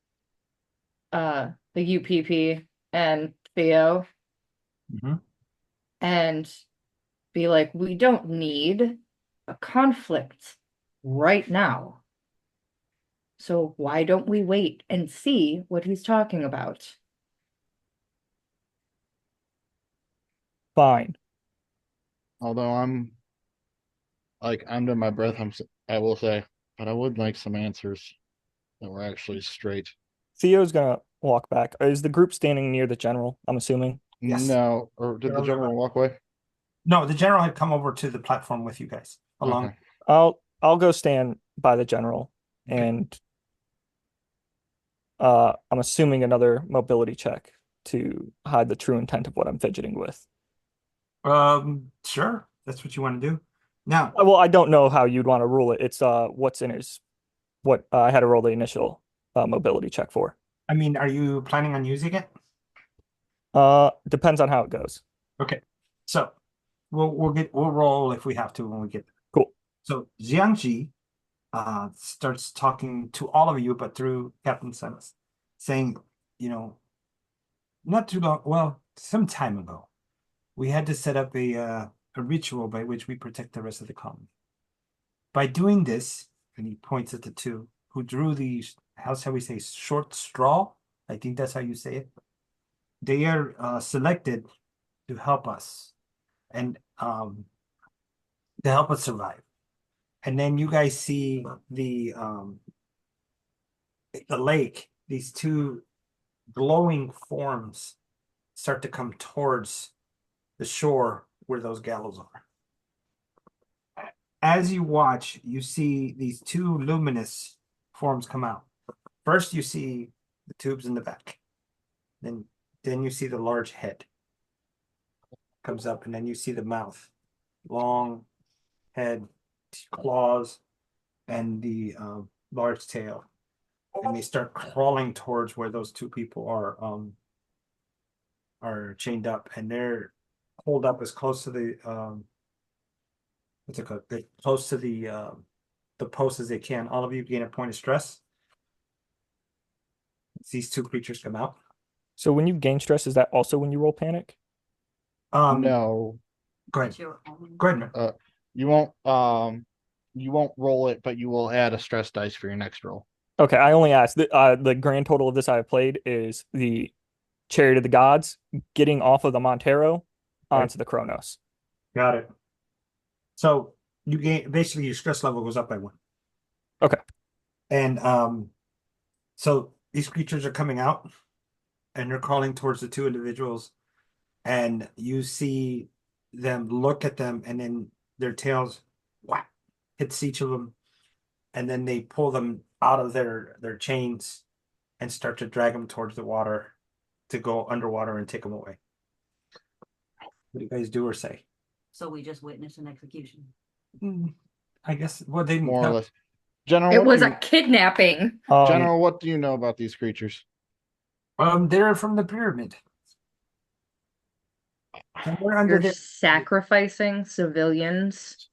the UPP and Theo Mhm. and be like, we don't need a conflict right now. So why don't we wait and see what he's talking about? Fine. Although I'm like under my breath, I will say, but I would like some answers that were actually straight. Theo's gonna walk back. Is the group standing near the general? I'm assuming. Yes. No, or did the general walk away? No, the general had come over to the platform with you guys along. Okay. I'll go stand by the general, Okay. and I'm assuming another mobility check to hide the true intent of what I'm fidgeting with. Sure, that's what you want to do. Now, Well, I don't know how you'd want to rule it. It's what's in his what I had to roll the initial mobility check for. I mean, are you planning on using it? Depends on how it goes. Okay, so we'll roll if we have to when we get there. Cool. So Jiangji starts talking to all of you, but through Captain Silas, saying, you know, not too long, well, some time ago, we had to set up a ritual by which we protect the rest of the colony. By doing this, and he points at the two who drew the, how shall we say, short straw? I think that's how you say it. They are selected to help us and to help us survive. And then you guys see the lake, these two glowing forms start to come towards the shore where those gallows are. As you watch, you see these two luminous forms come out. First, you see the tubes in the back. Then you see the large head comes up, and then you see the mouth, long head, claws, and the large tail. And they start crawling towards where those two people are chained up, and they're pulled up as close to the what's it called? They're close to the post as they can. All of you gain a point of stress. These two creatures come out. So when you gain stress, is that also when you roll panic? No, Go ahead. It's your own- Go ahead, man. you won't roll it, but you will add a stress dice for your next roll. Okay, I only asked. The grand total of this I have played is the Chariot of the Gods getting off of the Montero onto the Kronos. Got it. So you gain basically your stress level goes up by 1. Okay. And so these creatures are coming out and they're crawling towards the two individuals, and you see them look at them, and then their tails whack hits each of them, and then they pull them out of their chains and start to drag them towards the water to go underwater and take them away. What do you guys do or say? So we just witnessed an execution. I guess well they More or no, less. General, It what was do a kidnapping. General, what do you know about these creatures? they're from the pyramid. And we're under You're there. sacrificing civilians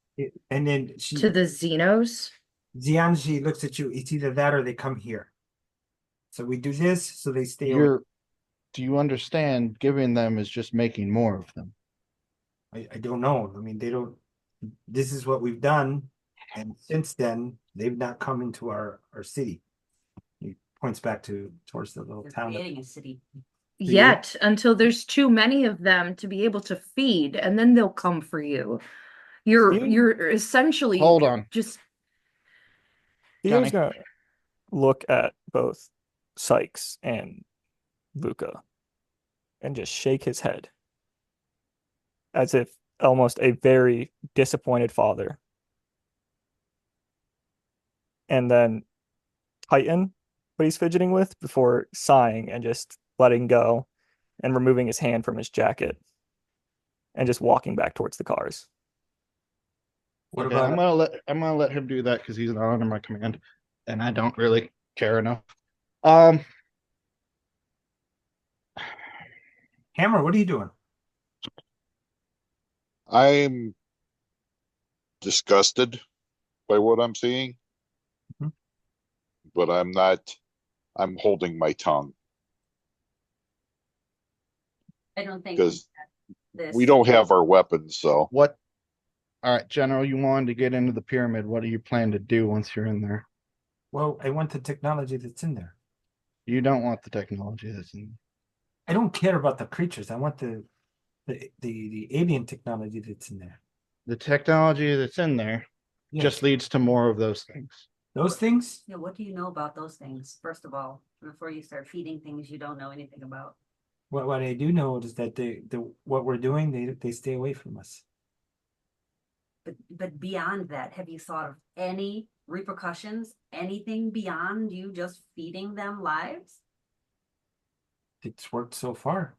And then to the Xenos. Jianji looks at you. It's either that or they come here. So we do this so they stay away. Do you understand giving them is just making more of them? I don't know. I mean, they don't. This is what we've done, and since then they've not come into our city. He points back towards the little They're town. creating a city. Yet, until there's too many of them to be able to feed, and then they'll come for you. You're essentially Hold on. just Theo's Johnny. gonna look at both Sykes and Luca and just shake his head as if almost a very disappointed father. And then tighten what he's fidgeting with before sighing and just letting go and removing his hand from his jacket and just walking back towards the cars. What Okay, about I'm gonna let him do that because he's not under my command, and I don't really care enough. Hammer? What are you doing? I'm disgusted by what I'm seeing, Mhm. but I'm not. I'm holding my tongue I don't think because this. we don't have our weapons. So What? All right, General, you wanted to get into the pyramid. What do you plan to do once you're in there? Well, I want the technology that's in there. You don't want the technology that's in. I don't care about the creatures. I want the alien technology that's in there. The technology that's in there Yes. just leads to more of those things. Those things. Yeah, what do you know about those things? First of all, before you start feeding things you don't know anything about. What I do know is that what we're doing, they stay away from us. But beyond that, have you thought of any repercussions? Anything beyond you just feeding them lives? It's worked so far.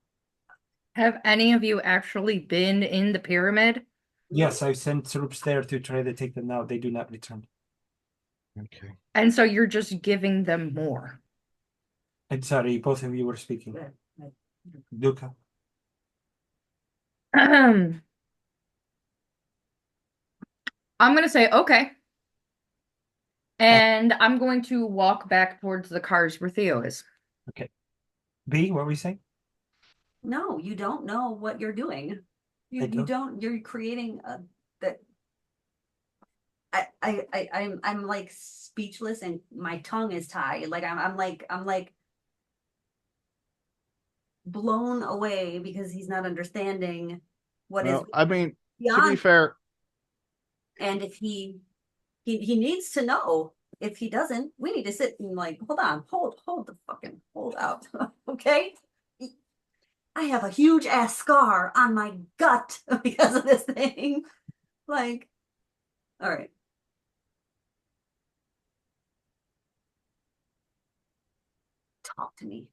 Have any of you actually been in the pyramid? Yes, I've sent troops there to try to take them out. They do not return. Okay. And so you're just giving them more. I'm sorry, both of you were speaking. Good, good. Luca. I'm gonna say okay. And I'm going to walk back towards the cars where Theo is. B, what were you saying? No, you don't know what you're doing. You don't, you're creating a that I'm like speechless and my tongue is tied. Like I'm like blown away because he's not understanding what is Well, I mean, to be beyond. fair, And if he needs to know. If he doesn't, we need to sit and like, hold on, hold out. Okay. I have a huge ass scar on my gut because of this thing. Like, all right. Talk to me.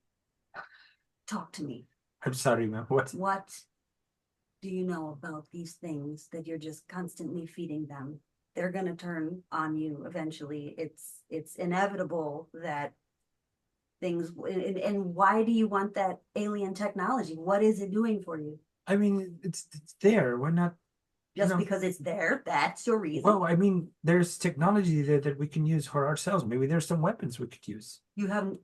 Talk to me. I'm sorry, man. What? What do you know about these things that you're just constantly feeding them? They're gonna turn on you eventually. It's inevitable that things and why do you want that alien technology? What is it doing for you? I mean, it's there. We're not. Just No. because it's there, that's your reason. Well, I mean, there's technology there that we can use for ourselves. Maybe there's some weapons we could use. You haven't.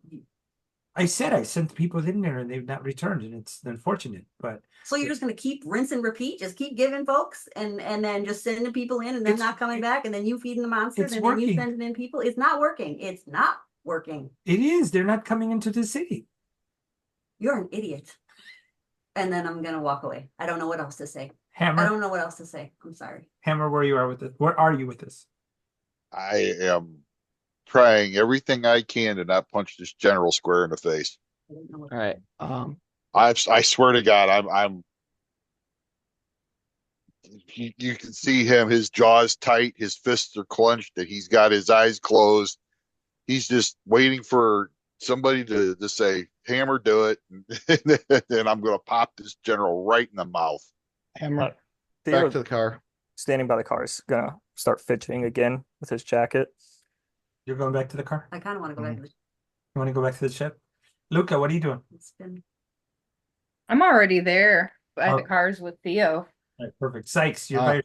I said I sent people in there and they've not returned, and it's unfortunate. But So you're just gonna keep rinse and repeat, just keep giving folks and then just sending people in and then not coming back and then you feeding the monsters it's and then you working. sending in people. It's not working. It's not working. It is. They're not coming into the city. You're an idiot. And then I'm gonna walk away. I don't know what else to say. I Hammer, don't know what else to say. I'm sorry. Hammer, where you are with it? Where are you with this? I am trying everything I can to not punch this general square in the face. I don't know what all right. I swear to God, I'm. You can see him. His jaw's tight. His fists are clenched. That he's got his eyes closed. He's just waiting for somebody to say, "Hammer, do it," and I'm going to pop this general right in the mouth. Hammer, Theo, back to the car. standing by the car, is gonna start fidgeting again with his jacket. You're going back to the car? I kind of want to go back to the You want to go back to the ship? Luca, what are you doing? it's been I'm already there at the Okay. cars with Theo. All right, perfect. Sykes, you're Uh, by.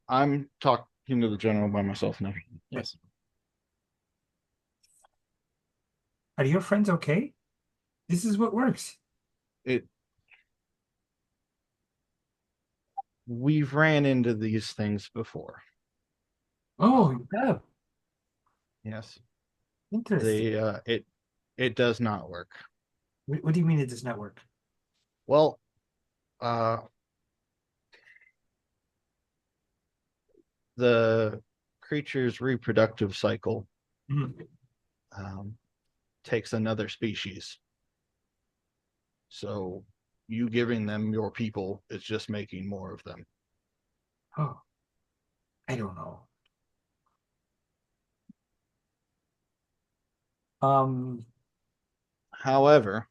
I'm talking to the general by myself now. Yes. Are your friends okay? This is what works. We've ran into these things before. Oh, you have. Yes. Interesting. It does not work. What do you mean it does not work? Well, the creature's reproductive cycle Mhm. takes another species. So you giving them your people is just making more of them. Oh, I don't know. However,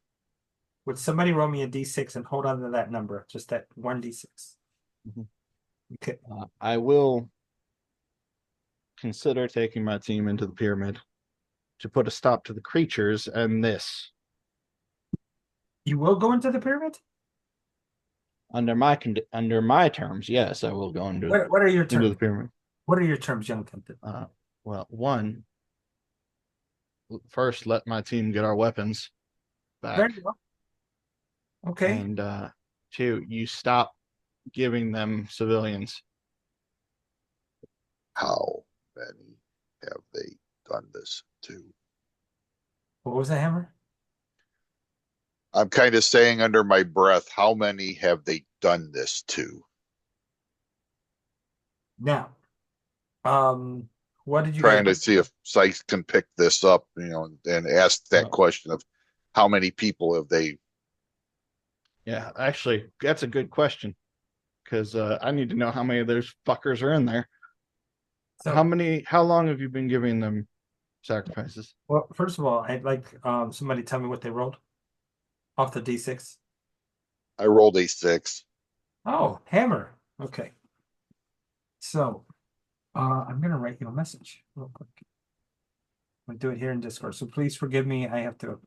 Would somebody roll me a d6 and hold on to that number? Just that one d6. Mhm. Okay. I will consider taking my team into the pyramid to put a stop to the creatures and this. You will go into the pyramid? Under my terms, yes, I will go into What are your into the terms? pyramid. What are your terms, young captain? Well, one, first let my team get our weapons There back, you go. Okay. and two, you stop giving them civilians. How many have they done this to? What was that, Hammer? I'm kind of saying under my breath, how many have they done this to? Now, what did you guys? Trying to see if Sykes can pick this up, and ask that question of how many people have they? Yeah, actually, that's a good question because I need to know how many of those fuckers are in there. So, How long have you been giving them sacrifices? well, first of all, I'd like somebody to tell me what they rolled off the D6. I rolled a 6. Oh, Hammer. Okay. So, I'm gonna write you a message real quick. I'm gonna do it here in Discord. So please forgive me. I have to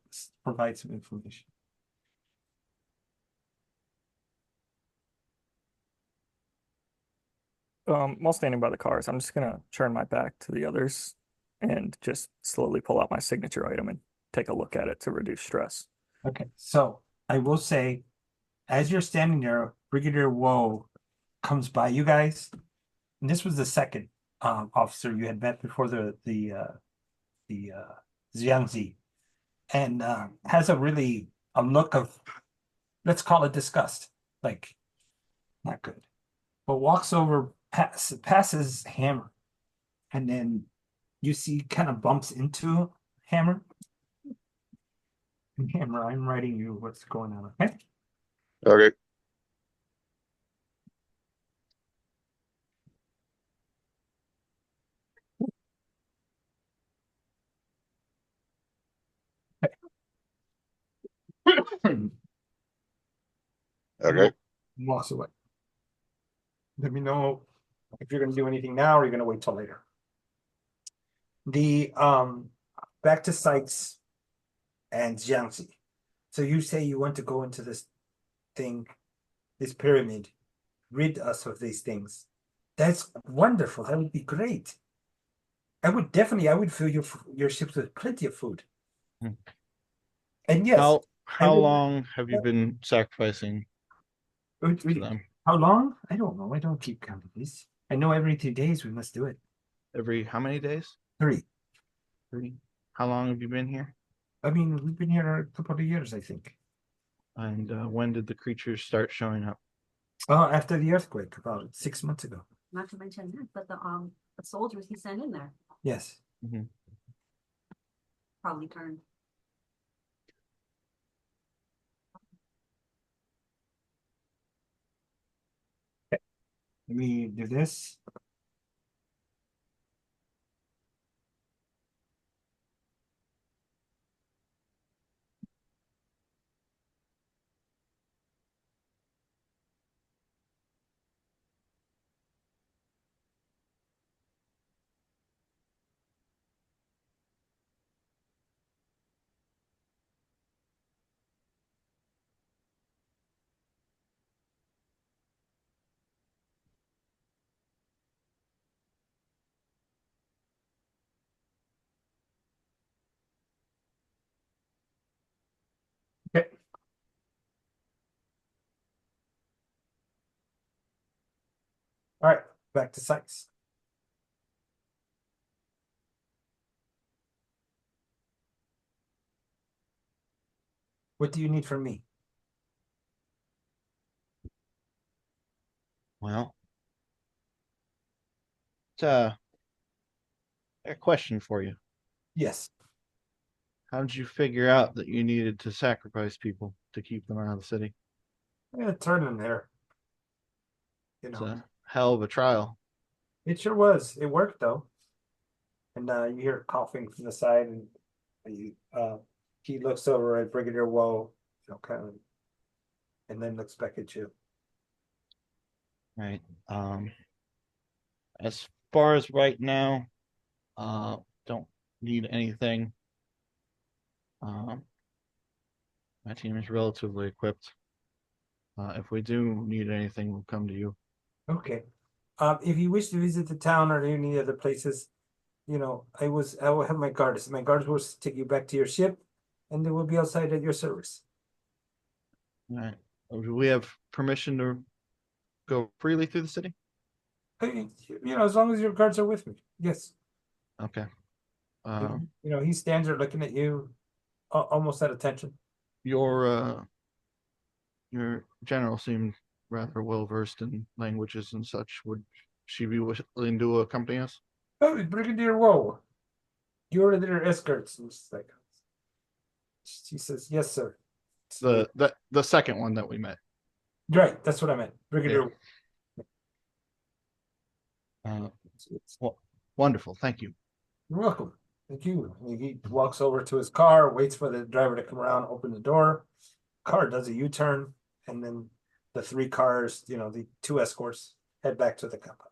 provide some information. While standing by the cars, I'm just gonna turn my back to the others and just slowly pull out my signature item and take a look at it to reduce stress. Okay. So I will say, as you're standing there, Brigadier Woe comes by you guys. And this was the second officer you had met before the Jiangzi, and has a look of, let's call it disgust, like not good, but walks over, passes Hammer, and then you see kind of bumps into Hammer. And Hammer, I'm writing you what's going on. Okay. Okay. Okay. Walks away. Let me know if you're going to do anything now or you're going to wait till later. The back to Sykes and Jiangxi. So you say you want to go into this thing, this pyramid, rid us of these things. That's wonderful. That would be great. I would fill your ships with plenty of food. Hmm. And yes, how long have you been sacrificing to them? how long? I don't know. I don't keep count of this. I know every 2 days we must do it. Every how many days? 3. 3. How long have you been here? I mean, we've been here a couple of years, I think. And when did the creatures start showing up? After the earthquake, about 6 months ago. Not to mention that, but the soldiers he sent in there Yes. Mm-hmm. probably turned. Let me do this. Okay. All right, back to Sykes. What do you need from me? Well, it's a question for you. Yes. How did you figure out that you needed to sacrifice people to keep them out of the city? Yeah, turn in there. It's a hell of a trial. It sure was. It worked though. And you hear coughing from the side, and he looks over at Brigadier Woe, kind of, and then looks back at you. Right. As far as right now, Don't need anything. My team is relatively equipped. If we do need anything, we'll come to you. Okay. If you wish to visit the town or any other places, you know, I will have my guards. My guards will take you back to your ship, and they will be outside at your service. All right. Do we have permission to go freely through the city? You know, as long as your guards are with me. Yes. Okay. You know, he stands there looking at you, almost at attention. Your general seemed rather well versed in languages and such. Would she be willing to accompany us? Oh, Brigadier Woe, you're their escorts. And she's like, she says, "Yes, sir." The second one that we met. Right, that's what I meant, Brigadier. Wonderful. Thank you. You're welcome. Thank you. He walks over to his car, waits for the driver to come around, open the door. Car does a U-turn, and then the 3 cars, you know, the 2 escorts head back to the compound.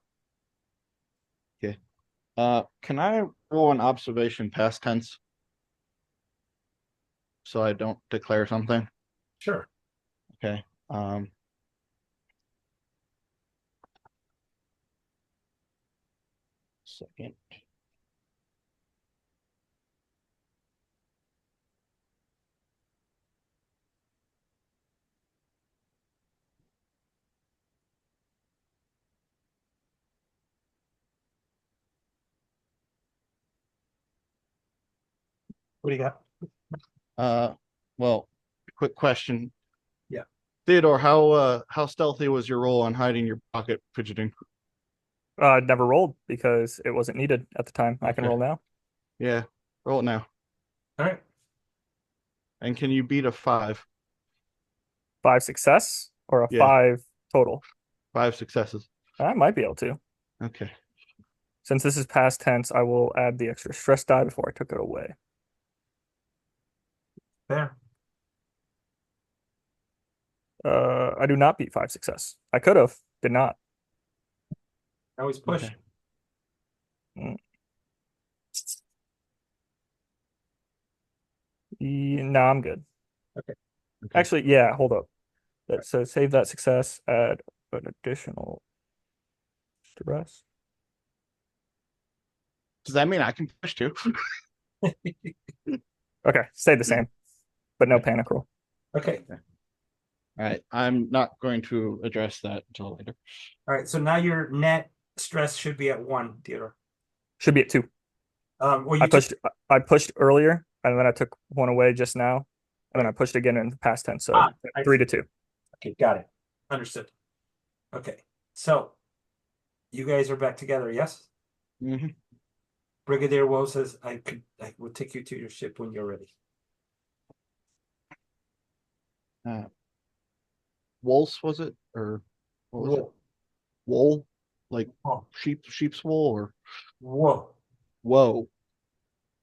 Okay. Can I roll an observation past tense so I don't declare something? Sure. Okay. Second. What do you got? Well, quick question. Yeah. Theodore, how stealthy was your roll on hiding your pocket fidgeting? Never rolled because it wasn't needed at the time. I can Okay. roll now. Yeah, roll it now. All right. And can you beat a 5? 5 success or a Yeah. 5 total? 5 successes. I might be able to. Okay. Since this is past tense, I will add the extra stress die before I took it away. There. I do not beat 5 success. I could have, did not. Always push. Okay. No, I'm good. Okay. Actually, yeah, hold up. So save that success, add an additional stress. Does that mean I can push too? Okay, stay the same, but no panic roll. Okay. All right. I'm not going to address that until later. All right. So now your net stress should be at 1, Theodore. Should be at 2. Well, I pushed earlier, and then I took 1 away just now, and then I pushed again in the past tense. So 3 to 2. Okay, got it. Understood. Okay, so you guys are back together, yes? Mm-hmm. Brigadier Woe says, I will take you to your ship when you're ready. Wolves, was it? Or what was it? Wool? Like sheep's wool or Whoa. whoa.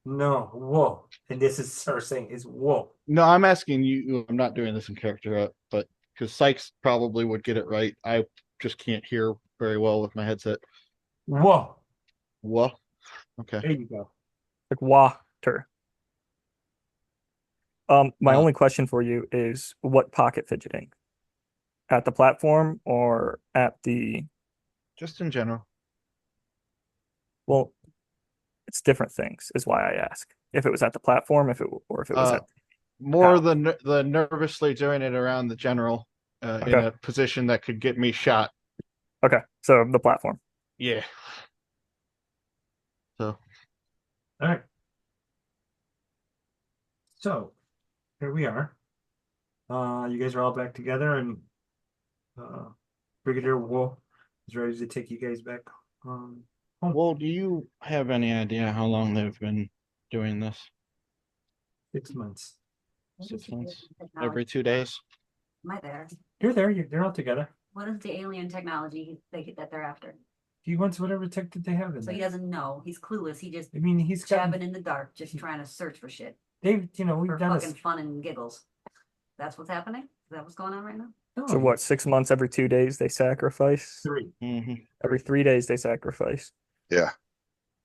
No, whoa. And this is her saying is whoa. No, I'm asking you. I'm not doing this in character, but because Sykes probably would get it right. I just can't hear very well with my headset. Whoa. Whoa. Okay. There you go. Like water. My only question for you is what pocket fidgeting? At the platform or at the Just in general. Well, it's different things, is why I ask. If it was at the platform, if it was at more the nervously doing it around the general in a position that could get me shot. Okay, so the platform. Yeah. So. All right. So here we are. You guys are all back together, and Brigadier Woe is ready to take you guys back home. Well, do you have any idea how long they've been doing this? 6 months. 6 months? Every 2 days? Am I there? You're there. They're all together. What is the alien technology that they're after? He wants whatever tech that they have in So there. he doesn't know. He's clueless. He just I mean, he's got. jabbing in the dark, just trying to search for shit We've for done fucking fun and giggles. That's what's happening? Is that what's going on right now? So what, 6 months every 2 days they sacrifice? 3. Mm-hmm. Every 3 days they sacrifice. Yeah.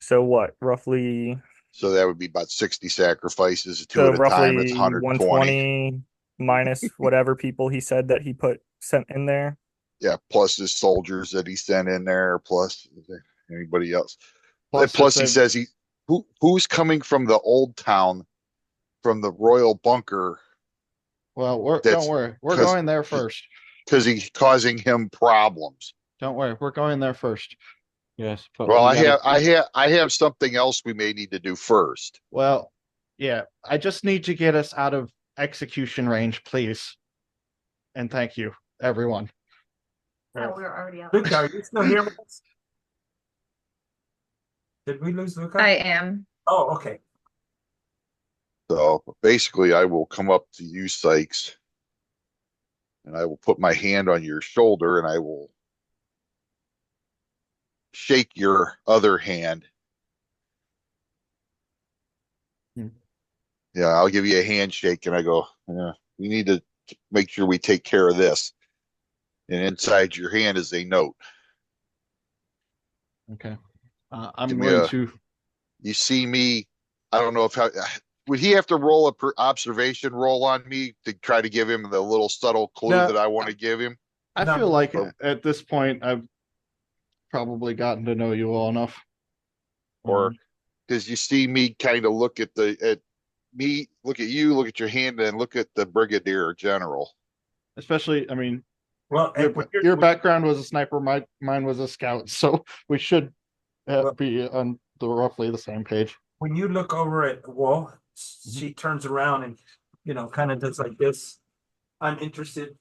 So what? Roughly So that would be about 60 sacrifices, two so at a time. It's roughly 120. 120 minus whatever people he said that he put sent in there. Yeah, plus his soldiers that he sent in there, plus anybody else. Plus, Plus if he they says who's coming from the old town, from the royal bunker, don't that's worry, we're because going there first. he's causing him problems. Don't worry, we're going there first. Yes, but Well, we gotta. I have something else we may need to do first. Well, yeah, I just need to get us out of execution range, please. And thank you, everyone. Oh, we were already out. Luca, are you still here with us? Did we lose Luca? I am. Oh, okay. So basically, I will come up to you, Sykes, and I will put my hand on your shoulder and I will shake your other hand. Hmm. Yeah, I'll give you a handshake and I go, yeah, we need to make sure we take care of this. And inside your hand is a note. Okay. I'm Give me going a, to. you see me, I don't know if how, would he have to roll a observation roll on me to try to give him the little subtle clue No, that I want to give him? I No. feel like Or- at this point I've probably gotten to know you all enough. Or does you see me kind of look at me, look at you, look at your hand, and look at the brigadier general? Especially, I mean, Well, your background was a sniper, mine was a scout, so we should Well- be on the roughly the same page. when you look over at the wall, she turns around and, kind of does like this. Uninterested.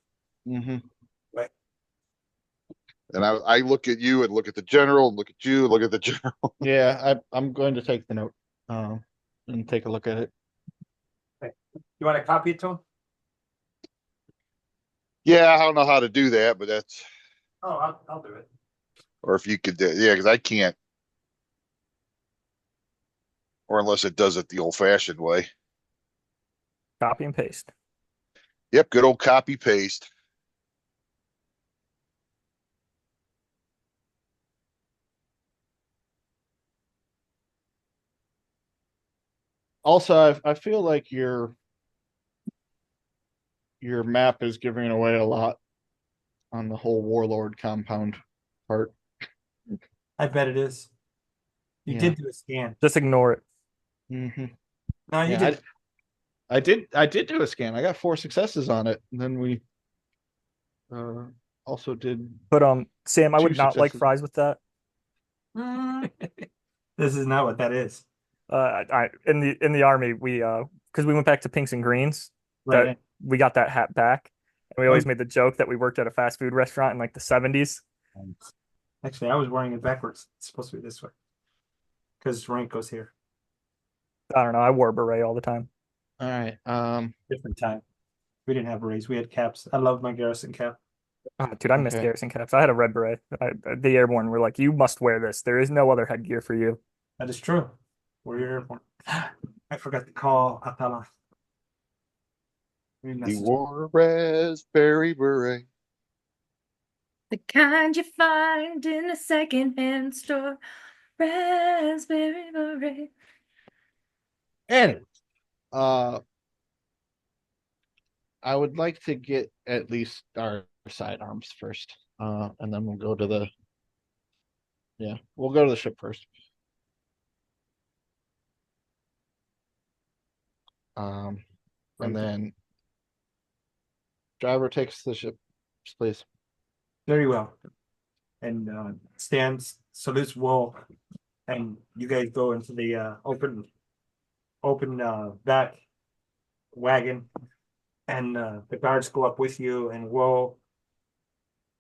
Mm-hmm. And I look at you and look at the general, look at you, look at the general. Yeah, I'm going to take the note and take a look at it. You want to copy it to him? Yeah, I don't know how to do that, but that's, Oh, I'll do it. or if you could, yeah, because I can't, or unless it does it the old fashioned way. Copy and paste. Yep, good old copy paste. Also, I feel like your map is giving away a lot on the whole warlord compound part. I bet it is. You Yeah. did do a scan. Just ignore it. Mm-hmm. No, you Yeah, did. I did do a scan. I got 4 successes on it. And then we also did. But Sam, I would 2 not like successes. fries with that. Mm, This is not what that is. I in the army we because we went back to pinks and greens that Right. we got that hat back. And we always Oh. made the joke that we worked at a fast food restaurant in like the 70s. Actually, I was wearing it backwards. It's supposed to be this way. Because rank goes here. I don't know. I wore a beret all the time. All right. Different time. We didn't have berets. We had caps. I love my garrison cap. Oh, dude, I missed Okay. garrison caps. I had a red beret. The airborne were like, you must wear this. There is no other headgear for you. That is true. We're airborne. I forgot to call Atala. He wore a raspberry beret. The kind you find in a secondhand store. Raspberry beret. Anyway, I would like to get at least our sidearms first, and then we'll go to the. Yeah, we'll go to the ship first. And then driver takes the ship, please. Very well. And stands, salutes Wool, and you guys go into the open back wagon, and the guards go up with you, and Wool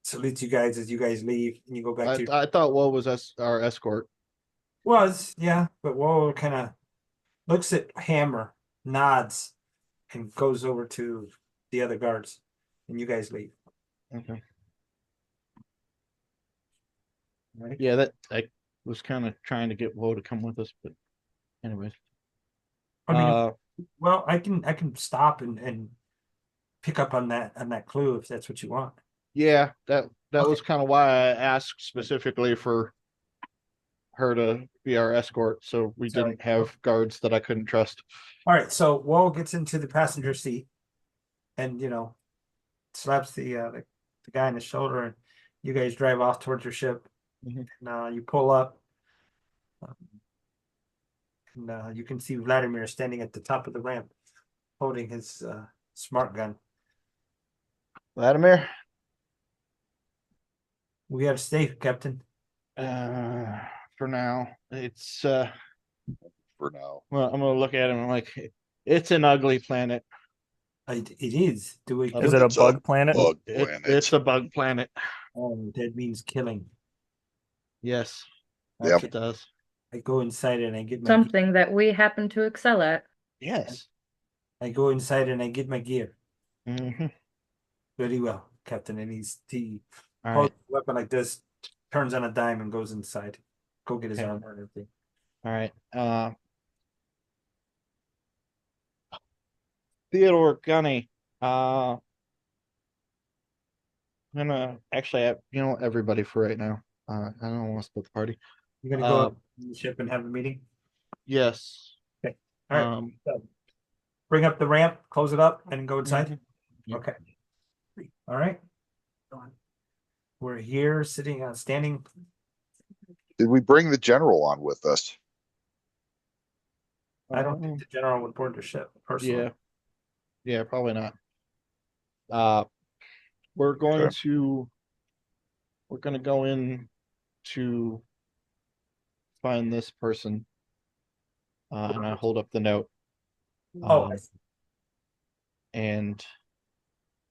salutes you guys as you guys leave, and you go back to I thought Woe was our escort. yeah, but Wool kind of looks at Hammer, nods, and goes over to the other guards, and you guys leave. Okay. Right? Yeah, that I was kind of trying to get Woe to come with us, but anyways. I mean, well, I can stop and pick up on that clue if that's what you want. Yeah, that Okay. was kind of why I asked specifically for her to be our escort, so we Sorry. didn't have guards that I couldn't trust. All right, so Woe gets into the passenger seat, and slaps the guy on the shoulder, and you guys drive off towards your ship. Mhm. And you pull up, and you can see Vladimir standing at the top of the ramp, holding his smart gun. Vladimir, We have stay, Captain. for now, it's For now. well, I'm gonna look at him. I'm like, it's an ugly planet. It is. Do we? Is it a It's a bug planet? Bug planet. It's a bug planet. Oh, that means killing. Yes, Yep. it does. I go inside and I get my. Something that we happen to excel at. Yes. I go inside and I get my gear. Mm-hmm. Very well, Captain. And he All holds right. the weapon like this, turns on a dime, and goes inside. Go get his Okay. armor and everything. All right. Theodore Gunny. I'm gonna actually, everybody for right now. I don't want to split the party. You're gonna go up on the ship and have a meeting. Yes. All right. Um, So bring up the ramp, close it up, and go inside. Yep. Okay. All right. Go on. We're here, standing. Did we bring the general on with us? I don't think the general would board the ship personally. Yeah. Yeah, probably not. We're going Okay. to go in to find this person. And I hold up the note. Oh, Um, and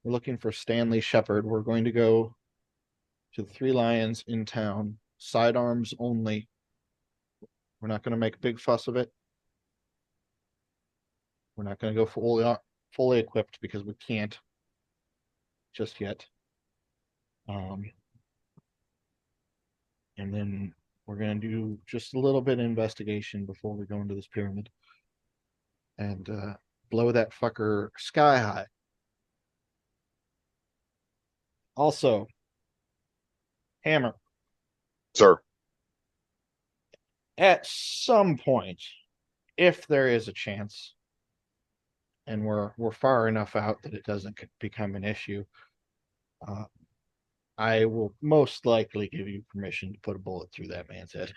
we're looking for Stanley Shepard. We're going to go to the Three Lions in town, sidearms only. We're not going to make a big fuss of it. We're not going to go fully equipped because we can't just yet. And then we're going to do just a little bit of investigation before we go into this pyramid and blow that fucker sky high. Also, Hammer, Sir. at some point, if there is a chance, and we're far enough out that it doesn't become an issue, I will most likely give you permission to put a bullet through that man's head.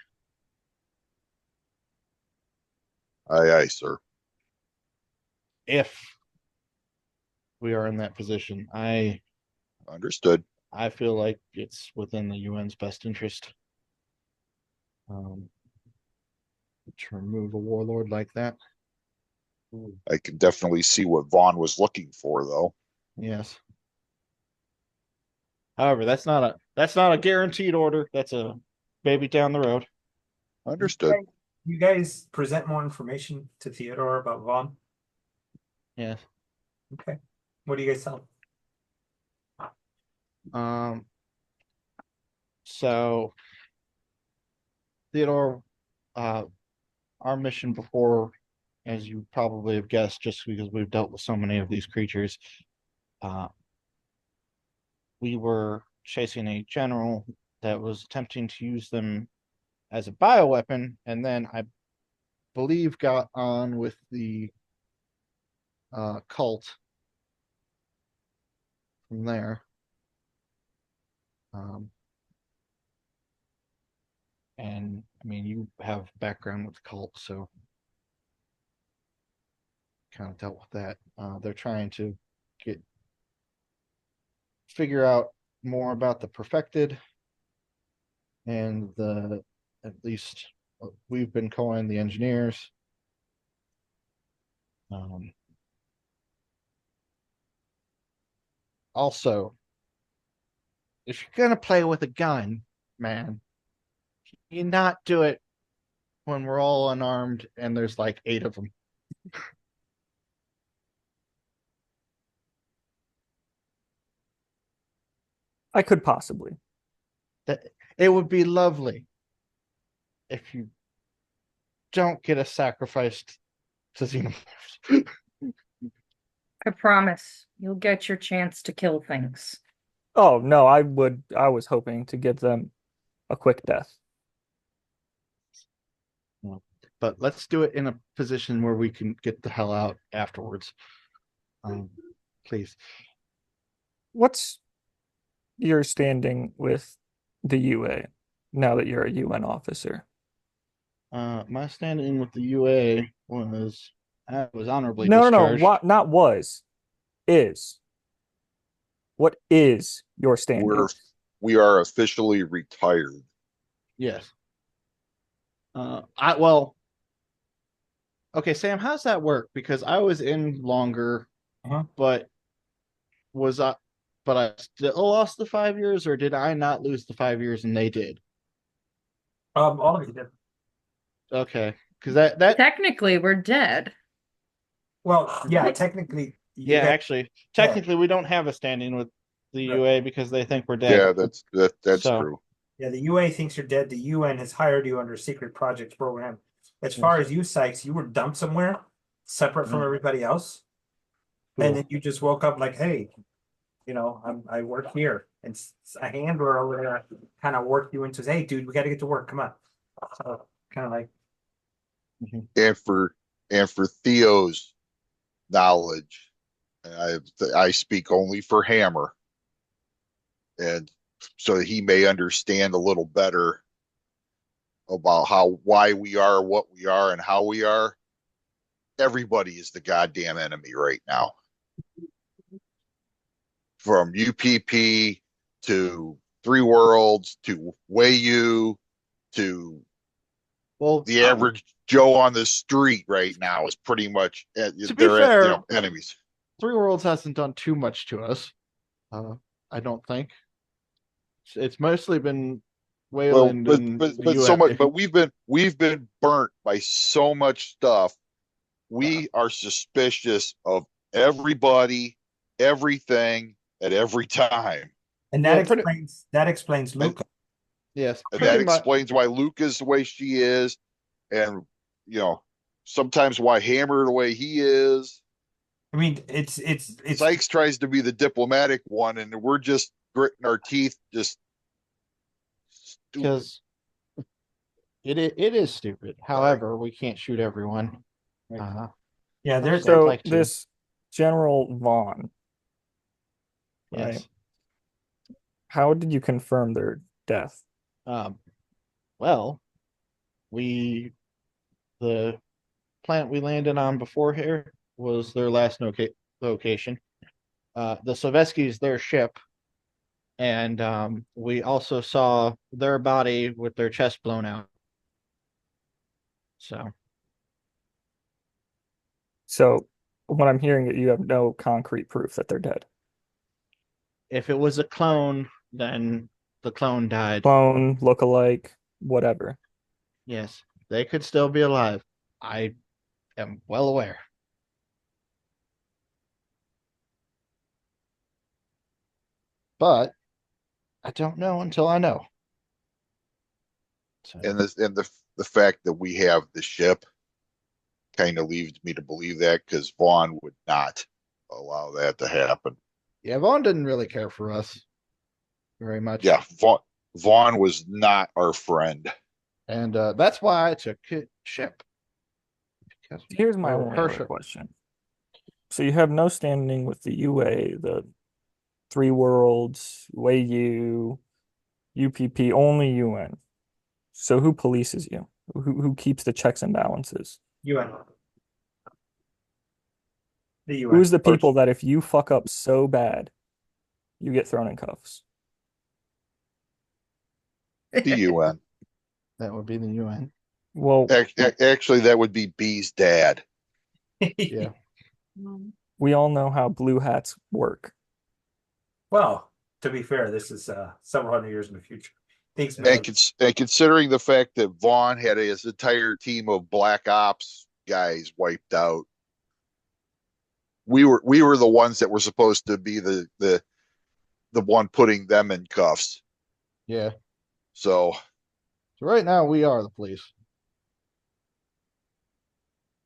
Aye, aye, sir. If we are in that position, Understood. I feel like it's within the UN's best interest to remove a warlord like that. I can definitely see what Vaughn was looking for, though. Yes. However, that's not a guaranteed order. That's a baby down the road. Understood. you guys present more information to Theodore about Vaughn? Yes. Okay. What do you guys tell him? So Theodore, our mission before, as you probably have guessed, just because we've dealt with so many of these creatures, we were chasing a general that was attempting to use them as a bioweapon, and then I believe got on with the cult from there. And I mean, you have background with the cult, so kind of dealt with that. They're trying to figure out more about the perfected, and at least we've been calling the engineers. Also, if you're gonna play with a gun, man, you not do it when we're all unarmed and there's like 8 of them. I could possibly. It would be lovely if you don't get us sacrificed to xenomorphs. I promise you'll get your chance to kill things. Oh no, I was hoping to give them a quick death. but let's do it in a position where we can get the hell out afterwards. Please. What's your standing with the UA now that you're a UN officer? My standing with the UA was I was honorably No, discharged. what not was, is. What is your standing? We are officially retired. Yes. Well, okay, Sam, how's that work? Because I was in longer, but was I but I still lost the 5 years, or did I not lose the 5 years and they did? All of you did. Okay. Because that Technically, we're dead. Well, yeah, technically. you yeah, guys- actually, technically we don't have a standing with the Right. UA because they think we're Yeah, dead. that's So- true. Yeah, the UA thinks you're dead. The UN has hired you under secret projects program. As Yes. far as you, Sykes, you were dumped somewhere separate from Yeah. everybody else. Cool. And then you just woke up like, hey, I work here. And a handler over there kind of worked you into, hey, dude, we got to get to work. Come on. So kind of like, And for Theo's knowledge, and I speak only for Hammer, and so he may understand a little better about why we are what we are and how we are. Everybody is the goddamn enemy right now. From UPP to Three Worlds to Wayu to Well, the average Joe on the street right now is pretty much To be fair- enemies. Three Worlds hasn't done too much to us. I don't think. It's mostly been Well, Wayland but and but, the but so UA. much, but we've been burnt by so much stuff. We are suspicious of everybody, everything, at every time, and Yeah, pretty- that explains Luca. Yes, and pretty that much. explains why Luke is the way she is, and sometimes why Hammer the way he is. I mean, it's Sykes tries to be the diplomatic one, and we're just gritting our teeth, just stupid. Because it is stupid. However, we can't shoot everyone. yeah, there's So- So like to. this General Vaugn, Yes. right? How did you confirm their death? Well, the plant we landed on before here was their last location. The Soveski's their ship, and we also saw their body with their chest blown out. So what I'm hearing that you have no concrete proof that they're dead. If it was a clone, then the clone died. Clone, look-alike, whatever. Yes, they could still be alive. I am well aware. But I don't know until I know. So, And the fact that we have the ship kind of leads me to believe that, because Vaughn would not allow that to happen. yeah, Vaughn didn't really care for us very much. Yeah, Vaughn was not our friend. And that's why I took ship. Because Here's my Or only her other ship. question. So you have no standing with the UA, the Three Worlds, Wayu, UPP, only UN. So who polices you? Who keeps the checks and balances? UN. The UN. Who's the people that if you fuck up so bad, you get thrown in cuffs? The UN. That would be the UN. Well, Actually, that would be B's dad. Yeah. we all know how blue hats work. Well, to be fair, this is several hundred years in the future. Things And considering the fact that Vaughn had his entire team of black ops guys wiped out, we were the ones that were supposed to be the one putting them in cuffs. Yeah. So So right now we are the police.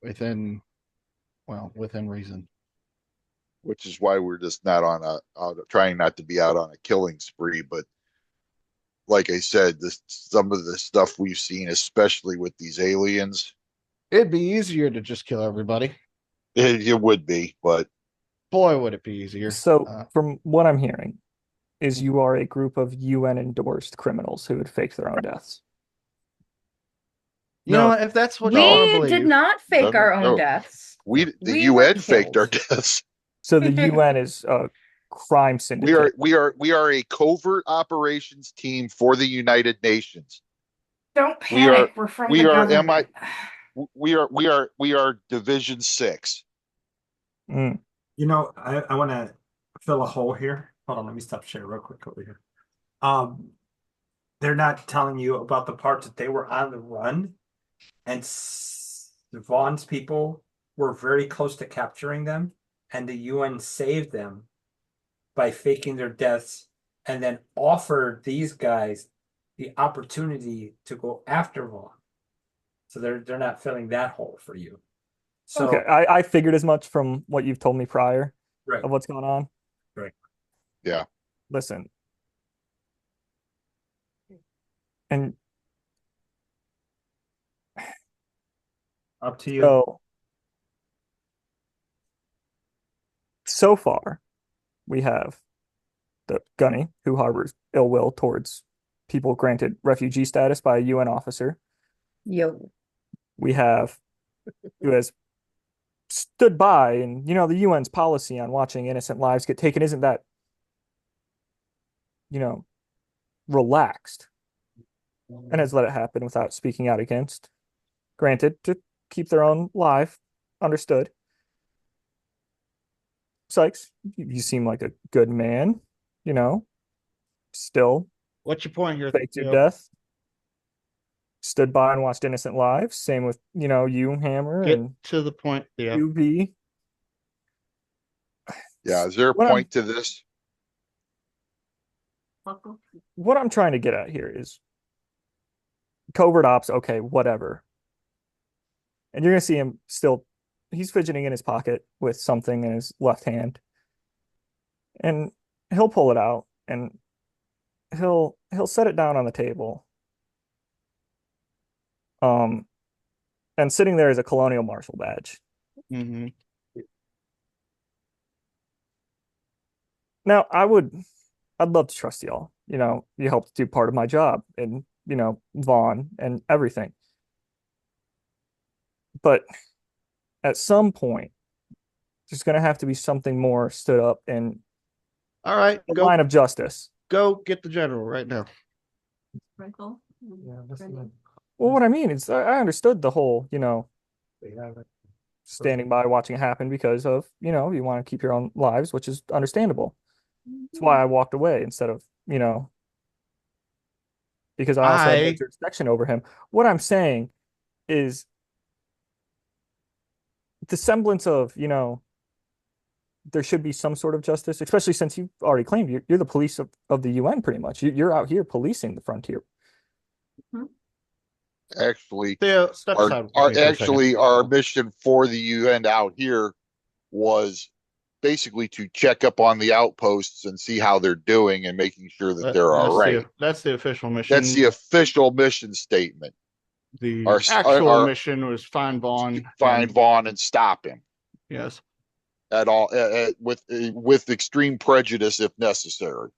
Within reason. which is why we're just not trying not to be out on a killing spree. But like I said, some of the stuff we've seen, especially with these aliens, It'd be easier to just kill everybody. It would be, but Boy, would it be easier. So, Uh, from what I'm hearing, is you are a group of UN endorsed criminals who would fake their own deaths. you know No. what? If that's what you We want to did believe, not fake our own No. deaths. the We were UN faked our killed. deaths. So the UN is a crime syndicate. We are a covert operations team for the United Nations. Don't We are panic. We're from we the are government. we are Division 6. Mm. You know, I want to fill a hole here. Hold on, let me stop share real quick over here. They're not telling you about the parts that they were on the run, and Vaughn's people were very close to capturing them, and the UN saved them by faking their deaths, and then offered these guys the opportunity to go after Vaughn. So they're not filling that hole for you. So Okay, I figured as much from what you've told me prior right, of what's going on. right. Yeah. Listen, and Up to you. so far, we have the Gunny who harbors ill will towards people granted refugee status by a UN officer. Yo. We have who has stood by, and the UN's policy on watching innocent lives get taken isn't that relaxed, and has let it happen without speaking out against. Granted, to keep their own life, understood. Sykes, you seem like a good man, still what's your point here? faked your death, stood by and watched innocent lives. Same with, you, Hammer, Get and to the point, Theo. UB. Yeah. Is there a What point to this? what I'm trying to get at here is covert ops, okay, whatever. And you're gonna see him still, he's fidgeting in his pocket with something in his left hand. And he'll pull it out and he'll set it down on the table. And sitting there is a colonial marshal badge. Mm-hmm. Now, I'd love to trust y'all. You helped do part of my job and, Vaughn and everything. But at some point, there's going to have to be something more stood up in All right, the go line of justice. go get the general right now. Sprinkle. Yeah, Well, what I mean is I understood the whole, they have it. standing by watching it happen because of, you want to keep your own lives, which is understandable. That's why I walked away instead of, because I also had no jurisdiction over him. What I'm saying is the semblance of, there should be some sort of justice, especially since you've already claimed you're the police of the UN pretty much. You're out here policing the frontier. Actually, Theo, step aside with me for a second. our mission for the UN out here was basically to check up on the outposts and see how they're doing and making sure that they're all right. That's the official mission. That's the official mission statement. The Our actual mission was find Vaughn. Find Vaughn and stop him. Yes. At all, with extreme prejudice if necessary.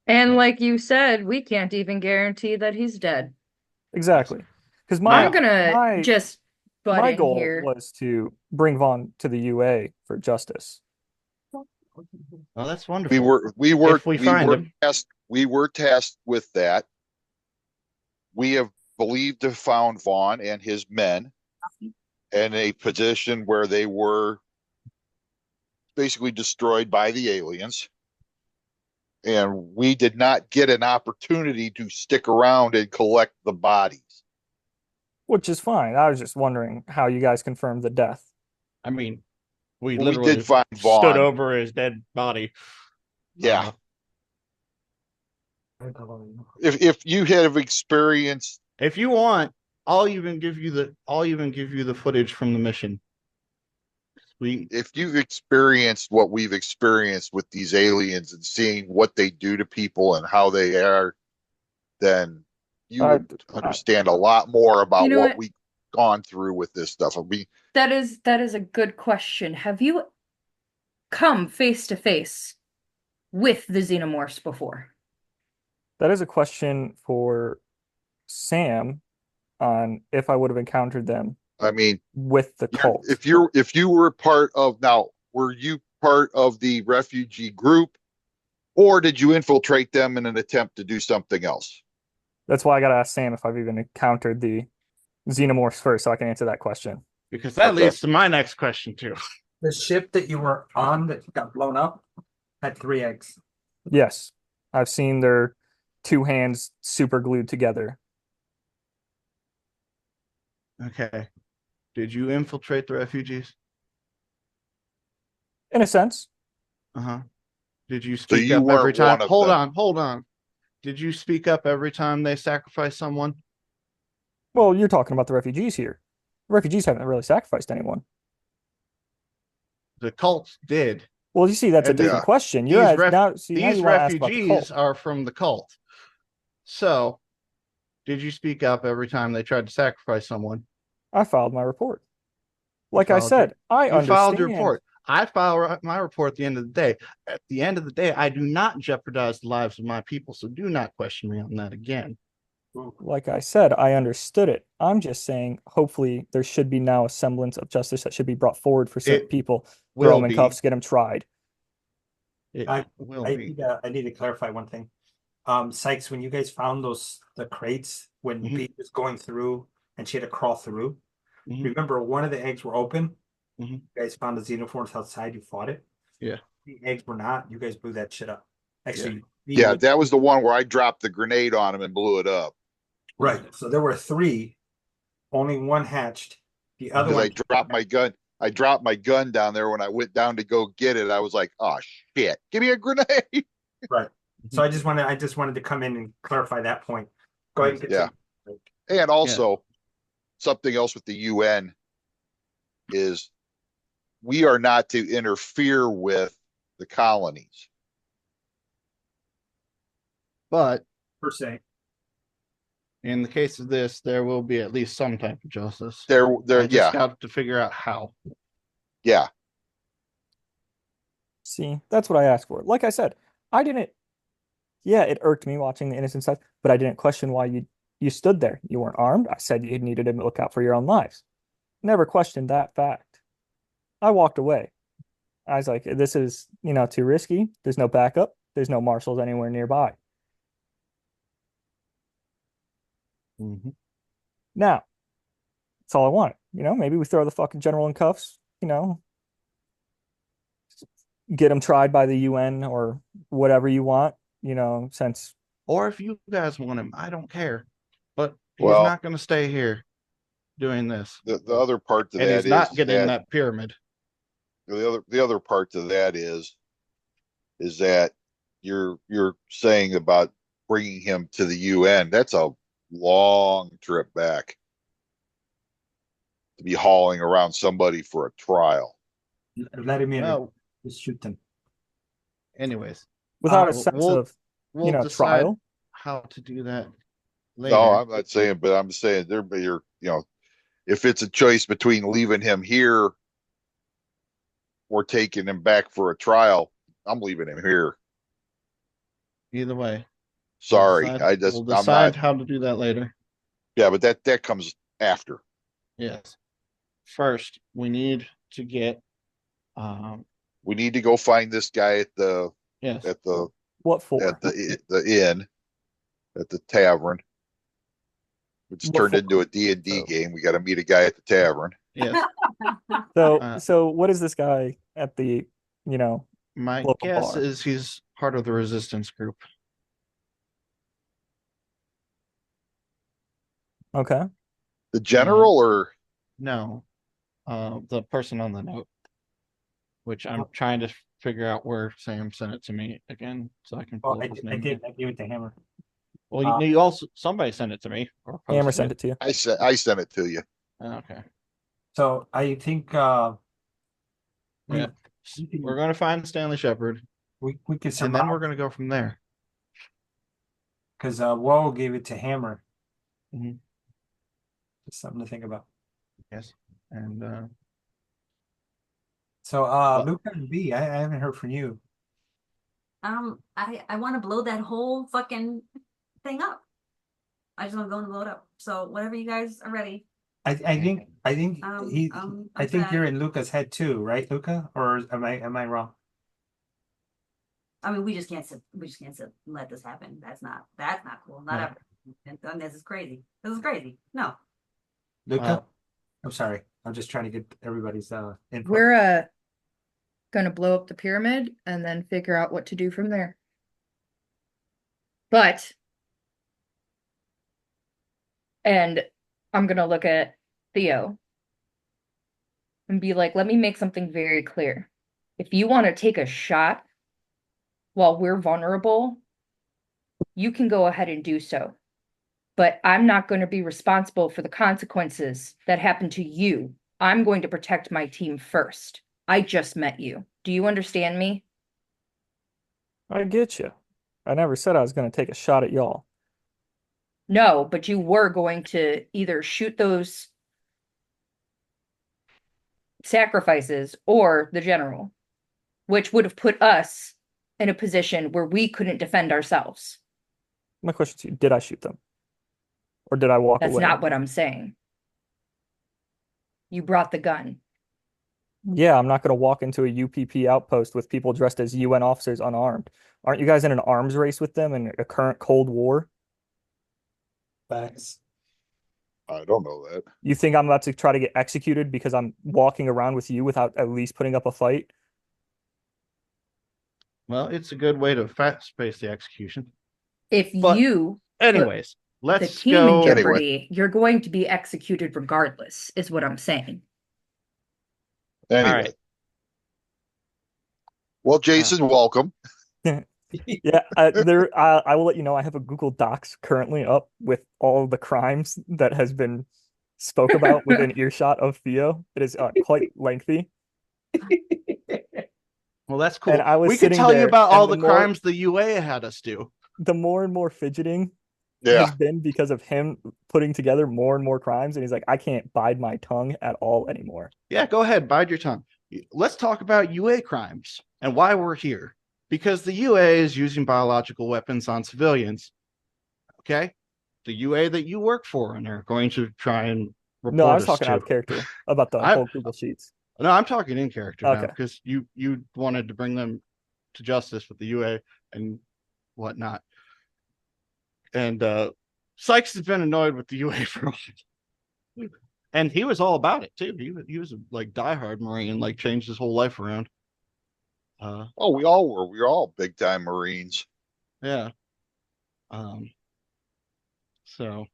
And like you said, we can't even guarantee that he's dead. Exactly. Because I'm gonna just butt my in goal here. was to bring Vaughn to the UA for justice. Oh, that's wonderful. We were tasked with that. We have believed to found Vaughn and his men in a position where they were basically destroyed by the aliens. And we did not get an opportunity to stick around and collect the bodies. Which is fine. I was just wondering how you guys confirmed the death. I mean, we We literally did find Vaughn. stood over his dead body. Yeah. If you have experienced, If you want, I'll even give you the footage from the mission. if you've experienced what we've experienced with these aliens and seeing what they do to people and how they are, then you would understand a lot more about what we gone through with this stuff. I mean, That is a good question. Have you come face to face with the xenomorphs before? That is a question for Sam on if I would have encountered them I mean, with the cult. if you were part of now, were you part of the refugee group, or did you infiltrate them in an attempt to do something else? That's why I gotta ask Sam if I've even encountered the xenomorphs first, so I can answer that question. Because that Okay. leads to my next question too. The ship that you were on that got blown up had 3 eggs. Yes, I've seen their two hands super glued together. Okay. Did you infiltrate the refugees? In a sense, Uh-huh. Did you speak you up every weren't time? one of Hold them. on. Did you speak up every time they sacrificed someone? well, you're talking about the refugees here. The refugees haven't really sacrificed anyone. The cult did. Well, you see, that's a And different Yeah. question. You're now These you want to ask about the refugees cult. are from the cult. So, did you speak up every time they tried to sacrifice someone? I filed my report. Like I filed said, I You filed your understand. report. I file my report at the end of the day. At the end of the day, I do not jeopardize the lives of my people, so do not question me on that again. Like I said, I understood it. I'm just saying, hopefully, there should be now a semblance of justice that should be brought forward for certain It people. Throw will them in be. cuffs, get them tried. It I- will I be. need to clarify one thing. Sykes, when you guys found the crates when Mhm. Pete was going through and she had to crawl through, Mhm. remember one of the eggs were open. Mhm. You guys found the xenoforms outside. You fought it. Yeah. The eggs were not. You guys blew that shit up. Actually, Yeah, that was the one where I dropped the grenade on him and blew it up. right. So there were 3. Only one hatched. The other Because one I dropped my gun. I dropped my gun down there when I went down to go get it. I was like, "Oh shit, give me a grenade!" right. So I just wanted to come in and clarify that point. Go ahead and Yeah. continue. And also, something else with the UN is we are not to interfere with the colonies. But Per se. in the case of this, there will be at least some type of justice. There, I just yeah, got to figure out how. yeah. See, that's what I asked for. Like I said, I didn't. Yeah, it irked me watching the innocent side, but I didn't question why you stood there. You weren't armed. I said you needed to look out for your own lives. Never questioned that fact. I walked away. I was like, this is, too risky. There's no backup. There's no marshals anywhere nearby. Mhm. Now, that's all I wanted. Maybe we throw the fucking general in cuffs, get him tried by the UN or whatever you want, since Or if you guys want him, I don't care. But he's Well, not going to stay here doing this. the other part to And that he's not is getting that that pyramid. the other part to that is that you're saying about bringing him to the UN. That's a long trip back to be hauling around somebody for a trial. Let him in. Well, Just shoot them. anyways, without a sense we'll of, we'll decide trial. how to do that later. No, I'm not saying, but I'm saying you're, if it's a choice between leaving him here or taking him back for a trial, I'm leaving him here. Either way, Sorry, we'll I'm decide not. how to do that later. Yeah, but that comes after. Yes. First, we need to get We need to go find this guy at the yes. What for? at the inn, at the tavern, which What turned for? into a D&D So- game. We got to meet a guy at the tavern. Yes. So what is this guy at the, My local guess bar? is he's part of the resistance group. Okay. The general or No. The person on the note. Which I'm trying to figure out where Sam sent it to me again, so I can pull Oh, up his I name. gave it to Hammer. Well, you also somebody sent it to me or Hammer posted sent it to you. I sent it to you. Okay. So I think we Yeah. We're going to find Stanley Shepard, we could and survive then we're going to go from there. because Woe gave it to Hammer. Mhm. Just something to think about. Yes. And So, Well- Luca and B, I haven't heard from you. I want to blow that whole fucking thing up. I just want to go and blow it up. So whenever you guys are ready. I think he I I'm think you're sad. in Luca's head too, right, Luca? Or am I wrong? I mean, we just can't sit. We just can't sit and let this happen. That's not cool. Not No. ever. And this is crazy. This is crazy. No. Luca? I'm sorry. I'm just trying to get everybody's input. We're gonna blow up the pyramid and then figure out what to do from there. But and I'm gonna look at Theo and be like, let me make something very clear. If you want to take a shot while we're vulnerable, you can go ahead and do so. But I'm not going to be responsible for the consequences that happen to you. I'm going to protect my team first. I just met you. Do you understand me? I get you. I never said I was going to take a shot at y'all. No, but you were going to either shoot those sacrifices or the general, which would have put us in a position where we couldn't defend ourselves. My question to you, did I shoot them? Or did I walk That's away? not what I'm saying. You brought the gun. Yeah, I'm not going to walk into a UPP outpost with people dressed as UN officers unarmed. Aren't you guys in an arms race with them in a current Cold War? Facts. I don't know that. You think I'm about to try to get executed because I'm walking around with you without at least putting up a fight? Well, it's a good way to fast pace the execution. If But you anyways, the let's team in go. jeopardy, you're going to be executed regardless, is what I'm saying. Anyway. right. Well, Jason, welcome. Yeah, I will let you know I have a Google Docs currently up with all the crimes that has been spoke about within earshot of Theo. It is quite lengthy. Well, that's cool. And I was We could sitting tell you there, about and all the the more- crimes the UA had us do. The more and more fidgeting Yeah. has been because of him putting together more and more crimes, and he's like, I can't bide my tongue at all anymore. Yeah, go ahead, bide your tongue. Let's talk about UA crimes and why we're here. Because the UA is using biological weapons on civilians. Okay? The UA that you work for and are going to try and report No, I was us talking to. out of character about the whole Google Sheets. No, I'm talking in character now Okay. because you wanted to bring them to justice with the UA and whatnot. And Sykes has been annoyed with the UA for a while. And he was all about it too. He was a like diehard Marine, like changed his whole life around. Oh, we all were. We were all big time Marines. Yeah. So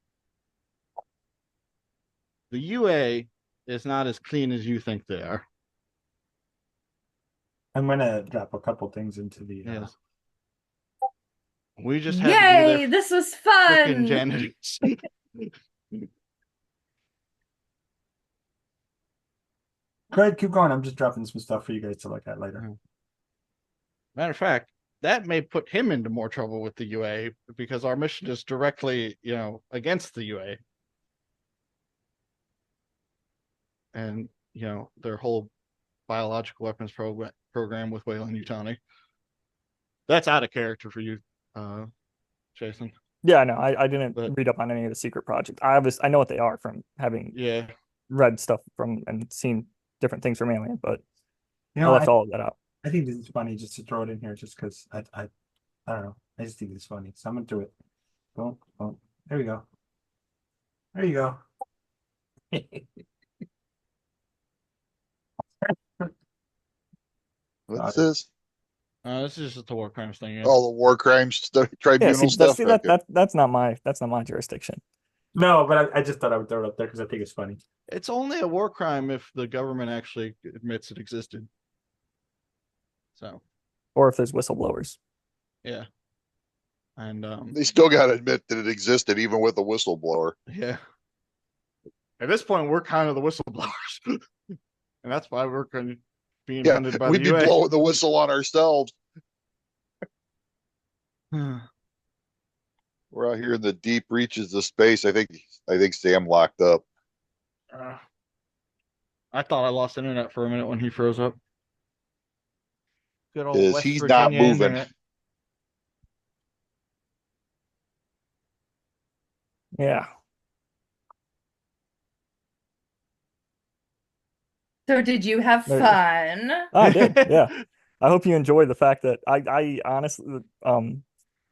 the UA is not as clean as you think they are. I'm gonna drop a couple things into the Yes. We just had to be Yay, their this was frickin' fun. janitors. Go ahead, keep going. I'm just dropping some stuff for you guys to look at later. Matter of fact, that may put him into more trouble with the UA because our mission is directly, against the UA. And, their whole biological weapons program with Weyland-Yutani. That's out of character for you, Jason. Yeah, no, I didn't But- read up on any of the secret projects. I know what they are from having Yeah. read stuff from and seen different things from Alien, but You I know, left all of that out. I think this is funny just to throw it in here just because I don't know. I just think it's funny. So I'm gonna do it. Boom, boom. There we go. There you go. What's Got it. this? This is just the war crimes thing. Yeah. Oh, the war crimes tribunal Yeah, see, stuff. Okay. that's not my jurisdiction. No, but I just thought I would throw it up there because I think it's funny. It's only a war crime if the government actually admits it existed. So, Or if there's whistleblowers. yeah. And They still got to admit that it existed, even with a whistleblower. yeah. At this point, we're kind of the whistleblowers. And that's why we're being Yeah, hunted by we'd the be UA. blowing the whistle on ourselves. We're out here in the deep reaches of space. I think Sam locked up. I thought I lost internet for a minute when he froze up. Good old Is West he's not Virginia moving. internet. Yeah. So did you have There- fun? I did. Yeah. I hope you enjoy the fact that I honestly,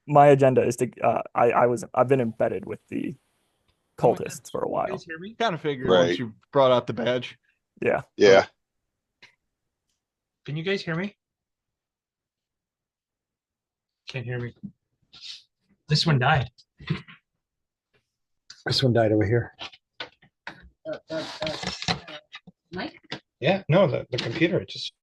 my agenda is to, I've been embedded with the cultists for a Can you while. guys hear me? Kind of figured Right. once you brought out the badge. Yeah. Yeah. Can you guys hear me? Can't hear me. This one died. This one died over here. Mike? Yeah, no, the computer, it just